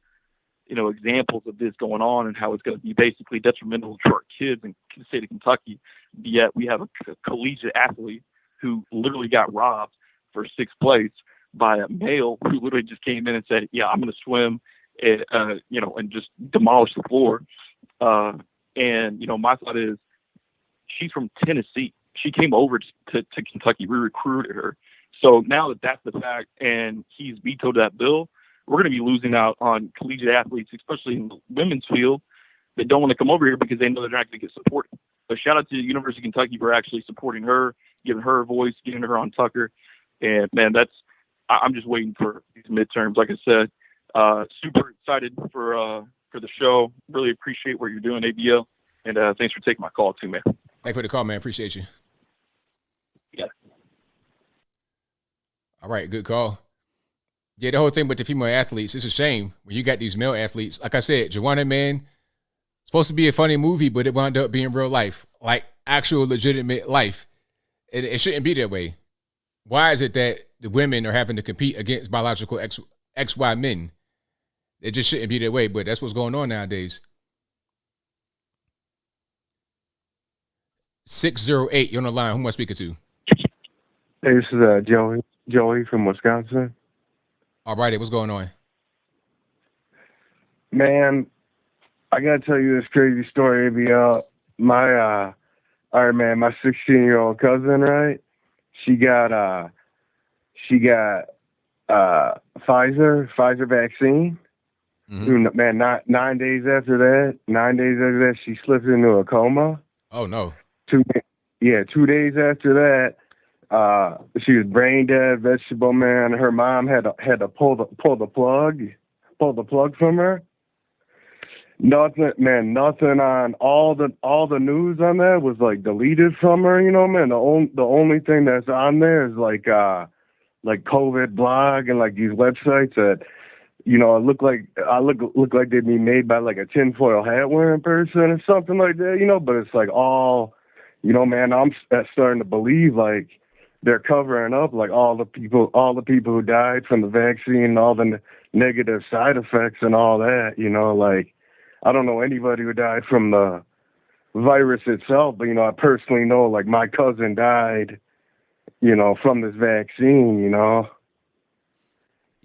examples of this going on, and how it's going to be basically detrimental to our kids in the state of Kentucky. Yet we have a collegiate athlete who literally got robbed for sixth place by a male who literally just came in and said, yeah, I'm going to swim and and just demolish the floor. And my thought is, she's from Tennessee. She came over to Kentucky. We recruited her. So now that that's the fact, and he's vetoed that bill, we're going to be losing out on collegiate athletes, especially in the women's field, that don't want to come over here because they know they're not going to get supported. But shout out to the University of Kentucky for actually supporting her, giving her a voice, getting her on Tucker. And man, I'm just waiting for these midterms. Like I said, super excited for the show. Really appreciate what you're doing, ABL. And thanks for taking my call too, man. Thanks for the call, man. Appreciate you. Yeah. All right, good call. Yeah, the whole thing with the female athletes, it's a shame when you got these male athletes. Like I said, Joanna, man, supposed to be a funny movie, but it wound up being real life, like actual legitimate life. It shouldn't be that way. Why is it that the women are having to compete against biological XY men? It just shouldn't be that way, but that's what's going on nowadays. 608, you're on the line. Who am I speaking to? Hey, this is Joey from Wisconsin. All righty, what's going on? Man, I gotta tell you this crazy story, ABL. My 16-year-old cousin, right? She got Pfizer vaccine. Mm-hmm. Man, 9 days after that, she slipped into a coma. Oh no. 2 days after that, she was brain dead, vegetable, man. Her mom had to pull the plug from her. Nothing on all the news on that was deleted from her, man. The only thing that's on there is like COVID blog and like these websites that, you know, look like they'd be made by like a tinfoil hat wearing person or something like that, you know. But it's like all, you know, man, I'm starting to believe like they're covering up like all the people who died from the vaccine and all the negative side effects and all that, you know. Like, I don't know anybody who died from the virus itself, but, you know, I personally know like my cousin died, you know, from this vaccine, you know.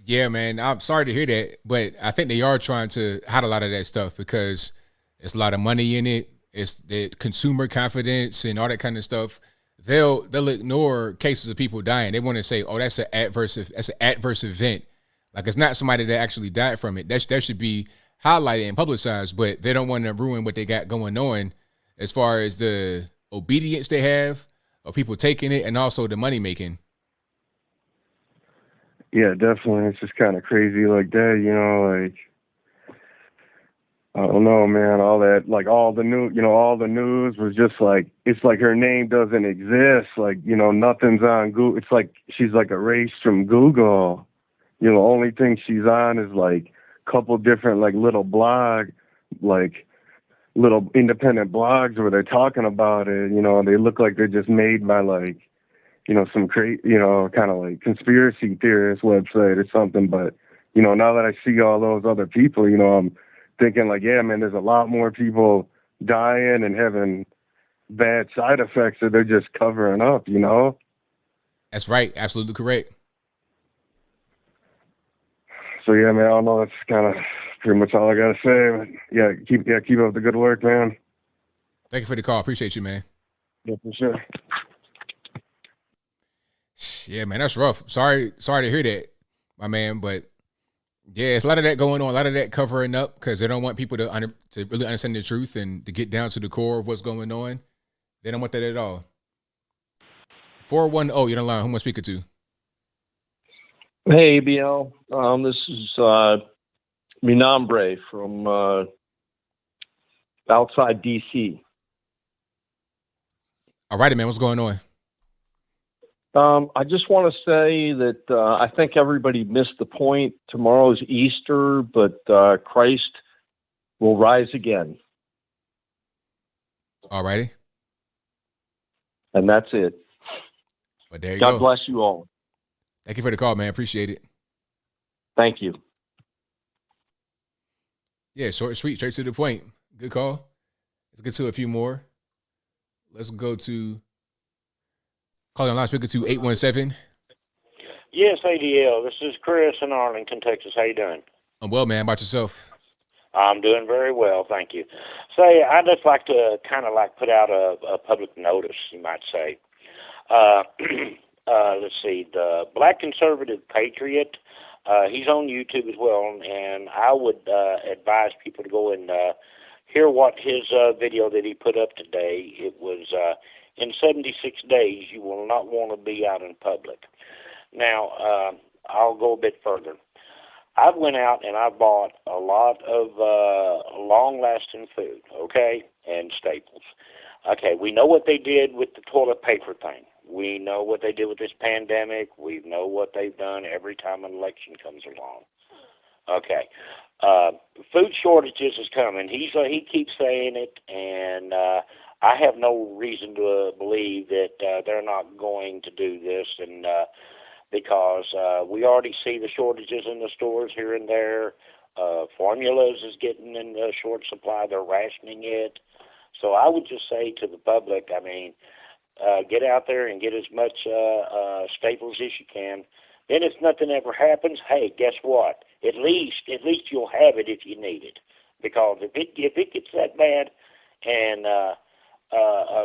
Yeah, man, I'm sorry to hear that, but I think they are trying to hide a lot of that stuff because it's a lot of money in it. It's the consumer confidence and all that kind of stuff. They'll ignore cases of people dying. They want to say, "Oh, that's an adverse event." Like, it's not somebody that actually died from it. That should be highlighted and publicized, but they don't want to ruin what they got going on as far as the obedience they have of people taking it and also the money making. Yeah, definitely. It's just kind of crazy like that, you know, like, I don't know, man, all that, like all the news was just like, it's like her name doesn't exist. Like, you know, nothing's on Google. It's like she's like erased from Google. You know, the only thing she's on is like a couple different like little independent blogs where they're talking about it. You know, they look like they're just made by like, you know, some you know, kind of like conspiracy theorist website or something. But, you know, now that I see all those other people, you know, I'm thinking like, yeah, man, there's a lot more people dying and having bad side effects that they're just covering up, you know? That's right. Absolutely correct. So, yeah, man, I don't know. That's kind of pretty much all I got to say. But, yeah, keep up the good work, man. Thank you for the call. Appreciate you, man. Yeah, for sure. Yeah, man, that's rough. Sorry to hear that, my man. But yeah, it's a lot of that going on, a lot of that covering up because they don't want people to really understand the truth and to get down to the core of what's going on. They don't want that at all. 410, you're on the line. Who am I speaking to? Hey, ABL. This is mi nombre from outside D.C. All righty, man. What's going on? I just want to say that I think everybody missed the point. Tomorrow's Easter, but Christ will rise again. All righty. And that's it. But there you go. God bless you all. Thank you for the call, man. Appreciate it. Thank you. Yeah, short and sweet, straight to the point. Good call. Let's get to a few more. Let's go to calling on line speaker to 817. Yes, ADL. This is Chris in Arlington, Texas. How you doing? I'm well, man. How about yourself? I'm doing very well, thank you. Say, I'd just like to kind of like put out a public notice, you might say. Let's see, the Black Conservative Patriot, he's on YouTube as well, and I would advise people to go and hear what his video that he put up today. It was in 76 days, you will not want to be out in public. Now, I'll go a bit further. I went out and I bought a lot of long-lasting food, okay, and staples. Okay, we know what they did with the toilet paper thing. We know what they did with this pandemic. We know what they've done every time an election comes along. Okay, food shortages is coming. He keeps saying it, and I have no reason to believe that they're not going to do this, and because we already see the shortages in the stores here and there. Formulas is getting in short supply. They're rationing it. So I would just say to the public, I mean, get out there and get as much staples as you can. Then if nothing ever happens, hey, guess what? At least you'll have it if you need it. Because if it gets that bad, and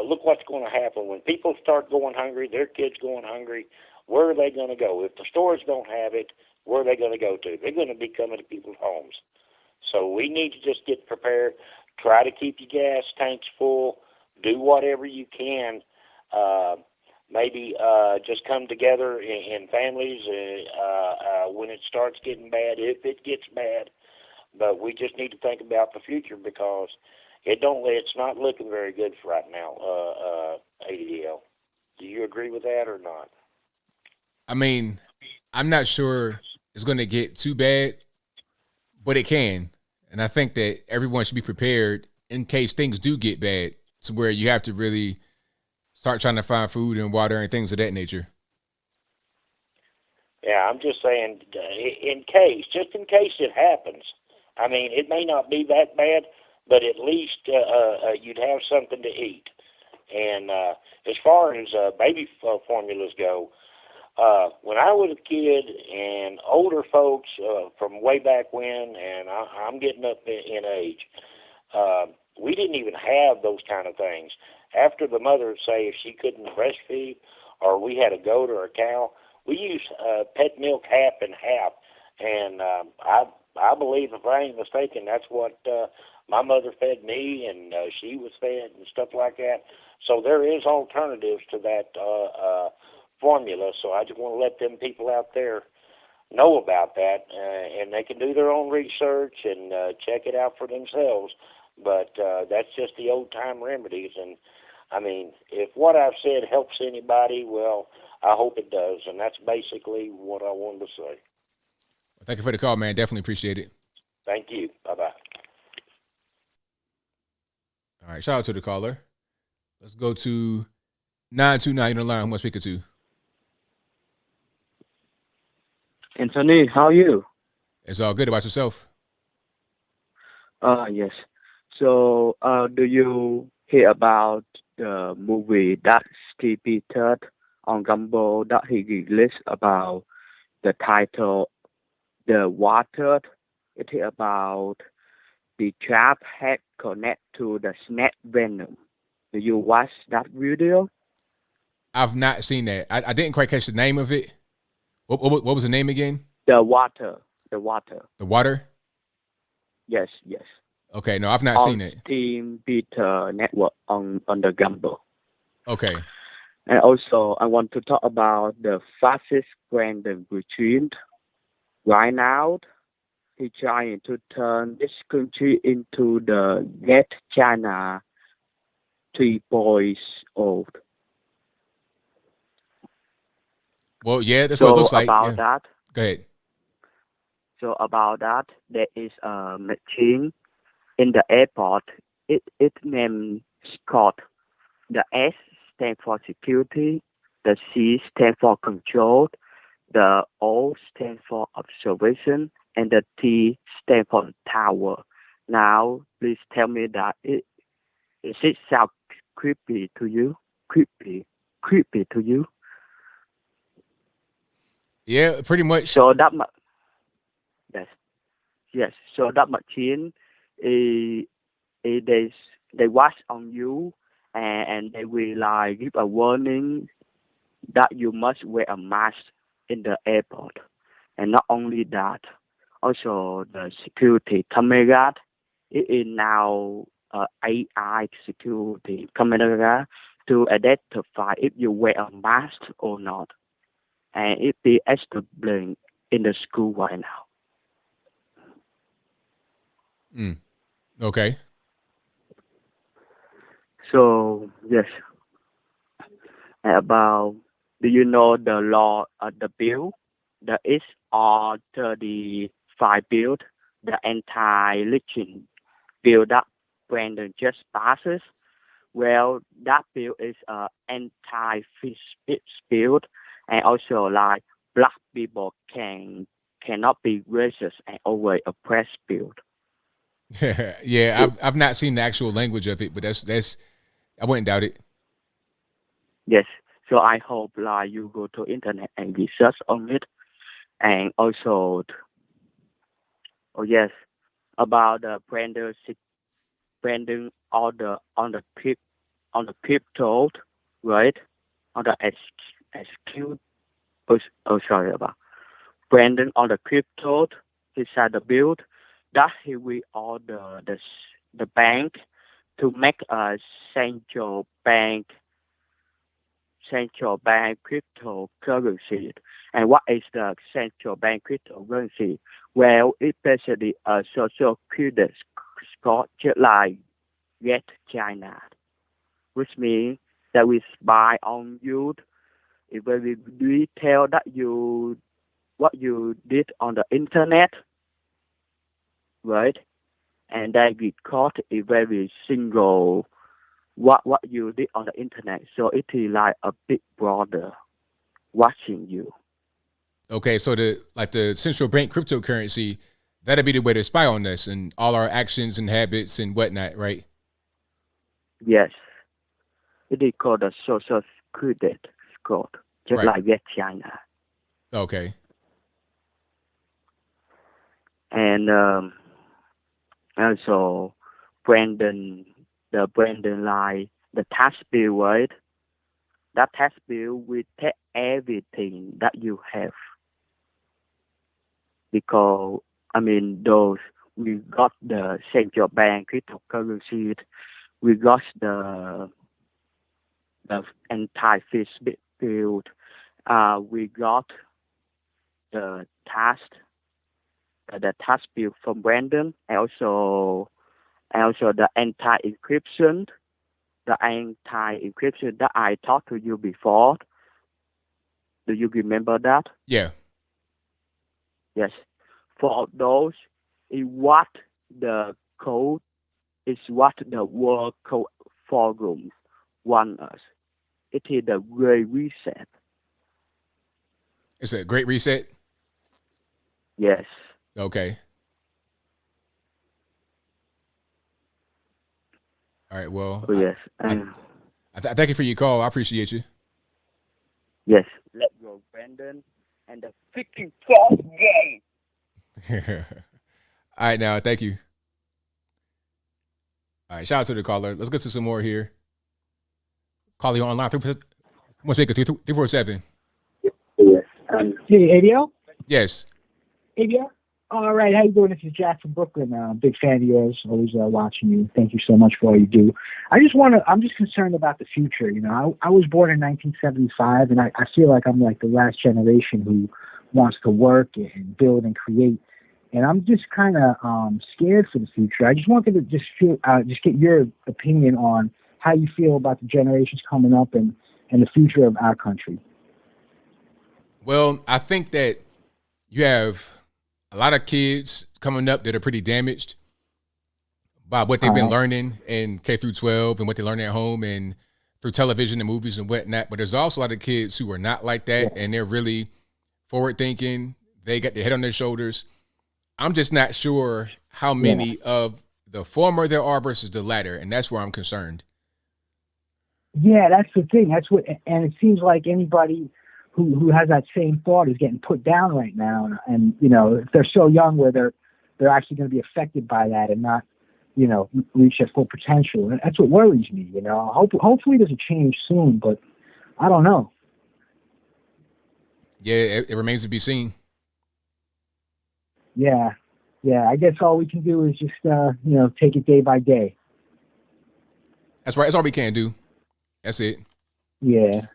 look what's going to happen when people start going hungry, their kids going hungry. Where are they going to go? If the stores don't have it, where are they going to go to? They're going to be coming to people's homes. So we need to just get prepared. Try to keep your gas tanks full. Do whatever you can. Maybe just come together in families when it starts getting bad, if it gets bad. But we just need to think about the future because it's not looking very good for right now, ADL. Do you agree with that or not? I mean, I'm not sure it's going to get too bad, but it can. And I think that everyone should be prepared in case things do get bad, to where you have to really start trying to find food and water and things of that nature. Yeah, I'm just saying, just in case it happens. I mean, it may not be that bad, but at least you'd have something to eat. And as far as baby formulas go, when I was a kid and older folks from way back when, and I'm getting up in age, we didn't even have those kind of things. After the mother would say if she couldn't breastfeed, or we had a goat or a cow, we used pet milk half and half. And I believe, if I ain't mistaken, that's what my mother fed me, and she was fed and stuff like that. So there is alternatives to that formula. So I just want to let them people out there know about that, and they can do their own research and check it out for themselves. But that's just the old-time remedies. And, I mean, if what I've said helps anybody, well, I hope it does. And that's basically what I wanted to say. Thank you for the call, man. Definitely appreciate it. Thank you. Bye-bye. All right, shout out to the caller. Let's go to 929 in the line. Who am I speaking to? Anthony, how are you? It's all good. About yourself? Yes. So, do you hear about the movie that Steve Peter on Gumbo that he released about the title, The Water? It is about the trap head connect to the snake venom. Do you watch that video? I've not seen that. I didn't quite catch the name of it. What was the name again? The Water. The Water. The Water? Yes, yes. Okay, no, I've not seen it. Team Peter Network on the Gumbo. Okay. And also, I want to talk about the fascist Brandon regime. Right now, he's trying to turn this country into the Red China 3.0. Well, yeah, that's what it looks like. About that, go ahead. So about that, there is a machine in the airport. Its name Scott. The S stands for security. The C stands for control. The O stands for observation. And the T stands for tower. Now, please tell me that is it sound creepy to you? Creepy to you? Yeah, pretty much. So that yes. So that machine, they watch on you, and they will like give a warning that you must wear a mask in the airport. And not only that, also the security camera, it is now AI security camera to identify if you wear a mask or not. And it be established in the school right now. Okay. So, yes. About, do you know the law, the bill? The HR 35 bill, the anti-lynching bill that Brandon just passes? Well, that bill is anti-free speech bill, and also like black people cannot be racist and always oppressed bill. Yeah, I've not seen the actual language of it, but that's I wouldn't doubt it. Yes, so I hope like you go to internet and research on it, and also, about the branding on the crypto, right? On the execute. Sorry about Brandon on the crypto. He said the build that he will order the bank to make a central bank cryptocurrency. And what is the central bank cryptocurrency? Well, it's basically a social credit score just like Red China, which means that we spy on you. It will detail that you what you did on the internet, right? And they record a very single what you did on the internet. So it is like a big brother watching you. Okay, so the central bank cryptocurrency, that'd be the way to spy on us and all our actions and habits and whatnot, right? Yes. It is called a social credit score, just like that China. Okay. And also Brandon like the tax bill, right? That tax bill will take everything that you have. Because, I mean, those, we got the central bank cryptocurrency, we got the anti-fish bill, we got the tax bill from Brandon, and also the anti-encryption that I talked to you before. Do you remember that? Yeah. Yes. For those, is what the code is what the World Code Forum want us. It is the great reset. It's a great reset? Yes. Okay. All right, well. Oh, yes. I thank you for your call. I appreciate you. Yes. Let go, Brandon, and the freaking false game. All right, now, thank you. All right, shout out to the caller. Let's get to some more here. Call you online. One speaker, 347. Yes. Hey, ABL? Yes. ABL? All right, how you doing? This is Jack from Brooklyn. Big fan of yours. Always watching you. Thank you so much for all you do. I'm just concerned about the future. You know, I was born in 1975, and I feel like I'm like the last generation who wants to work and build and create. And I'm just kind of scared for the future. I just wanted to just get your opinion on how you feel about the generations coming up and the future of our country. Well, I think that you have a lot of kids coming up that are pretty damaged by what they've been learning in K through 12 and what they learn at home and through television and movies and whatnot. But there's also a lot of kids who are not like that, and they're really forward thinking. They got their head on their shoulders. I'm just not sure how many of the former there are versus the latter, and that's where I'm concerned. Yeah, that's the thing. That's what, and it seems like anybody who has that same thought is getting put down right now. And you know, if they're so young, where they're actually going to be affected by that and not, you know, reach their full potential. And that's what worries me. You know, hopefully there's a change soon, but I don't know. Yeah, it remains to be seen. Yeah. I guess all we can do is just take it day by day. That's right. That's all we can do. That's it. Yeah.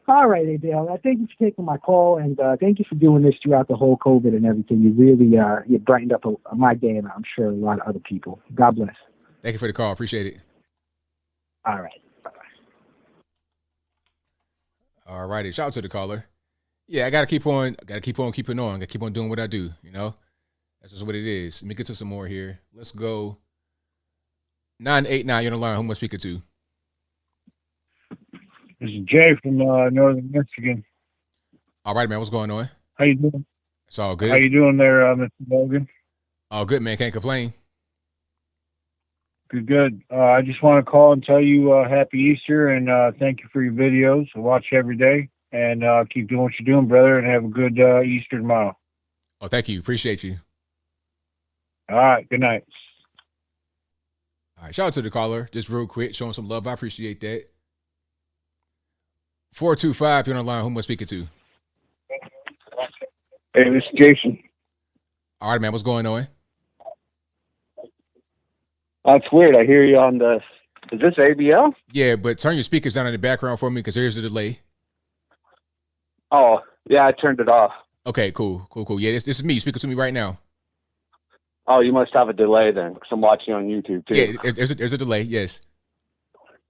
All right, ABL. Thank you for taking my call, and thank you for doing this throughout the whole COVID and everything. You really you brightened up my day, and I'm sure a lot of other people. God bless. Thank you for the call. Appreciate it. All right. Bye-bye. All righty. Shout out to the caller. Yeah, I gotta keep on keeping on. Gotta keep on doing what I do, you know? That's just what it is. Let me get to some more here. Let's go. 989, you're on the line. Who am I speaking to? This is Jay from northern Michigan. All right, man. What's going on? How you doing? It's all good. How you doing there, Mr. Logan? All good, man. Can't complain. Good. I just want to call and tell you Happy Easter and thank you for your videos. I watch every day, and keep doing what you're doing, brother, and have a good Easter tomorrow. Oh, thank you. Appreciate you. All right. Good night. All right. Shout out to the caller. Just real quick, showing some love. I appreciate that. 425, you're on the line. Who am I speaking to? Hey, this is Jason. All right, man. What's going on? That's weird. I hear you on the. Is this ABL? Yeah, but turn your speakers down in the background for me because there's a delay. Oh, yeah, I turned it off. Okay, cool. Yeah, this is me speaking to me right now. Oh, you must have a delay then, because I'm watching on YouTube too. Yeah, there's a delay. Yes.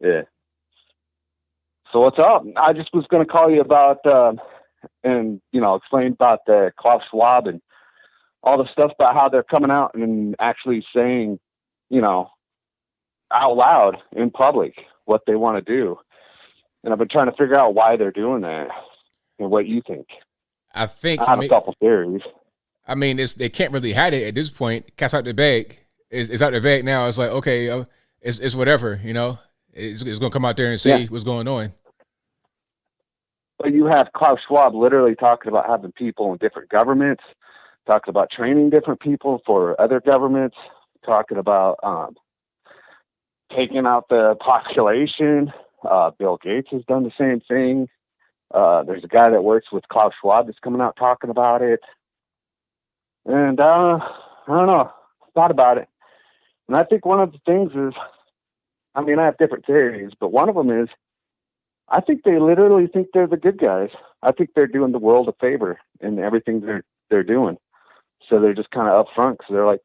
Yeah. So what's up? I just was going to call you about and, explained about the Klaus Schwab and all the stuff about how they're coming out and actually saying, out loud in public what they want to do. And I've been trying to figure out why they're doing that and what you think. I think I have a couple theories. I mean, they can't really hide it at this point. Cat's out the bag. It's out the bag now. It's like, okay, it's whatever, It's going to come out there and say what's going on. But you have Klaus Schwab literally talking about having people in different governments, talking about training different people for other governments, talking about taking out the population. Bill Gates has done the same thing. There's a guy that works with Klaus Schwab that's coming out talking about it. And I don't know, thought about it. And I think one of the things is, I have different theories, but one of them is, I think they literally think they're the good guys. I think they're doing the world a favor in everything they're doing. So they're just kind of upfront because they're like,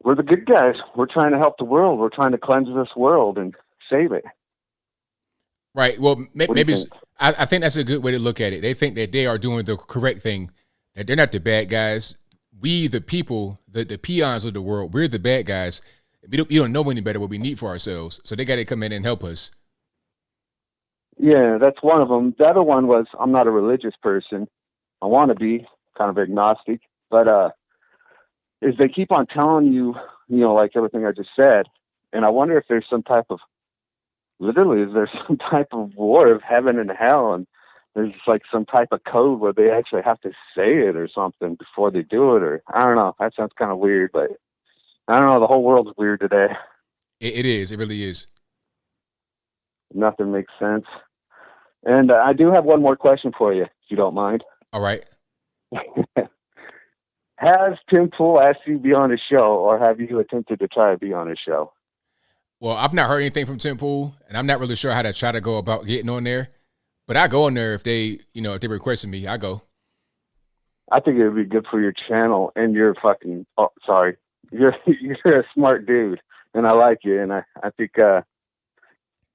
we're the good guys. We're trying to help the world. We're trying to cleanse this world and save it. Right. Well, maybe I think that's a good way to look at it. They think that they are doing the correct thing, that they're not the bad guys. We, the people, the peons of the world, we're the bad guys. We don't know any better what we need for ourselves. So they got to come in and help us. Yeah, that's one of them. The other one was, I'm not a religious person. I want to be kind of agnostic, but is they keep on telling you, like everything I just said. And I wonder if there's some type of, literally, is there some type of war of heaven and hell? And there's like some type of code where they actually have to say it or something before they do it. Or I don't know. That sounds kind of weird, but I don't know. The whole world's weird today. It is. It really is. Nothing makes sense. And I do have one more question for you, if you don't mind. All right. Has Tim Pool asked you to be on his show, or have you attempted to try to be on his show? Well, I've not heard anything from Tim Pool, and I'm not really sure how to try to go about getting on there. But I go on there if they requested me. I go. I think it would be good for your channel, and you're fucking. Oh, sorry, you're a smart dude, and I like you, and I think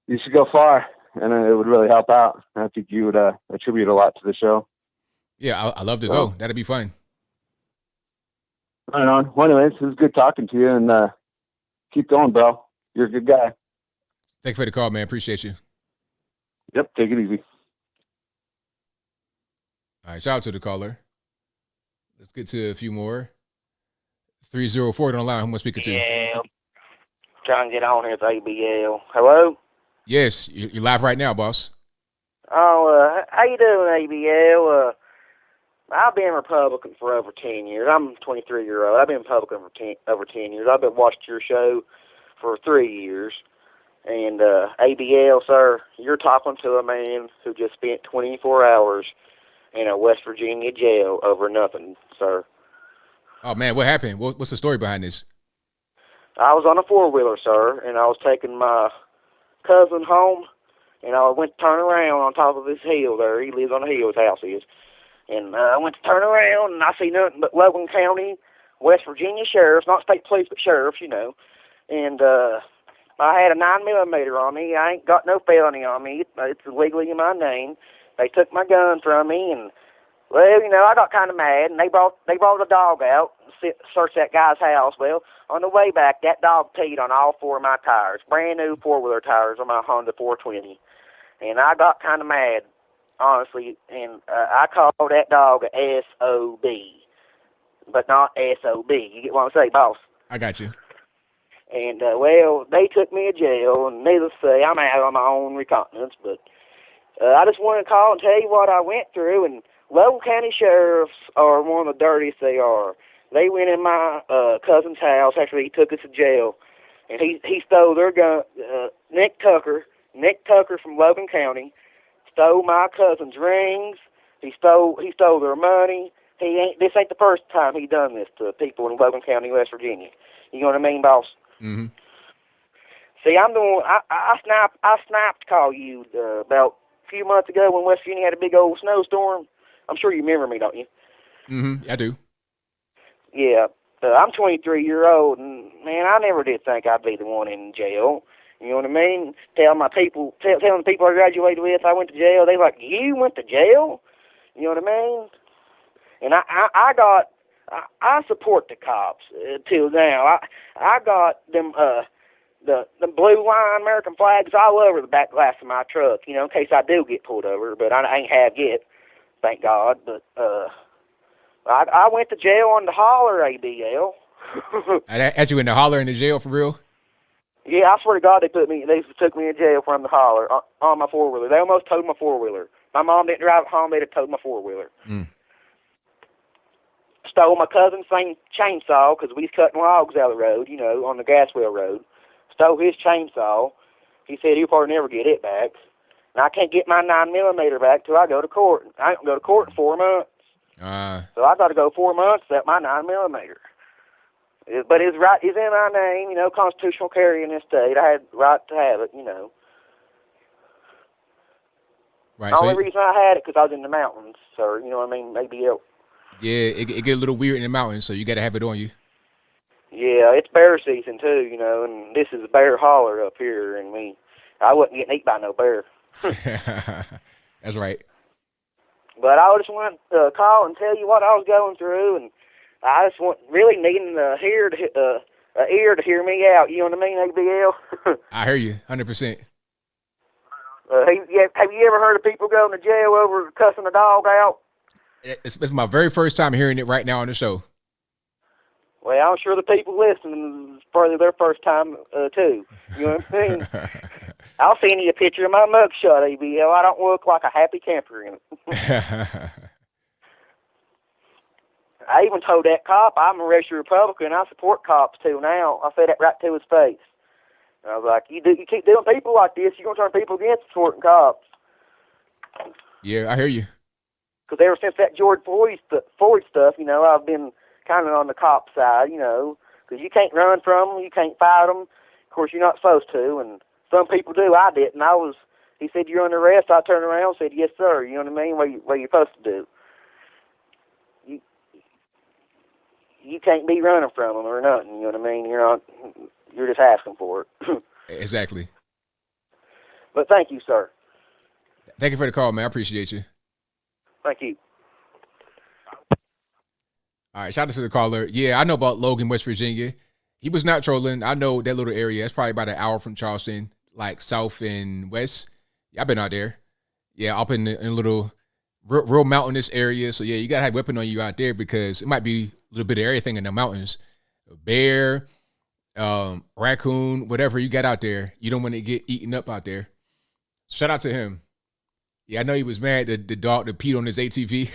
you should go far, and it would really help out. I think you would attribute a lot to the show. Yeah, I love to go. That'd be fun. Right on. Well, anyways, it was good talking to you, and keep going, bro. You're a good guy. Thanks for the call, man. Appreciate you. Yep, take it easy. All right, shout out to the caller. Let's get to a few more. 304 on the line. Who am I speaking to? Yeah, trying to get on here with ABL. Hello? Yes, you're live right now, boss. Oh, how you doing, ABL? I've been Republican for over 10 years. I'm a 23-year-old. I've been Republican for over 10 years. I've been watching your show for 3 years. And ABL, sir, you're talking to a man who just spent 24 hours in a West Virginia jail over nothing, sir. Oh, man, what happened? What's the story behind this? I was on a four-wheeler, sir, and I was taking my cousin home, and I went to turn around on top of this hill there. He lives on a hill, his house is. And I went to turn around, and I see nothing but Logan County, West Virginia sheriffs, not state police, but sheriffs, And I had a 9mm on me. I ain't got no felony on me. It's legally in my name. They took my gun from me, and, well, I got kind of mad, and they brought a dog out and searched that guy's house. Well, on the way back, that dog peed on all four of my tires, brand new four-wheeler tires on my Honda 420. And I got kind of mad, honestly, and I called that dog a SOB, but not SOB. You get what I'm saying, boss? I got you. And, well, they took me to jail, and needless to say, I'm out on my own recognizance, but I just wanted to call and tell you what I went through, and Logan County sheriffs are one of the dirtiest they are. They went in my cousin's house after he took us to jail, and he stole their gun. Nick Tucker from Logan County stole my cousin's rings. He stole their money. This ain't the first time he done this to people in Logan County, West Virginia. You know what I mean, boss? Mm-hmm. See, I'm the one. I snapped to call you about a few months ago when West Virginia had a big old snowstorm. I'm sure you remember me, don't you? Mm-hmm. I do. Yeah. I'm 23-year-old, and man, I never did think I'd be the one in jail. You know what I mean? Telling the people I graduated with I went to jail. They like, you went to jail? You know what I mean? And I support the cops till now. I got them the blue line American flags all over the back glass of my truck, you know, in case I do get pulled over, but I ain't have yet, thank God. But I went to jail on the holler, ABL. Had you in the holler in the jail for real? Yeah, I swear to God, they took me in jail from the holler on my 4-wheeler. They almost towed my 4-wheeler. My mom didn't drive it home. They'd have towed my 4-wheeler. Stole my cousin's same chainsaw because we was cutting logs out of the road, you know, on the Gaswell Road. Stole his chainsaw. He said he'll probably never get it back. And I can't get my 9mm back till I go to court. I ain't gonna go to court in 4 months. So I got to go 4 months without my 9mm. But it's right. It's in my name, you know, constitutional carry in this state. I had the right to have it, you know. Right. The only reason I had it because I was in the mountains, sir. You know what I mean? Maybe else. Yeah, it get a little weird in the mountains, so you got to have it on you. Yeah, it's bear season too, you know, and this is a bear holler up here, and I wasn't getting eaten by no bear. That's right. But I just want to call and tell you what I was going through, and I just really needing an ear to hear me out. You know what I mean, ABL? I hear you, 100%. Have you ever heard of people going to jail over cussing a dog out? It's my very first time hearing it right now on the show. Well, I'm sure the people listening, it's probably their first time, too. You know what I mean? I'll send you a picture of my mugshot, ABL. I don't look like a happy camper in it. I even told that cop I'm a registered Republican. I support cops, too, now. I said that right to his face. And I was like, you keep doing people like this, you're going to turn people against supporting cops. Yeah, I hear you. Because ever since that George Floyd stuff, you know, I've been kind of on the cop side, you know, because you can't run from them, you can't fight them. Of course, you're not supposed to, and some people do. I didn't. He said, you're under arrest. I turned around and said, yes, sir. You know what I mean? What you're supposed to do. You can't be running from them or nothing. You know what I mean? You're just asking for it. Exactly. But thank you, sir. Thank you for the call, man. I appreciate you. Thank you. All right, shout out to the caller. Yeah, I know about Logan, West Virginia. He was not trolling. I know that little area. It's probably about an hour from Charleston, like south and west. Yeah, I've been out there. Yeah, up in a little real mountainous area. So, yeah, you got to have a weapon on you out there because it might be a little bit of everything in the mountains. A bear, raccoon, whatever you got out there. You don't want to get eaten up out there. Shout out to him. Yeah, I know he was mad that the dog that peed on his ATV.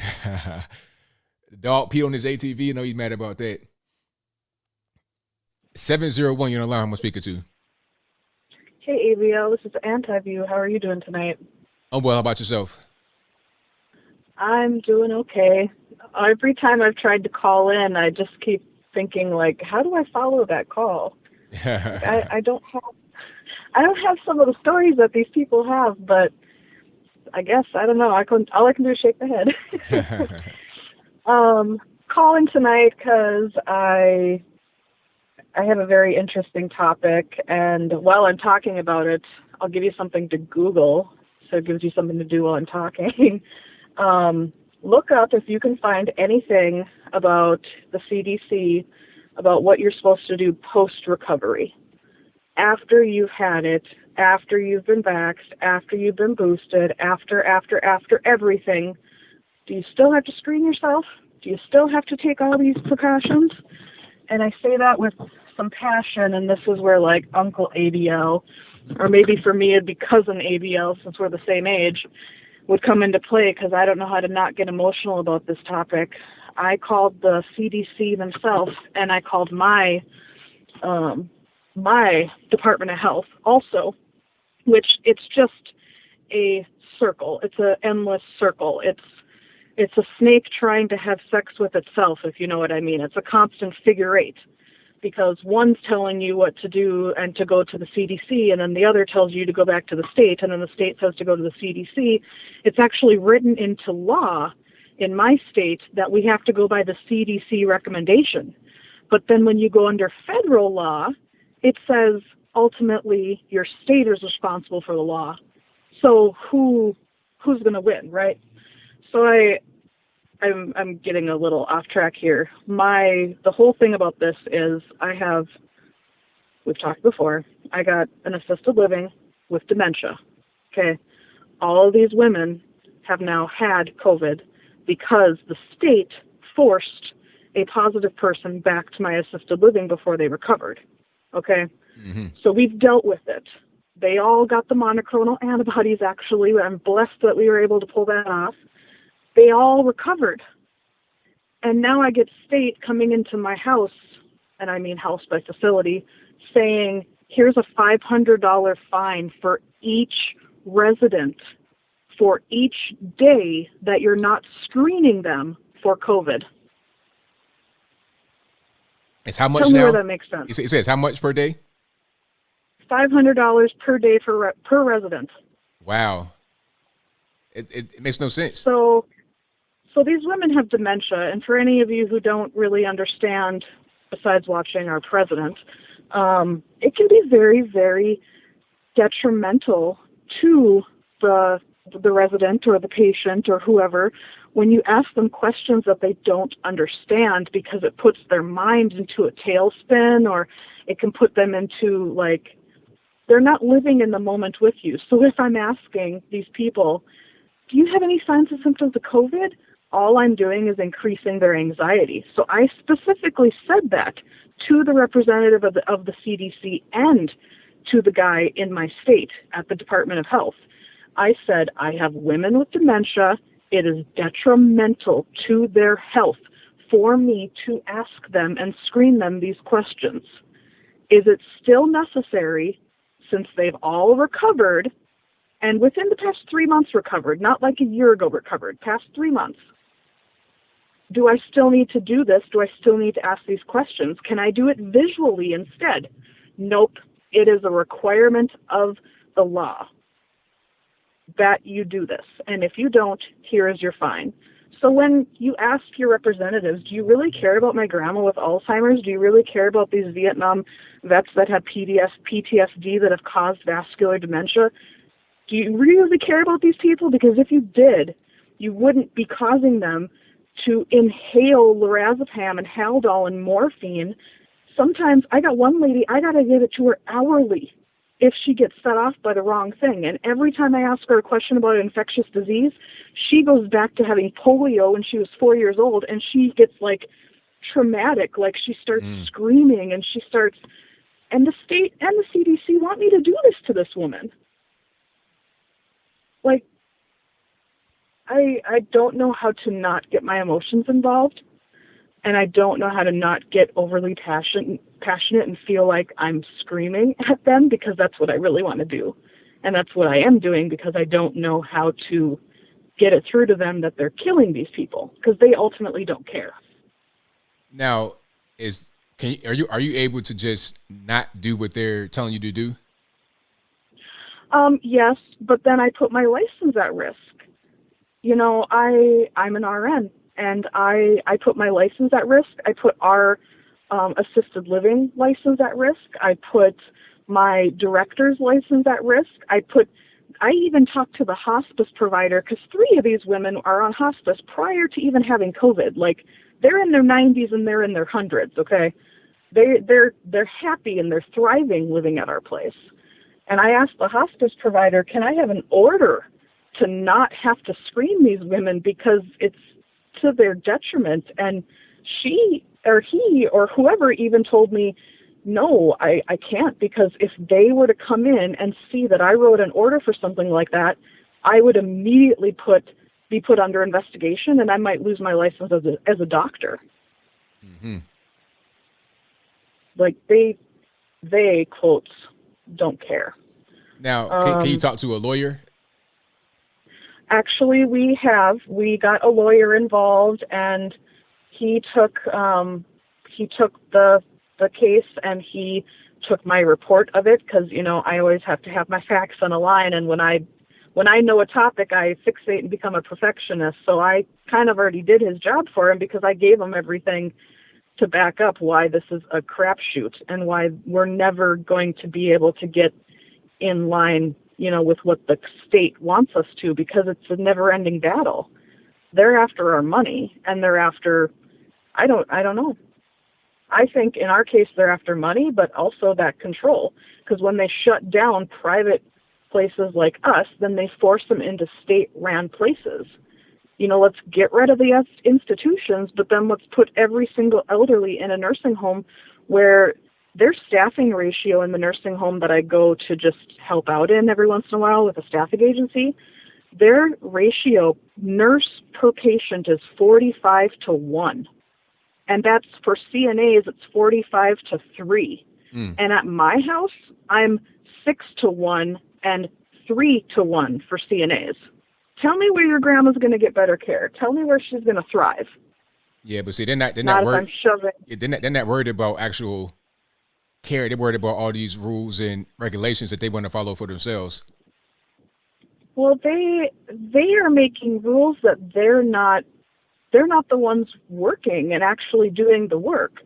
The dog peed on his ATV. You know he's mad about that. 701, you're on the line. I'm speaking to. Hey, ABL. This is Anti-View. How are you doing tonight? I'm well. How about yourself? I'm doing okay. Every time I've tried to call in, I just keep thinking, like, how do I follow that call? I don't have some of the stories that these people have, but I guess, I don't know. All I can do is shake my head. Calling tonight because I have a very interesting topic, and while I'm talking about it, I'll give you something to Google, so it gives you something to do while I'm talking. Look up if you can find anything about the CDC, about what you're supposed to do post-recovery. After you've had it, after you've been vaxxed, after you've been boosted, after everything, do you still have to screen yourself? Do you still have to take all these precautions? And I say that with some passion, and this is where, like, Uncle ABL, or maybe for me it'd be Cousin ABL, since we're the same age, would come into play, because I don't know how to not get emotional about this topic. I called the CDC themselves, and I called my Department of Health also, which it's just a circle. It's an endless circle. It's a snake trying to have sex with itself, if you know what I mean. It's a constant figure eight, because one's telling you what to do and to go to the CDC, and then the other tells you to go back to the state, and then the state says to go to the CDC. It's actually written into law in my state that we have to go by the CDC recommendation. But then when you go under federal law, it says ultimately your state is responsible for the law. So who's going to win, right? So I'm getting a little off track here. The whole thing about this is we've talked before, I got an assisted living with dementia. Okay. All of these women have now had COVID because the state forced a positive person back to my assisted living before they recovered. Okay. Mm-hmm. So we've dealt with it. They all got the monoclonal antibodies, actually. I'm blessed that we were able to pull that off. They all recovered. And now I get state coming into my house, and I mean house by facility, saying, here's a $500 fine for each resident for each day that you're not screening them for COVID. It's how much Tell me now? where that makes sense. It says how much per day? $500 per day per resident. Wow. It makes no sense. So these women have dementia, and for any of you who don't really understand, besides watching our president, it can be very, very detrimental to the resident or the patient or whoever when you ask them questions that they don't understand, because it puts their mind into a tailspin, or it can put them into, like, they're not living in the moment with you. So if I'm asking these people, do you have any signs and symptoms of COVID? All I'm doing is increasing their anxiety. So I specifically said that to the representative of the CDC and to the guy in my state at the Department of Health. I said, I have women with dementia. It is detrimental to their health for me to ask them and screen them these questions. Is it still necessary, since they've all recovered, and within the past 3 months recovered, not like a year ago recovered, past 3 months, do I still need to do this? Do I still need to ask these questions? Can I do it visually instead? Nope. It is a requirement of the law that you do this. And if you don't, here is your fine. So when you ask your representatives, do you really care about my grandma with Alzheimer's? Do you really care about these Vietnam vets that have PTSD that have caused vascular dementia? Do you really care about these people? Because if you did, you wouldn't be causing them to inhale lorazepam and Haldol and morphine. Sometimes I got one lady, I got to give it to her hourly if she gets set off by the wrong thing. And every time I ask her a question about an infectious disease, she goes back to having polio when she was 4 years old, and she gets like traumatic, like she starts screaming, and she starts, and the state and the CDC want me to do this to this woman. Like, I don't know how to not get my emotions involved, and I don't know how to not get overly passionate and feel like I'm screaming at them, because that's what I really want to do. And that's what I am doing, because I don't know how to get it through to them that they're killing these people, because they ultimately don't care. Now, are you able to just not do what they're telling you to do? Yes, but then I put my license at risk. You know, I'm an RN, and I put my license at risk. I put our assisted living license at risk. I put my director's license at risk. I even talked to the hospice provider, because 3 of these women are on hospice prior to even having COVID. Like, they're in their 90s and they're in their hundreds. Okay, they're happy and they're thriving living at our place. And I asked the hospice provider, can I have an order to not have to screen these women, because it's to their detriment? And she or he or whoever even told me, no, I can't, because if they were to come in and see that I wrote an order for something like that, I would immediately be put under investigation, and I might lose my license as a doctor. Mm-hmm. Like, they quotes don't care. Now, can you talk to a lawyer? Actually, we got a lawyer involved, and he took the case, and he took my report of it, because, you know, I always have to have my facts on a line, and when I know a topic, I fixate and become a perfectionist. So I kind of already did his job for him, because I gave him everything to back up why this is a crapshoot and why we're never going to be able to get in line, you know, with what the state wants us to, because it's a never-ending battle. they're after our money, and they're after, I don't know. I think in our case they're after money, but also that control. Because when they shut down private places like us, then they force them into state-ran places. You know, let's get rid of the institutions, but then let's put every single elderly in a nursing home where their staffing ratio in the nursing home that I go to just help out in every once in a while with a staffing agency, their ratio nurse per patient is 45-1. And that's for CNAs, it's 45-3. And at my house, I'm 6-1 and 3-1 for CNAs. Tell me where your grandma's going to get better care. Tell me where she's going to thrive. Yeah, but see, they're not Not if worried. I'm shoving. They're not worried about actual care. They're worried about all these rules and regulations that they want to follow for themselves. Well, they are making rules that they're not the ones working and actually doing the work.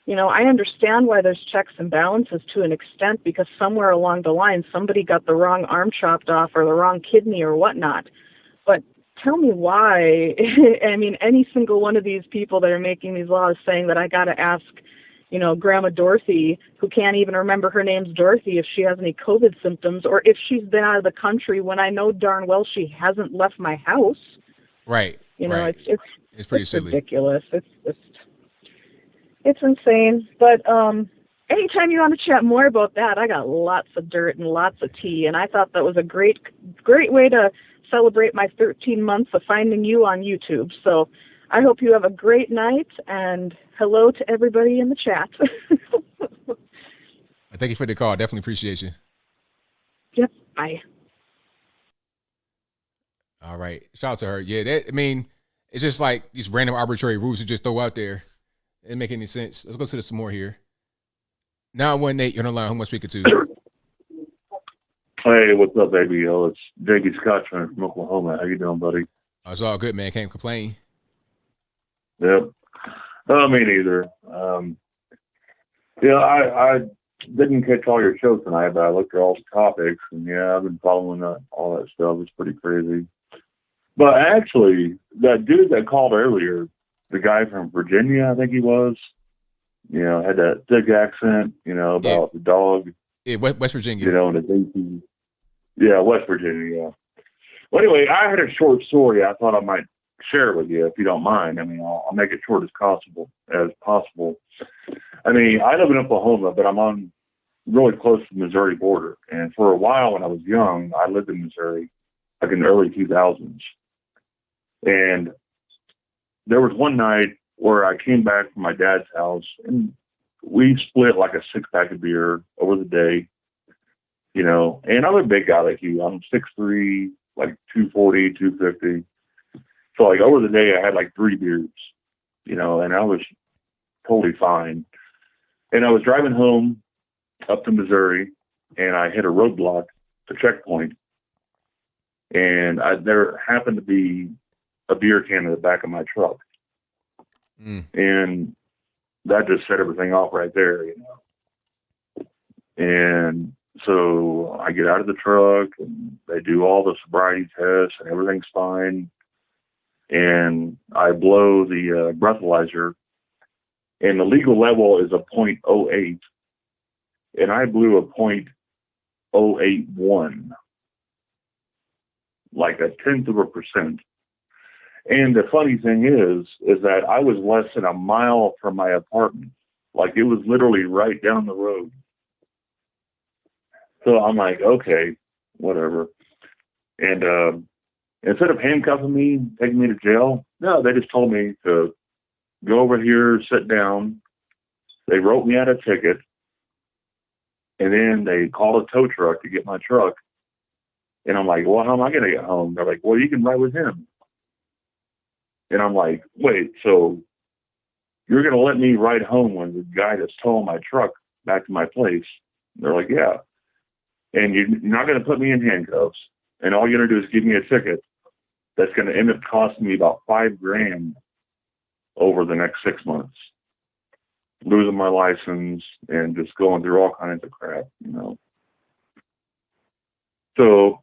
You know, I understand why there's checks and balances to an extent, because somewhere along the line somebody got the wrong arm chopped off or the wrong kidney or whatnot. But tell me why. I mean, any single one of these people that are making these laws saying that I got to ask, you know, Grandma Dorothy, who can't even remember her name's Dorothy, if she has any COVID symptoms or if she's been out of the country when I know darn well she hasn't left my house. Right. You know, right. it's pretty silly. Ridiculous. It's insane. But anytime you want to chat more about that, I got lots of dirt and lots of tea, and I thought that was a great way to celebrate my 13 months of finding you on YouTube. So I hope you have a great night, and hello to everybody in the chat. Thank you for the call. Definitely appreciate you. Yep. Bye. All right. Shout out to her. Yeah, I mean, it's just like these random arbitrary rules you just throw out there. It didn't make any sense. Let's go to some more here. 918, you're on the line. Who am I speaking to? Hey, what's up, ABL? It's Jakey Scotchman from Oklahoma. How you doing, buddy? Oh, it's all good, man. Can't complain. Yep. Me neither. I didn't catch all your shows tonight, but I looked at all the topics, and yeah, I've been following all that stuff. It's pretty crazy. But actually, that dude that called earlier, the guy from Virginia, I think he was, you know, had that thick accent, you know, about the dog. Yeah, West Virginia. You know, and the DC. Yeah, West Virginia, yeah. Well, anyway, I had a short story I thought I might share with you, if you don't mind. I mean, I'll make it short as possible. I mean, I live in Oklahoma, but I'm on really close to the Missouri border. And for a while when I was young, I lived in Missouri, like in the early 2000s. And there was one night where I came back from my dad's house, and we split like a 6-pack of beer over the day, you know. And I'm a big guy like you. I'm 6'3", like 240, 250. So like over the day, I had like 3 beers, you know, and I was totally fine. And I was driving home up to Missouri, and I hit a roadblock, a checkpoint, and there happened to be a beer can in the back of my truck. And that just set everything off right there, you know. And so I get out of the truck, and they do all the sobriety tests, and everything's fine. And I blow the breathalyzer, and the legal level is a .08, and I blew a .081, like a 0.1%. And the funny thing is that I was less than a mile from my apartment. Like, it was literally right down the road. So I'm like, okay, whatever. And instead of handcuffing me, taking me to jail, no, they just told me to go over here, sit down. They wrote me out a ticket. And then they called a tow truck to get my truck. And I'm like, well, how am I going to get home? They're like, well, you can ride with him. And I'm like, wait, so you're going to let me ride home with the guy that's towing my truck back to my place? They're like, yeah. And you're not going to put me in handcuffs. And all you're going to do is give me a ticket that's going to end up costing me about $5,000 over the next 6 months. Losing my license and just going through all kinds of crap, you know. So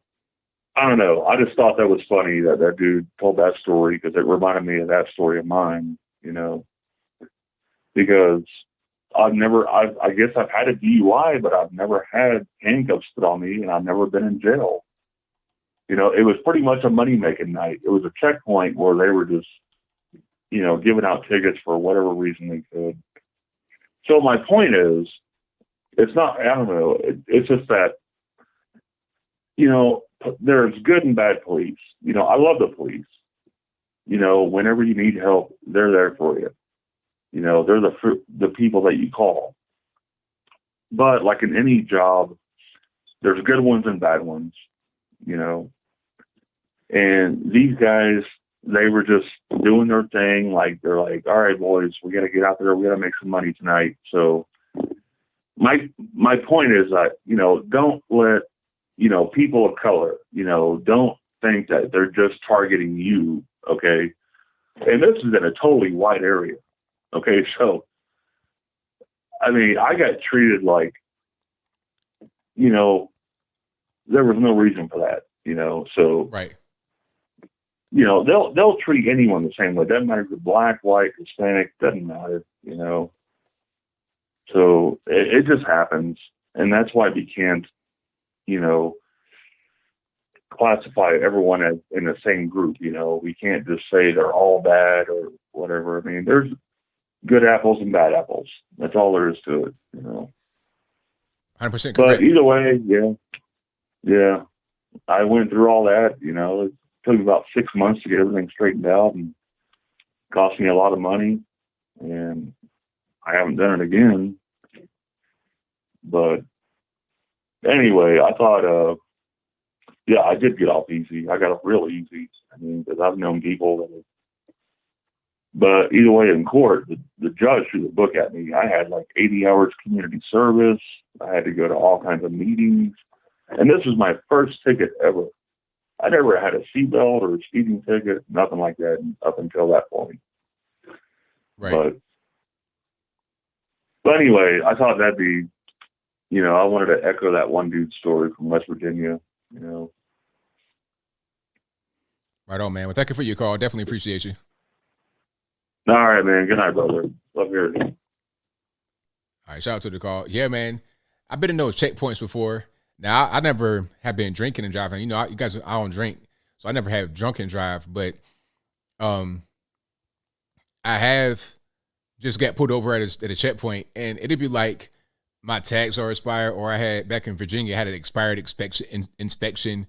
I don't know. I just thought that was funny that that dude told that story because it reminded me of that story of mine, you know, because I guess I've had a DUI, but I've never had handcuffs put on me and I've never been in jail. You know, it was pretty much a money-making night. It was a checkpoint where they were just, you know, giving out tickets for whatever reason they could. So my point is, it's not, I don't know, it's just that, you know, there's good and bad police. You know, I love the police. You know, whenever you need help, they're there for you. You know, they're the people that you call. But like in any job, there's good ones and bad ones, you know. And these guys, they were just doing their thing. Like, they're like, all right, boys, we got to get out there. We got to make some money tonight. So my point is that, you know, don't let, you know, people of color, you know, don't think that they're just targeting you, okay? And this is in a totally white area, okay? So, I mean, I got treated like, you know, there was no reason for that, you know? So, right. You know, they'll treat anyone the same way. Doesn't matter if you're black, white, Hispanic, doesn't matter, you know? So it just happens. And that's why we can't, you know, classify everyone as in the same group. You know, we can't just say they're all bad or whatever. I mean, there's good apples and bad apples. That's all there is to it, you know. 100% correct. But either way, yeah, I went through all that. You know, it took about 6 months to get everything straightened out, and cost me a lot of money, and I haven't done it again. But anyway, I thought, yeah, I did get off easy. I got off real easy. I mean, because I've known people that. But either way, in court, the judge threw the book at me. I had like 80 hours community service. I had to go to all kinds of meetings. And this was my first ticket ever. I never had a seatbelt or a speeding ticket, nothing like that up until that point. Right. But anyway, I thought that'd be, you know, I wanted to echo that one dude's story from West Virginia, you know. Right on, man. Well, thank you for your call. Definitely appreciate you. All right, man. Good night, brother. Love hearing you. All right, shout out to the call. Yeah, man. I've been in those checkpoints before. Now, I never have been drinking and driving. You know, you guys, I don't drink, so I never have drunk and drive. But I have just got pulled over at a checkpoint, and it'd be like my tags are expired, or I had back in Virginia had an expired inspection,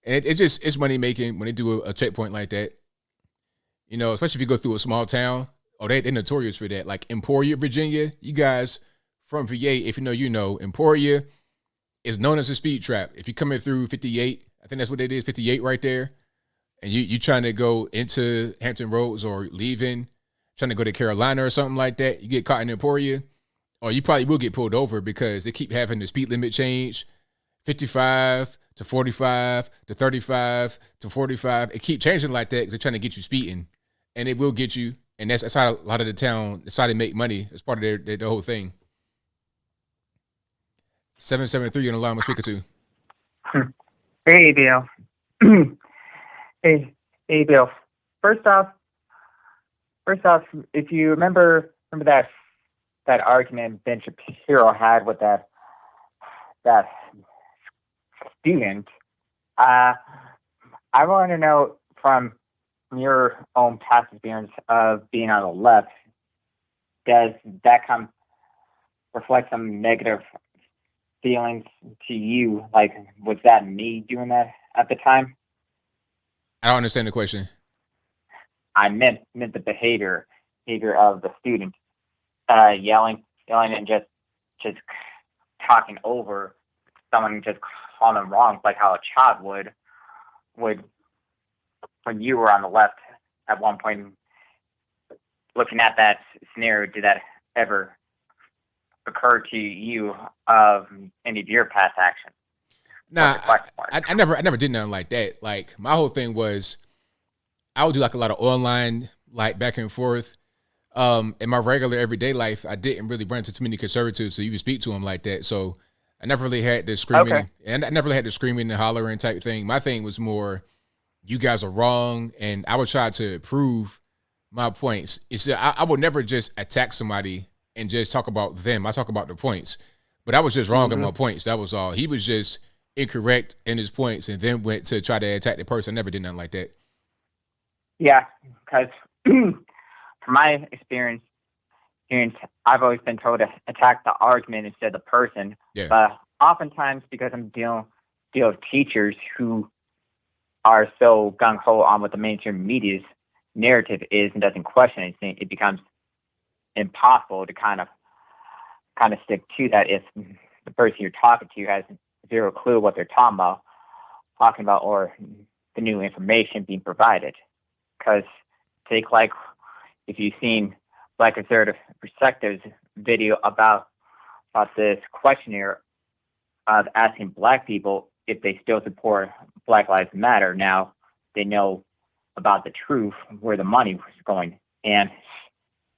and it's money making when they do a checkpoint like that. You know, especially if you go through a small town. Oh, they're notorious for that. Like Emporia, Virginia. You guys from VA, if you know, Emporia is known as a speed trap. If you're coming through 58, I think that's what it is, 58 right there, and you trying to go into Hampton Roads or leaving, trying to go to Carolina or something like that, you get caught in Emporia, or you probably will get pulled over because they keep having the speed limit change, 55 to 45 to 35 to 45. It keep changing like that because they're trying to get you speeding, and it will get you. And that's how a lot of the town, that's how they make money. It's part of their whole thing. 773 on the line, I'm speaking to. Hey, ABL. Hey, ABL. First off, if you remember that argument Ben Shapiro had with that student, I want to know from your own past experience of being on the left, does that reflect some negative feelings to you? Like, was that me doing that at the time? I don't understand the question. I meant the behavior of the student, yelling and just talking over someone, just calling them wrong, like how a child would when you were on the left at one point. Looking at that scenario, did that ever occur to you of any of your past actions? Nah, I never did nothing like that. Like, my whole thing was I would do like a lot of online, like back and forth. In my regular everyday life, I didn't really run into too many conservatives to even speak to them like that. So I never really had the screaming, Okay. and I never really had the screaming and hollering type thing. My thing was more, you guys are wrong, and I would try to prove my points. I would never just attack somebody and just talk about them. I talk about the points, but I was just wrong on my points. That was all. He was just incorrect in his points, and then went to try to attack the person. I never did nothing like that. Yeah, because from my experience, I've always been told to attack the argument instead of the person. Yeah. But oftentimes, because I'm dealing with teachers who are so gung ho on what the mainstream media's narrative is and doesn't question anything, it becomes impossible to kind of stick to that if the person you're talking to has zero clue what they're talking about, or the new information being provided. Because take, like, if you've seen Black Conservative Perspectives video about this questionnaire asking Black people if they still support Black Lives Matter. Now they know about the truth, where the money was going, and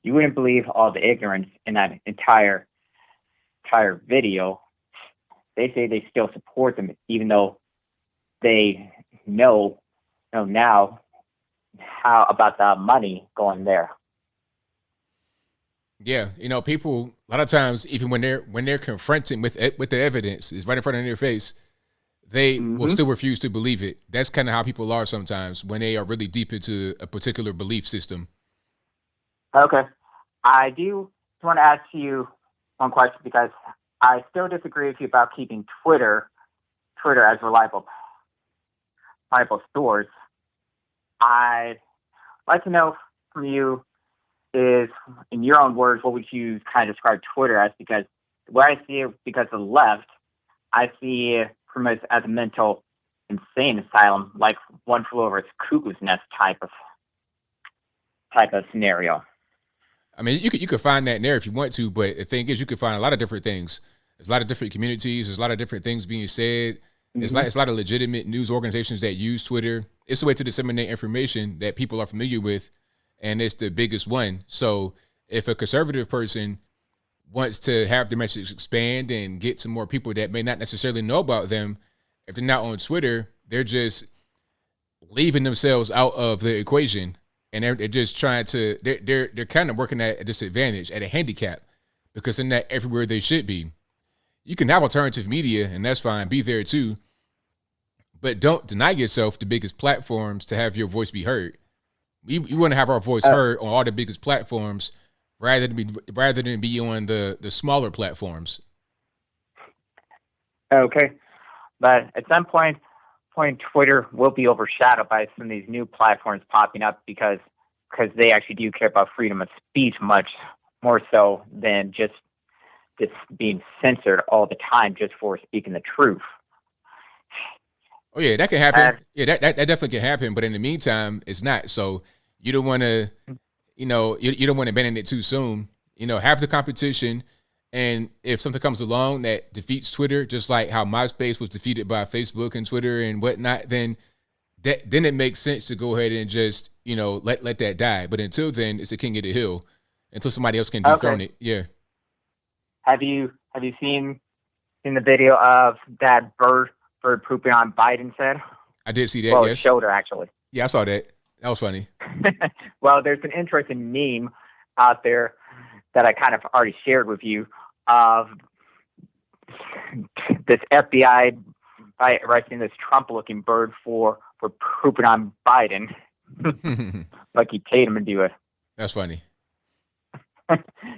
you wouldn't believe all the ignorance in that entire video. They say they still support them, even though they know now how about the money going there. Yeah, people a lot of times, even when they're confronting with the evidence is right in front of their face, they will still refuse to believe it. That's kind of how people are sometimes when they are really deep into a particular belief system. Okay, I do want to ask you one question, because I still disagree with you about keeping Twitter as reliable source. I'd like to know from you is, in your own words, what would you kind of describe Twitter as? Because where I see it, because of the left, I see it pretty much as a mental insane asylum, like one flew over its cuckoo's nest type of scenario. I mean, you could find that in there if you want to, but the thing is, you could find a lot of different things. There's a lot of different communities. There's a lot of different things being said. It's a lot of legitimate news organizations that use Twitter. It's a way to disseminate information that people are familiar with, and it's the biggest one. So if a conservative person wants to have their message expand and get some more people that may not necessarily know about them, if they're not on Twitter, they're just leaving themselves out of the equation, and they're just trying to they're kind of working at a disadvantage, at a handicap, because they're not everywhere they should be. You can have alternative media, and that's fine. Be there too, but don't deny yourself the biggest platforms to have your voice be heard. We want to have our voice heard on all the biggest platforms, rather than be on the smaller platforms. Okay, but at some point, Twitter will be overshadowed by some of these new platforms popping up, because they actually do care about freedom of speech much more so than just being censored all the time just for speaking the truth. Oh yeah, that can happen. That definitely can happen. But in the meantime, it's not. So you don't want to, you don't want to abandon it too soon. Have the competition, and if something comes along that defeats Twitter, just like how MySpace was defeated by Facebook and Twitter and whatnot, then it makes sense to go ahead and just let that die. But until then, it's a king of the hill until somebody else can dethrone it. Yeah. Have you seen the video of that bird pooping on Biden's head? I did see that. Well, yes. His shoulder, actually. Yeah, I saw that. That was funny. Well, there's an interesting meme out there that I kind of already shared with you of this FBI arresting this Trump-looking bird for pooping on Biden. Like he paid him to do it. That's funny.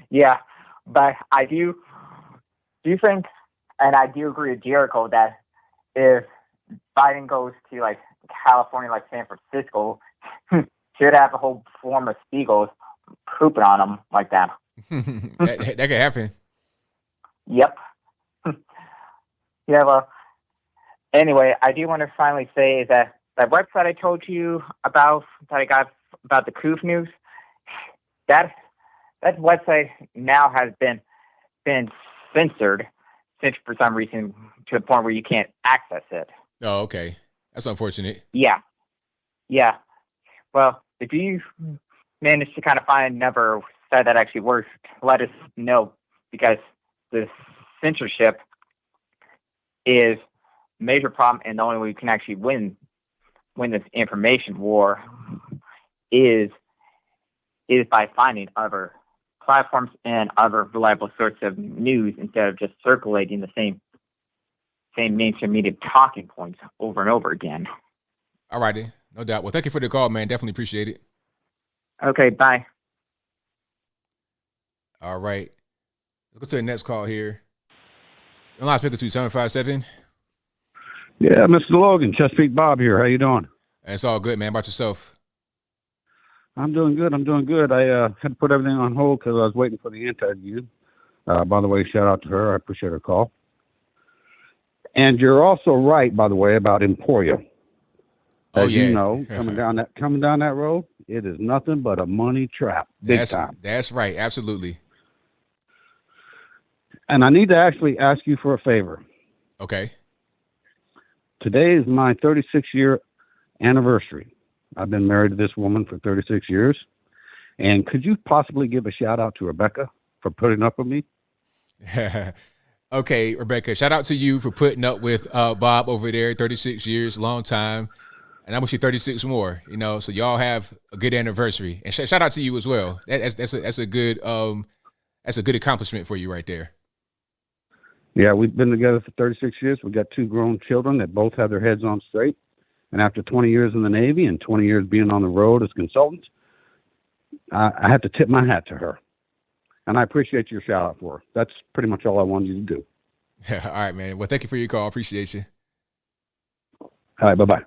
Yeah, but I do think, and I do agree with Jericho, that if Biden goes to like California, like San Francisco, should have a whole swarm of seagulls pooping on him like that. that could happen. Yep. Yeah, well, anyway, I do want to finally say that website I told you about, that I got about the Coof News, that website now has been censored for some reason, to the point where you can't access it. Oh, okay. That's unfortunate. Yeah. Well, if you manage to kind of find another site that actually works, let us know, because the censorship is a major problem, and the only way we can actually win this information war is by finding other platforms and other reliable sources of news instead of just circulating the same mainstream media talking points over and over again. All righty, no doubt. Well, thank you for the call, man. Definitely appreciate it. Okay, bye. All right. Let's go to the next call here. Line speaker 2757. Yeah, Mr. Logan, Chesapeake Bob here. How you doing? It's all good, man. About yourself? I'm doing good. I had to put everything on hold because I was waiting for the interview. By the way, shout out to her. I appreciate her call. And you're also right, by the way, about Emporia. As you know, coming down that road, it is nothing but a money trap. Big time. That's right. Absolutely. And I need to actually ask you for a favor. Okay. Today is my 36-year anniversary. I've been married to this woman for 36 years. And could you possibly give a shout out to Rebecca for putting up with me? Okay, Rebecca, shout out to you for putting up with Bob over there, 36 years, long time. And I wish you 36 more, so y'all have a good anniversary. And shout out to you as well. That's a good accomplishment for you right there. Yeah, we've been together for 36 years. We've got 2 grown children that both have their heads on straight. And after 20 years in the Navy and 20 years being on the road as consultant, I have to tip my hat to her. And I appreciate your shout out for her. That's pretty much all I wanted you to do. All right, man. Well, thank you for your call. Appreciate you. All right, bye-bye.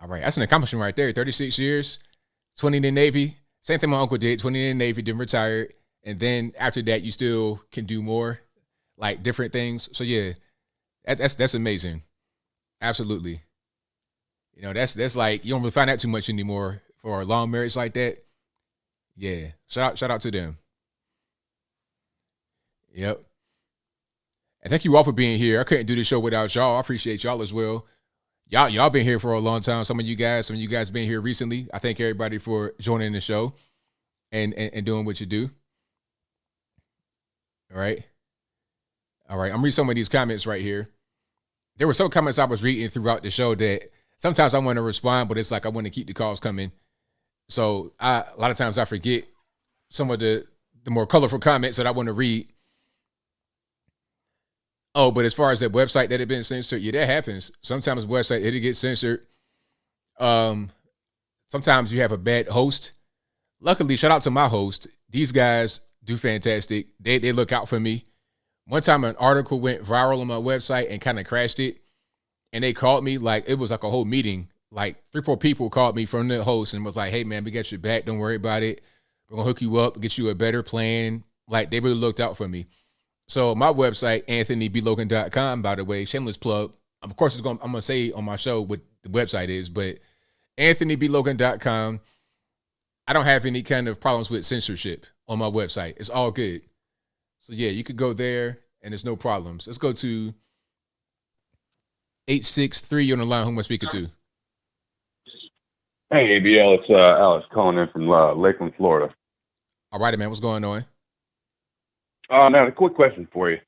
All right, that's an accomplishment right there. 36 years, 20 in the Navy. Same thing my uncle did, 20 in the Navy, then retired. And then after that, you still can do more, like different things. So, yeah, that's amazing. Absolutely. That's like, you don't really find out too much anymore for a long marriage like that. Yeah, shout out to them. Yep. And thank you all for being here. I couldn't do this show without y'all. I appreciate y'all as well. Y'all been here for a long time. Some of you guys been here recently. I thank everybody for joining the show and doing what you do. All right. I'm reading some of these comments right here. There were some comments I was reading throughout the show that sometimes I want to respond, but it's like I want to keep the calls coming. So a lot of times I forget some of the more colorful comments that I want to read. Oh, but as far as that website that had been censored, yeah, that happens. Sometimes the website, it'll get censored. Sometimes you have a bad host. Luckily, shout out to my host. These guys do fantastic. They look out for me. One time an article went viral on my website and kind of crashed it. And they called me, like, it was like a whole meeting. Like 3-4 people called me from the host and was like, hey, man, we got your back. Don't worry about it. We're going to hook you up, get you a better plan. Like, they really looked out for me. So my website, AnthonyBLogan.com, by the way, shameless plug. Of course, I'm going to say on my show what the website is, but AnthonyBLogan.com. I don't have any kind of problems with censorship on my website. It's all good. So, yeah, you could go there and there's no problems. Let's go to 863 on the line. Who am I speaking to? Hey, ABL, it's Alex calling in from Lakeland, Florida. All right, man. What's going on? Now, a quick question for you.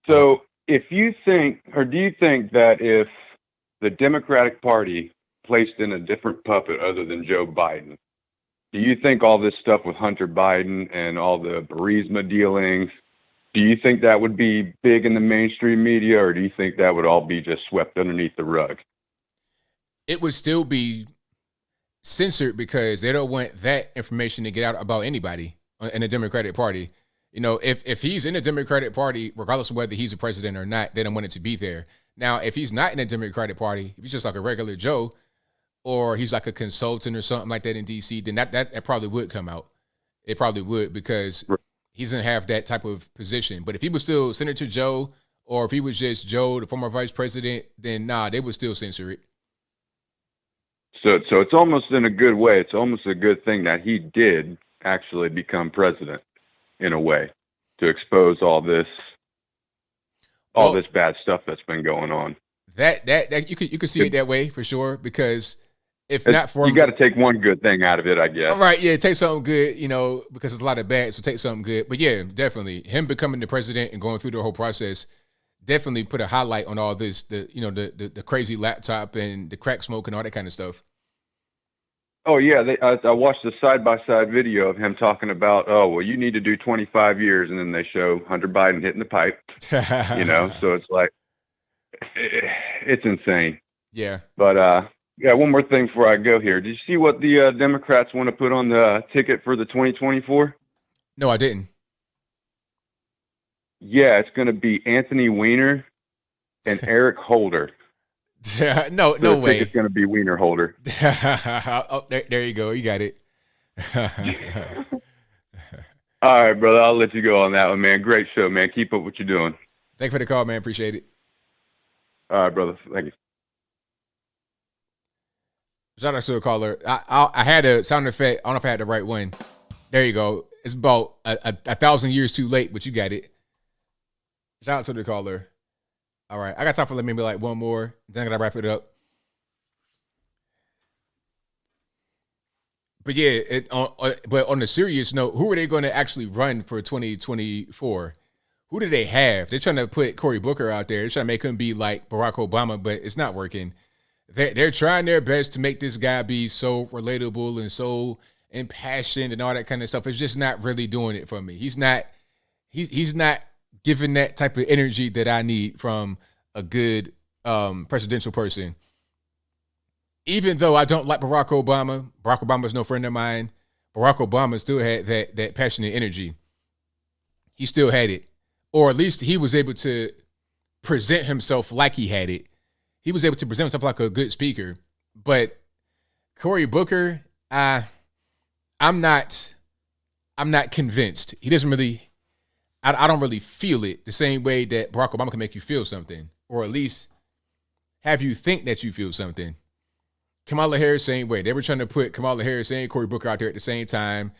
So, if you think, or do you think that if the Democratic Party placed in a different puppet other than Joe Biden, do you think all this stuff with Hunter Biden and all the Burisma dealings, do you think that would be big in the mainstream media, or do you think that would all be just swept underneath the rug? It would still be censored because they don't want that information to get out about anybody in the Democratic Party. If he's in the Democratic Party, regardless of whether he's a president or not, they don't want it to be there. Now, if he's not in the Democratic Party, if he's just like a regular Joe, or he's like a consultant or something like that in D.C., then that probably would come out. It probably would, because he doesn't have that type of position. But if he was still Senator Joe, or if he was just Joe, the former vice president, then they would still censor it. So it's almost in a good way. It's almost a good thing that he did actually become president, in a way, to expose all this bad stuff that's been going on. That you could see it that way for sure, because if not for you him, got to take one good thing out of it, I guess. all right, yeah, take something good, because there's a lot of bad, so take something good. But yeah, definitely him becoming the president and going through the whole process definitely put a highlight on all this, the crazy laptop and the crack smoke and all that kind of stuff. Oh yeah, I watched a side-by-side video of him talking about, you need to do 25 years, and then they show Hunter Biden hitting the pipe. So it's like, it's insane. Yeah. But one more thing before I go here. Did you see what the Democrats want to put on the ticket for the 2024? No, I didn't. Yeah, it's going to be Anthony Weiner and Eric Holder. no way. It's going to be Weiner Holder. Oh, there you go. You got it. All right, brother. I'll let you go on that one, man. Great show, man. Keep up what you're doing. Thanks for the call, man. Appreciate it. All right, brother. Thank you. Shout out to the caller. I had a sound effect. I don't know if I had the right one. There you go. It's about a 1,000 years too late, but you got it. Shout out to the caller. All right. I got time for maybe like one more. Then I got to wrap it up. But yeah, but on a serious note, who are they going to actually run for 2024? Who do they have? They're trying to put Cory Booker out there. They're trying to make him be like Barack Obama, but it's not working. They're trying their best to make this guy be so relatable and so impassioned and all that kind of stuff. It's just not really doing it for me. He's not giving that type of energy that I need from a good presidential person. Even though I don't like Barack Obama's no friend of mine. Barack Obama still had that passionate energy. He still had it. Or at least he was able to present himself like he had it. He was able to present himself like a good speaker. But Cory Booker, I'm not convinced. He doesn't really, I don't really feel it the same way that Barack Obama can make you feel something. Or at least have you think that you feel something. Kamala Harris, same way. They were trying to put Kamala Harris and Cory Booker out there at the same time,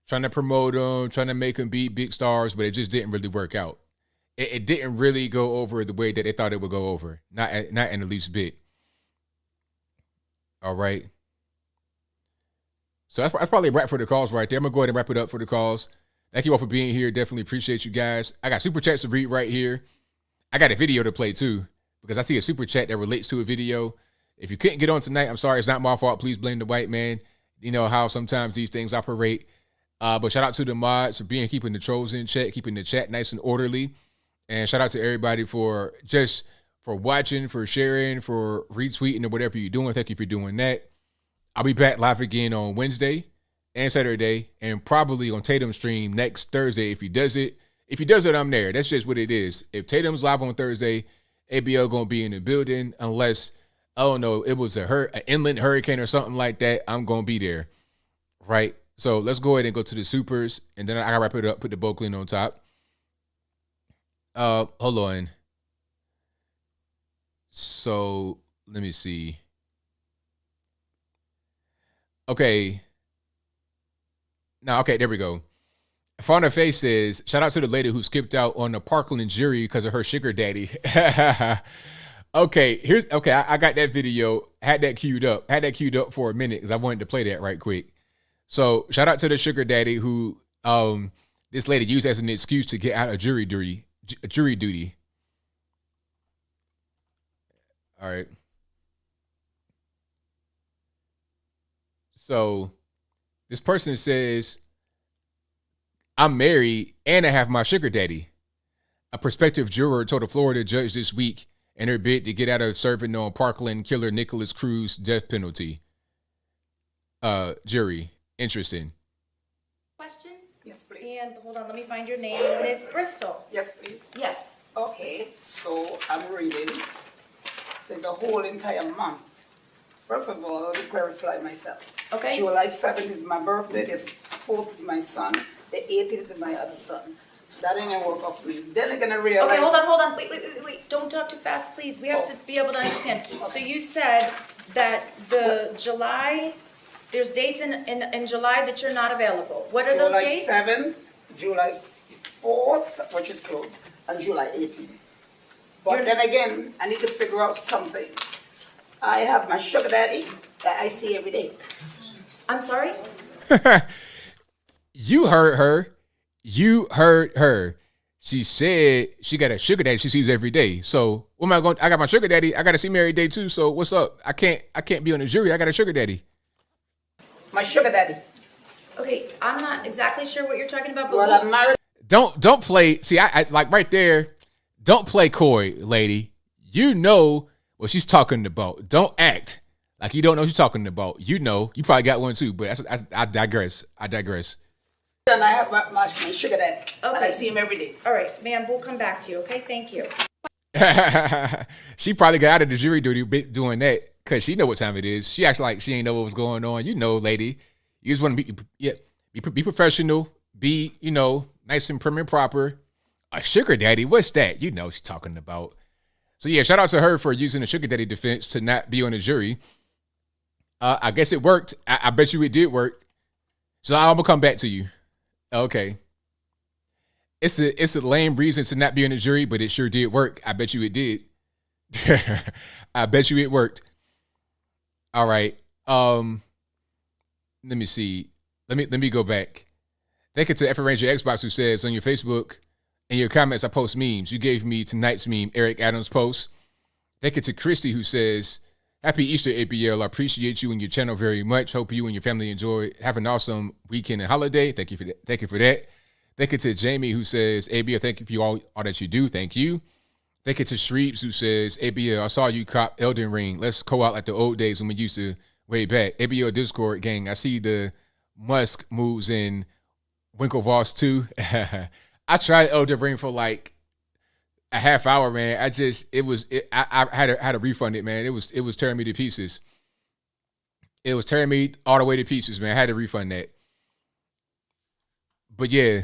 trying to promote them, trying to make them be big stars, but it just didn't really work out. It didn't really go over the way that they thought it would go over. Not in the least bit. All right. So that's probably a wrap for the calls right there. I'm going to go ahead and wrap it up for the calls. Thank you all for being here. Definitely appreciate you guys. I got super chats to read right here. I got a video to play too, because I see a super chat that relates to a video. If you couldn't get on tonight, I'm sorry. It's not my fault. Please blame the white man. You know how sometimes these things operate. But shout out to the mods for keeping the trolls in check, keeping the chat nice and orderly. And shout out to everybody for watching, for sharing, for retweeting, or whatever you're doing. Thank you for doing that. I'll be back live again on Wednesday and Saturday, and probably on Tatum's stream next Thursday if he does it. If he does it, I'm there. That's just what it is. If Tatum's live on Thursday, ABL gonna be in the building unless, I don't know, it was an inland hurricane or something like that. I'm gonna be there, right? So let's go ahead and go to the supers, and then I gotta wrap it up. Put the bowl clean on top. Hold on. So let me see. Okay. There we go. Fauna Face says, shout out to the lady who skipped out on the Parkland jury because of her sugar daddy. Okay, I got that video. Had that queued up for a minute because I wanted to play that right quick. So shout out to the sugar daddy who this lady used as an excuse to get out of jury duty. All right. So this person says, I'm married and I have my sugar daddy. A prospective juror told a Florida judge this week in her bid to get out of serving on Parkland killer Nicholas Cruz death penalty. Jury. Interesting. Question? Yes, please. And hold on, let me find your name. Miss Bristol. Yes, please. Yes. Okay, so I'm reading. So it's a whole entire month. First of all, let me clarify myself. Okay. July 7th is my birthday, the 4th is my son, the 18th is my other son. So that ain't gonna work out for me. Then I'm gonna realize. Okay, hold on. Wait. Don't talk too fast, please. We have to be able to understand. Okay. So you said that the July, there's dates in July that you're not available. What are those dates? July 7th, July 4th, which is closed, and July 18th. But then again, I need to figure out something. I have my sugar daddy, that I see every day. I'm sorry? You heard her. You heard her. She said she got a sugar daddy she sees every day. So what am I going? I got my sugar daddy. I got to see him every day too. So what's up? I can't be on the jury. I got a sugar daddy. My sugar daddy. Okay, I'm not exactly sure what you're talking about, but Well, I'm married. Don't play. See, I like right there. Don't play coy, lady. You know what she's talking about. Don't act like you don't know what she's talking about. You know, you probably got one too. But I digress. I digress. And I have my sugar daddy. Okay. And I see him every day. All right, ma'am, we'll come back to you, okay? Thank you. She probably got out of the jury duty doing that because she know what time it is. She acts like she ain't know what was going on. You know, lady. You just want to be professional, be, you know, nice and prim and proper. A sugar daddy, what's that? You know she's talking about. So yeah, shout out to her for using the sugar daddy defense to not be on the jury. I guess it worked. I bet you it did work. So I'm gonna come back to you. Okay. It's a lame reason to not be on the jury, but it sure did work. I bet you it did. I bet you it worked. All right. Let me see. Let me go back. Thank you to F Ranger Xbox who says on your Facebook in your comments I post memes. You gave me tonight's meme, Eric Adams' post. Thank you to Christy who says, Happy Easter, ABL. I appreciate you and your channel very much. Hope you and your family enjoy. Have an awesome weekend and holiday. Thank you for that. Thank you for that. Thank you to Jamie who says, ABL, thank you for all that you do. Thank you. Thank you to Shreeps who says, ABL, I saw you cop Elden Ring. Let's go out like the old days when we used to way back. ABL Discord gang. I see the Musk moves in Winklevoss too. I tried Elden Ring for like a half hour, man. I had to refund it, man. It was tearing me to pieces. It was tearing me all the way to pieces, man. I had to refund that. But yeah,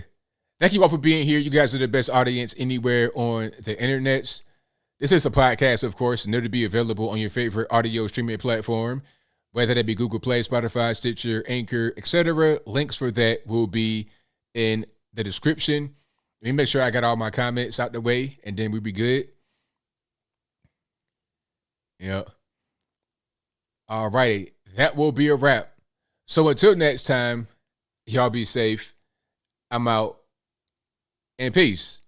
thank you all for being here. You guys are the best audience anywhere on the internet. This is a podcast, of course, and it'll be available on your favorite audio streaming platform, whether that be Google Play, Spotify, Stitcher, Anchor, etc. Links for that will be in the description. Let me make sure I got all my comments out the way, and then we'll be good. Yeah. All righty. That will be a wrap. So until next time, y'all be safe. I'm out. And peace.